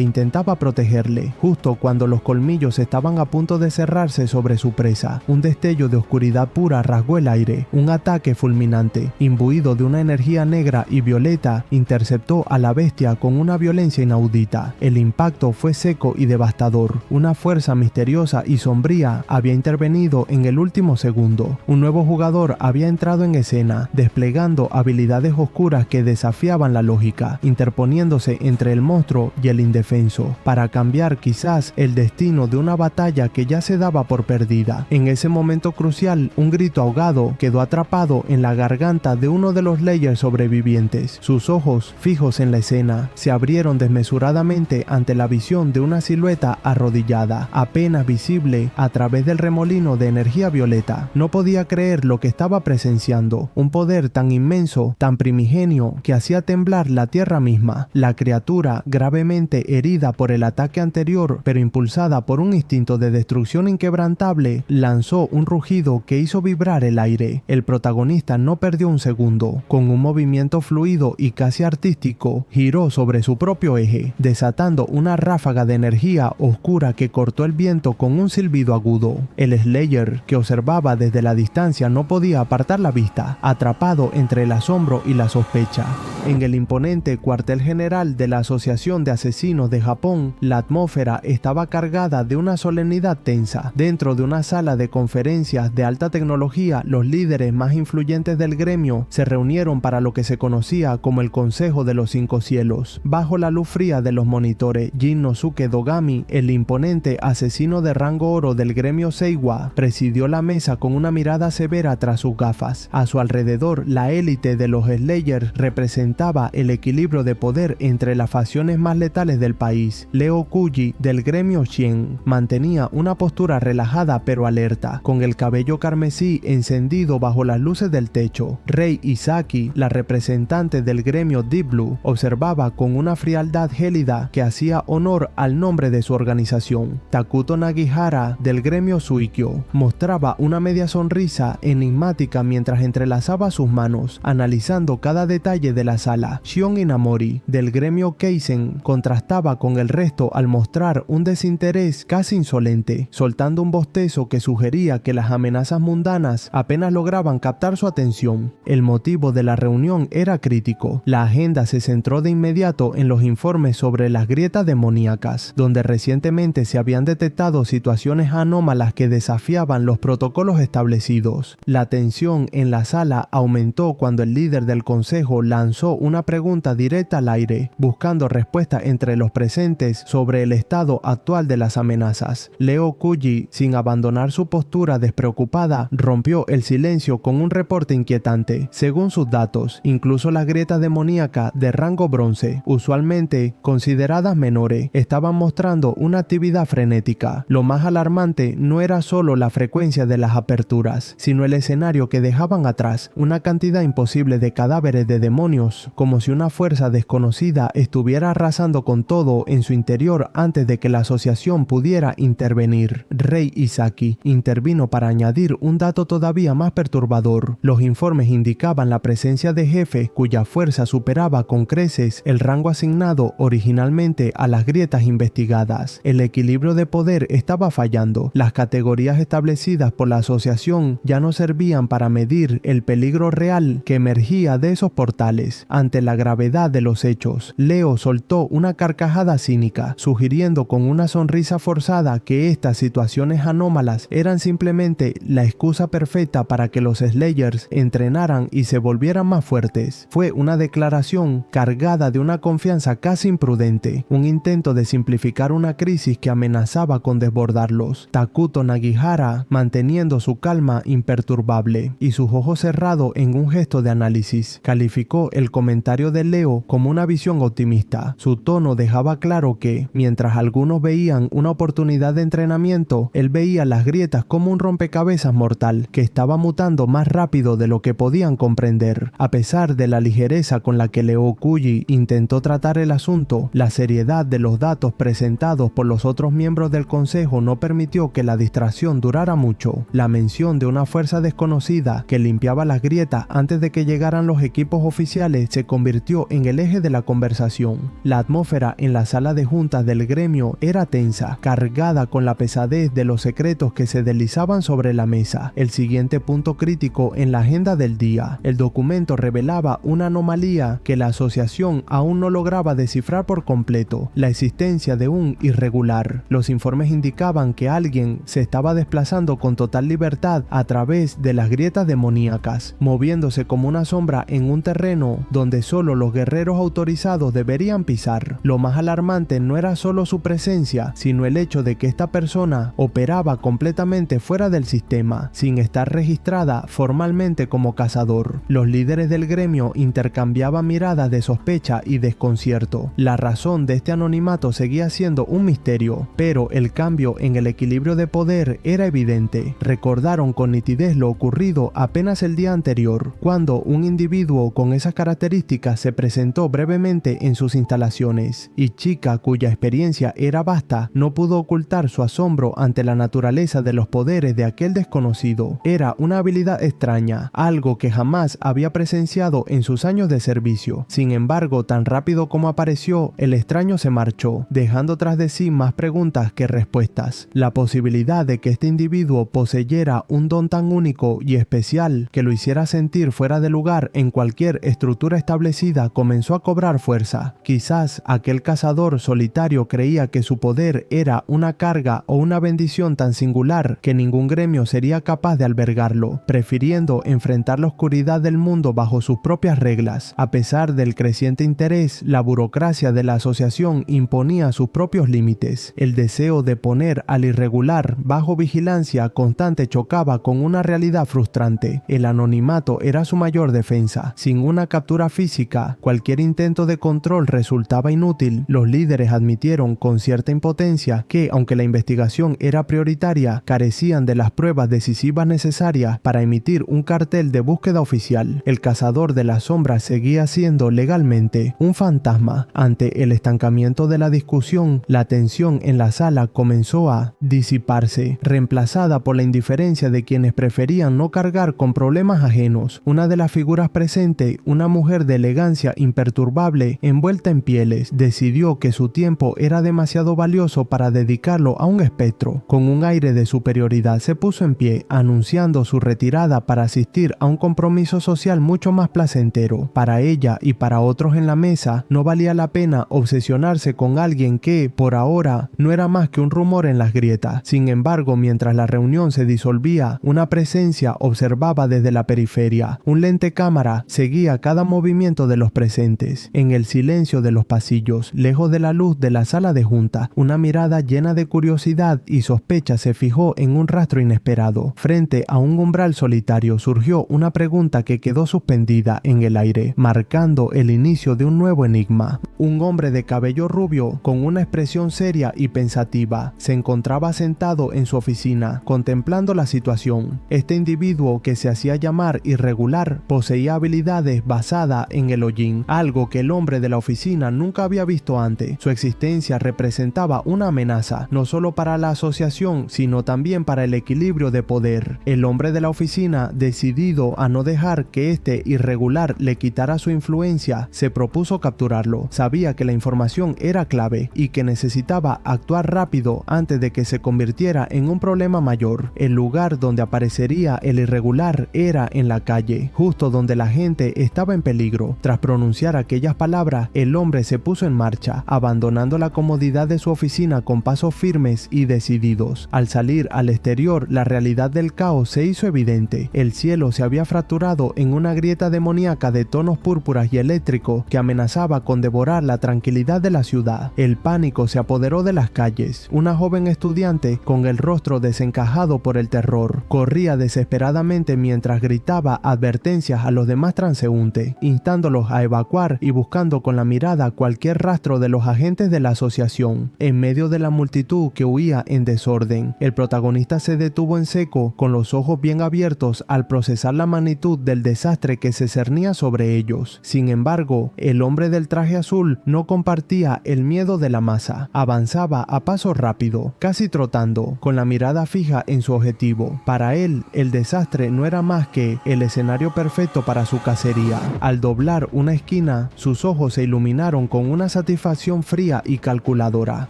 intentaba protegerle. Justo cuando los colmillos estaban a punto de cerrarse sobre su presa, un destello de oscuridad pura rasgó el aire. Un ataque fulminante, imbuido de una energía negra y violeta, interceptó a la bestia con una violencia inaudita. El impacto fue seco y devastador. Una fuerza misteriosa y sombría había intervenido en el último segundo. Un nuevo jugador había entrado en escena, desplegando habilidades oscuras que desafiaban la lógica, interponiéndose entre el monstruo y el indefenso, para cambiar quizás el destino de una batalla que ya se daba por perdida. En ese momento crucial, un grito ahogado quedó atrapado en la garganta de uno de los Slayers sobrevivientes. Sus ojos, fijos en la escena, se abrieron desmesuradamente ante la visión de una silueta arrodillada, apenas visible a través del remolino de energía violeta. No podía creer lo que estaba presenciando, un poder tan inmenso, tan primigenio, que hacía temblar la tierra misma. La criatura, gravemente herida por el ataque anterior, pero impulsada por un instinto de destrucción inquebrantable, lanzó un rugido que hizo vibrar el aire. El protagonista no perdió un segundo. Con un movimiento fluido y casi artístico, giró sobre su propio eje, desatando una ráfaga de energía oscura que cortó el viento con un silbido agudo. El Slayer, que observaba desde la distancia, no podía apartar la vista, atrapado entre el asombro y la sospecha. En el imponente cuartel general de la Asociación de Asesinos de Japón, la atmósfera estaba cargada de una solemnidad tensa. Dentro de una sala de conferencias de alta tecnología, los líderes más influyentes del gremio se reunieron para lo que se conocía como el Consejo de los Cinco Cielos. Bajo la luz fría de los monitores, Jinnosuke Dogami, el imponente asesino de rango oro del gremio Seiwa, presidió la mesa con una mirada severa tras sus gafas. A su alrededor, la élite de los Slayers representaba el equilibrio de poder entre las facciones más letales del país. Leo Kuji, del gremio Shien, mantenía una postura relajada pero alerta, con el cabello carmesí encendido bajo las luces del techo. Rei Isaki, la representante del gremio Deep Blue, observaba con una frialdad gélida que hacía honor al nombre de su organización. Takuto Nagihara, del gremio Suikyo, mostraba una media sonrisa enigmática mientras entrelazaba sus manos, analizando cada detalle de la sala. Shion Inamori, del gremio Keisen, contrastaba con el resto al mostrar un desinterés casi insolente, soltando un bostezo que sugería que las amenazas mundanas apenas lograban captar su atención. El motivo de la reunión era crítico. La agenda se centró de inmediato en los informes sobre las grietas demoníacas, donde recientemente se habían detectado situaciones anómalas que desafiaban los protocolos establecidos. La tensión en la sala aumentó cuando el líder del consejo lanzó una pregunta directa al aire, buscando respuesta entre los presentes sobre el estado actual de las amenazas. Leo Kuji, sin abandonar su postura despreocupada, rompió el silencio con un reporte inquietante. Según sus datos, incluso las grietas demoníacas de rango bronce, usualmente consideradas menores, estaban mostrando una actividad frenética. Lo más alarmante no era solo la frecuencia de las aperturas, sino el escenario que dejaban atrás, una cantidad imposible de cadáveres de demonios, como si una fuerza desconocida estuviera arrasando con todo en su interior antes de que la asociación pudiera intervenir. Rei Isaki intervino para añadir un dato todavía más perturbador. Los informes indicaban la presencia de jefes cuya fuerza superaba con creces el rango asignado originalmente a las grietas investigadas. El equilibrio de poder estaba fallando. Las categorías establecidas por la asociación ya no servían para medir el peligro real que emergía de esos portales. Ante la gravedad de los hechos, Leo soltó una carcajada cínica, sugiriendo con una sonrisa forzada que estas situaciones anómalas eran simplemente la excusa perfecta para que los Slayers entrenaran y se volvieran más fuertes. Fue una declaración cargada de una confianza casi imprudente, un intento de simplificar una crisis que amenazaba con desbordarlos. Takuto Makoto Nagihara manteniendo su calma imperturbable y sus ojos cerrados en un gesto de análisis. Calificó el comentario de Leo como una visión optimista. Su tono dejaba claro que, mientras algunos veían una oportunidad de entrenamiento, él veía las grietas como un rompecabezas mortal que estaba mutando más rápido de lo que podían comprender. A pesar de la ligereza con la que Leo Kuji intentó tratar el asunto, la seriedad de los datos presentados por los otros miembros del consejo no permitió que la distracción durara mucho. La mención de una fuerza desconocida que limpiaba las grietas antes de que llegaran los equipos oficiales se convirtió en el eje de la conversación. La atmósfera en la sala de juntas del gremio era tensa, cargada con la pesadez de los secretos que se deslizaban sobre la mesa. El siguiente punto crítico en la agenda del día. El documento revelaba una anomalía que la asociación aún no lograba descifrar por completo: la existencia de un irregular. Los informes indicaban que alguien se estaba desplazando con total libertad a través de las grietas demoníacas, moviéndose como una sombra en un terreno donde solo los guerreros autorizados deberían pisar. Lo más alarmante no era solo su presencia, sino el hecho de que esta persona operaba completamente fuera del sistema, sin estar registrada formalmente como cazador. Los líderes del gremio intercambiaban miradas de sospecha y desconcierto. La razón de este anonimato seguía siendo un misterio, pero el cambio en el equilibrio de poder era evidente. Recordaron con nitidez lo ocurrido apenas el día anterior, cuando un individuo con esas características se presentó brevemente en sus instalaciones, y Chika, cuya experiencia era vasta, no pudo ocultar su asombro ante la naturaleza de los poderes de aquel desconocido. Era una habilidad extraña, algo que jamás había presenciado en sus años de servicio. Sin embargo, tan rápido como apareció, el extraño se marchó, dejando tras de sí más preguntas que respuestas. La posibilidad de que este individuo poseyera un don tan único y especial que lo hiciera sentir fuera de lugar en cualquier estructura establecida comenzó a cobrar fuerza. Quizás aquel cazador solitario creía que su poder era una carga o una bendición tan singular que ningún gremio sería capaz de albergarlo, prefiriendo enfrentar la oscuridad del mundo bajo sus propias reglas. A pesar del creciente interés, la burocracia de la asociación imponía sus propios límites. El deseo de poner al irregular bajo vigilancia constante chocaba con una realidad frustrante. El anonimato era su mayor defensa. Sin una captura física, cualquier intento de control resultaba inútil. Los líderes admitieron con cierta impotencia que, aunque la investigación era prioritaria, carecían de las pruebas decisivas necesarias para emitir un cartel de búsqueda oficial. El cazador de las sombras seguía siendo legalmente un fantasma. Ante el estancamiento de la discusión, la tensión en la sala comenzó a disiparse, reemplazada por la indiferencia de quienes preferían no cargar con problemas ajenos. Una de las figuras presentes, una mujer de elegancia imperturbable envuelta en pieles, decidió que su tiempo era demasiado valioso para dedicarlo a un espectro. Con un aire de superioridad se puso en pie, anunciando su retirada para asistir a un compromiso social mucho más placentero. Para ella y para otros en la mesa, no valía la pena obsesionarse con alguien que, por ahora, no era más que un rumor en las grietas. Sin embargo, mientras la reunión se disolvía, una presencia observaba desde la periferia. Un lente cámara seguía cada movimiento de los presentes. En el silencio de los pasillos, lejos de la luz de la sala de junta, una mirada llena de curiosidad y sospecha se fijó en un rastro inesperado. Frente a un umbral solitario surgió una pregunta que quedó suspendida en el aire, marcando el inicio de un nuevo enigma. Un hombre de cabello rubio, con una expresión seria y pensativa, se encontraba sentado en su oficina, contemplando la situación. Este individuo, que se hacía llamar irregular, poseía habilidades basadas en el hollín, algo que el hombre de la oficina nunca había visto antes. Su existencia representaba una amenaza, no solo para la asociación, sino también para el equilibrio de poder. El hombre de la oficina, decidido a no dejar que este irregular le quitara su influencia, se propuso capturarlo. Sabía que la información era clave y que necesitaba actuar rápido antes de que se convirtiera en un problema mayor. El lugar donde aparecería el irregular era en la calle, justo donde la gente estaba en peligro. Tras pronunciar aquellas palabras, el hombre se puso en marcha, abandonando la comodidad de su oficina con pasos firmes y decididos. Al salir al exterior, la realidad del caos se hizo evidente. El cielo se había fracturado en una grieta demoníaca de tonos púrpuras y eléctricos que amenazaba con devorar la tranquilidad de la ciudad. El pánico se apoderó de las calles. Una joven estudiante con el rostro desencajado por el terror. Corría desesperadamente mientras gritaba advertencias a los demás transeúntes, instándolos a evacuar y buscando con la mirada cualquier rastro de los agentes de la asociación. En medio de la multitud que huía en desorden, el protagonista se detuvo en seco, con los ojos bien abiertos al procesar la magnitud del desastre que se cernía sobre ellos. Sin embargo, el hombre del traje azul no compartía el miedo de la masa. Avanzaba a paso rápido, casi trotando, con la mirada fija en su objetivo. Para él, el desastre no era más que el escenario perfecto para su cacería. Al doblar una esquina, sus ojos se iluminaron con una satisfacción fría y calculadora.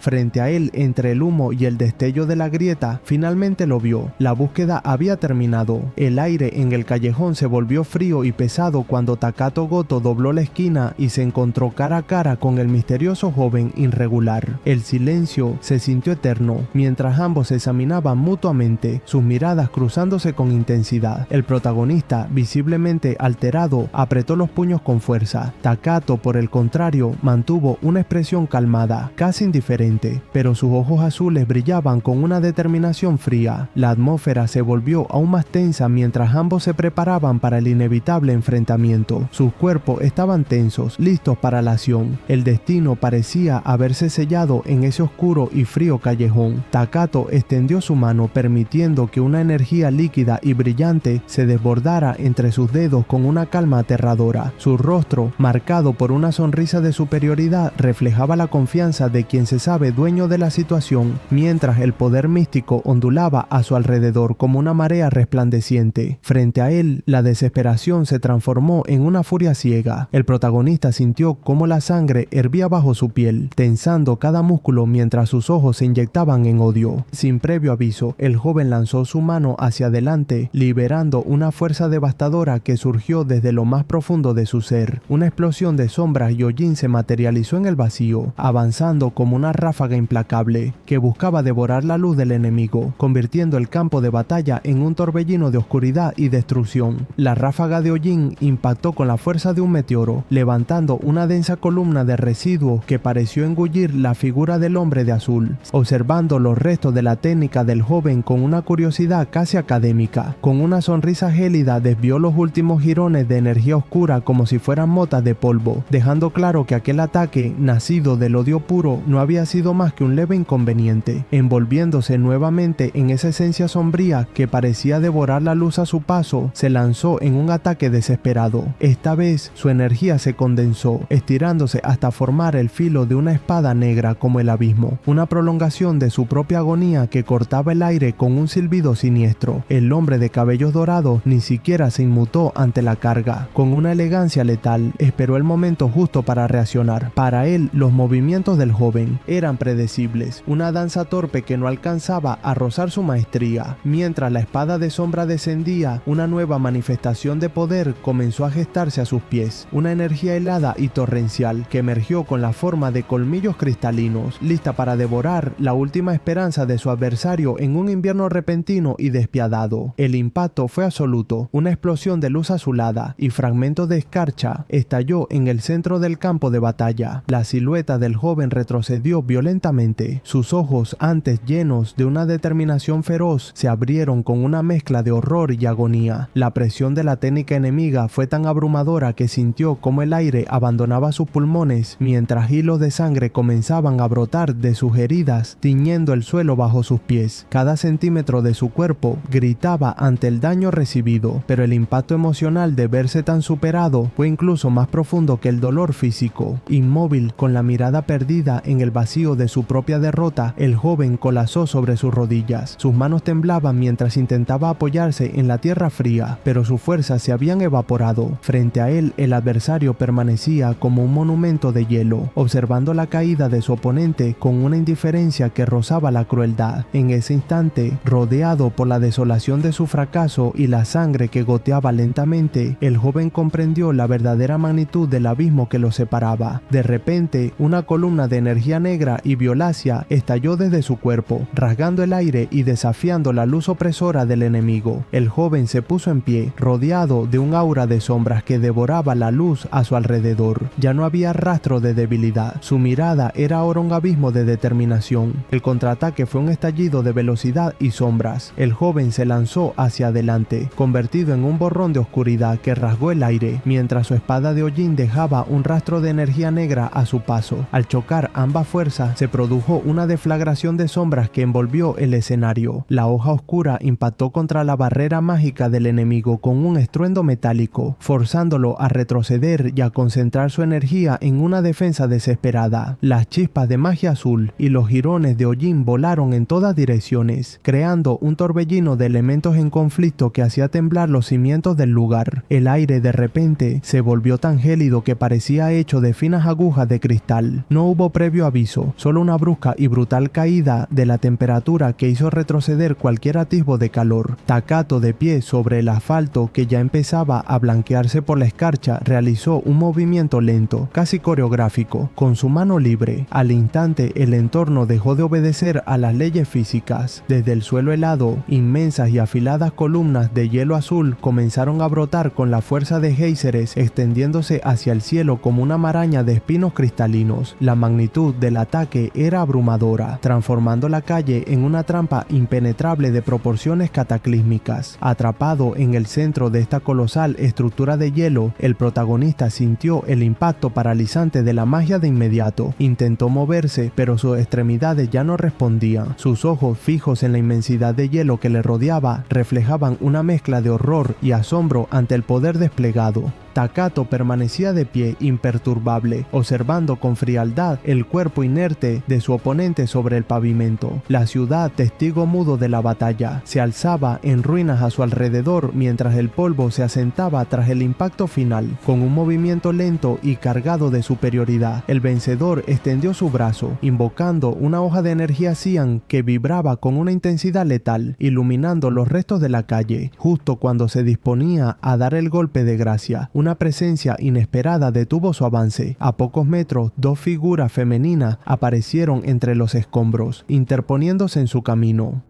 Frente a él, entre el humo y el destello de la grieta, finalmente lo vio. La búsqueda había terminado. El aire en el callejón se volvió frío y pesado cuando Takato Goto dobló la esquina y se encontró cara a cara con el misterioso joven irregular. El silencio se sintió eterno, mientras ambos se examinaban mutuamente, sus miradas cruzándose con intensidad. El protagonista, visiblemente alterado, apretó los puños con fuerza. Takato, por el contrario, mantuvo una expresión calmada, casi indiferente, pero sus ojos azules brillaban con una determinación fría. La atmósfera se volvió aún más tensa mientras ambos se preparaban para el inevitable enfrentamiento. Sus cuerpos estaban tensos, listos para la acción. El destino parecía haberse sellado en ese oscuro y frío callejón. Takato extendió su mano permitiendo que una energía líquida y brillante se desbordara entre sus dedos con una calma aterradora. Su rostro, marcado por una sonrisa de superioridad, reflejaba la confianza de quien se sabe dueño de la situación, mientras el poder místico ondulaba a su alrededor como una marea resplandeciente. Frente a él, la desesperación se transformó en una furia ciega. El protagonista sintió cómo la sangre hervía bajo su piel, tensando cada músculo mientras sus ojos se inyectaban en odio. Sin previo aviso, el joven lanzó su mano hacia adelante, liberando una fuerza devastadora que surgió desde lo más profundo de su ser. Una explosión de sombras y hollín se materializó en el vacío, avanzando como una ráfaga implacable que buscaba devorar la luz del enemigo, convirtiendo el campo de batalla en un torbellino de oscuridad y destrucción. La ráfaga de hollín impactó con la fuerza de un meteoro, levantando una densa columna de residuos que pareció engullir la figura del hombre de azul. Observando los restos de la técnica del joven con una curiosidad casi académica, con una sonrisa gélida desvió los últimos jirones de energía oscura como si fueran motas de polvo, dejando claro que aquel ataque, nacido del odio puro, no había sido más que un leve inconveniente. Envolviéndose nuevamente en esa esencia sombría que parecía devorar la luz a su paso, se lanzó en un ataque desesperado. Esta vez su energía se condensó, estirándose hasta formar el filo de una espada negra como el abismo, una prolongación de su propia agonía que cortaba el aire con un silbido siniestro. El hombre de cabellos dorados ni siquiera se inmutó ante la carga. Con una elegancia letal, esperó el momento justo para reaccionar. Para él, los movimientos del joven eran predecibles, una danza torpe que no alcanzaba a rozar su maestría. Mientras la espada de sombra descendía, una nueva manifestación de poder comenzó a gestarse a sus pies, una energía helada y torrencial que emergió con la forma de colmillos cristalinos, lista para devorar la última esperanza de su adversario en un invierno repentino y despiadado. El impacto fue absoluto, una explosión de luz azulada y fragmentos de escarcha estalló en el centro del campo de batalla. La silueta del joven retrocedió violentamente. Sus ojos, antes llenos de una determinación feroz, se abrieron con una mezcla de horror y agonía. La presión de la técnica enemiga fue tan abrumadora que sintió como el aire abandonaba sus pulmones mientras hilos de sangre comenzaban a brotar de sus heridas, tiñendo el suelo bajo sus pies. Cada centímetro de su cuerpo gritaba ante el daño recibido, pero el impacto emocional de verse tan superado fue incluso más profundo que el dolor físico. Inmóvil, con la mirada perdida en el vacío de su propia derrota, el joven colapsó sobre sus rodillas. Sus manos temblaban mientras intentaba apoyarse en la tierra fría, pero sus fuerzas se habían evaporado. Frente a él, el adversario permanecía como un monumento de hielo, observando la caída de su oponente con una indiferencia que rozaba la crueldad. En ese instante, rodeado por la desolación de su fracaso y la sangre que goteaba lentamente, el joven comprendió la verdadera magnitud del abismo que lo separaba. De repente, una columna de energía negra y violácea estalló desde su cuerpo, rasgando el aire y desafiando la luz opresora del enemigo. El joven se puso en pie, rodeado de un aura de sombras que devoraba la luz a su alrededor. Ya no había rastro de debilidad. Su mirada era ahora un abismo de determinación. El contraataque fue un estallido de velocidad y sombras. El joven se lanzó hacia adelante, convertido en un borrón de oscuridad que rasgó el aire, mientras su espada de hollín dejaba un rastro de energía negra a su paso. Al chocar ambas fuerzas, se produjo una deflagración de sombras que envolvió el escenario. La hoja oscura impactó contra la barrera mágica del enemigo con un estruendo metálico, forzándolo a retroceder y a concentrar su energía en una defensa desesperada. Las chispas de magia azul y los jirones de hollín volaron en todas direcciones, creando un torbellino de elementos en conflicto que hacía temblar los cimientos del lugar. El aire de repente se volvió tan gélido que parecía hecho de finas agujas de cristal. No hubo previo aviso, solo una brusca y brutal caída de la temperatura que hizo retroceder cualquier atisbo de calor. Takato, de pie sobre el asfalto que ya empezaba a blanquearse por la escarcha, realizó un movimiento lento, casi coreográfico, con su mano libre. Al instante, el entorno dejó de obedecer a las leyes físicas. Desde el suelo helado, inmensas y afiladas columnas de hielo azul comenzaron a brotar con la fuerza de géiseres, extendiéndose hacia el cielo como una maraña de espinos cristalinos. La magnitud del ataque era abrumadora, transformando la calle en una trampa impenetrable de proporciones cataclísmicas. Atrapado en el centro de esta colosal estructura de hielo, el protagonista sintió el impacto paralizante de la magia de inmediato. Intentó moverse, pero sus extremidades ya no respondían. Sus ojos, fijos en la inmensidad de hielo que le rodeaba, reflejaban una mezcla de horror y asombro ante el poder desplegado. Takato permanecía de pie, imperturbable, observando con frialdad el cuerpo inerte de su oponente sobre el pavimento. La ciudad, testigo mudo de la batalla, se alzaba en ruinas a su alrededor mientras el polvo se asentaba tras el impacto final. Con un movimiento lento y cargado de superioridad, el vencedor extendió su brazo, invocando una hoja de energía cian que vibraba con una intensidad letal, iluminando los restos de la calle. Justo cuando se disponía a dar el golpe de gracia, una presencia inesperada detuvo su avance. A pocos metros, dos figuras femeninas aparecieron entre los escombros, interponiéndose en su camino.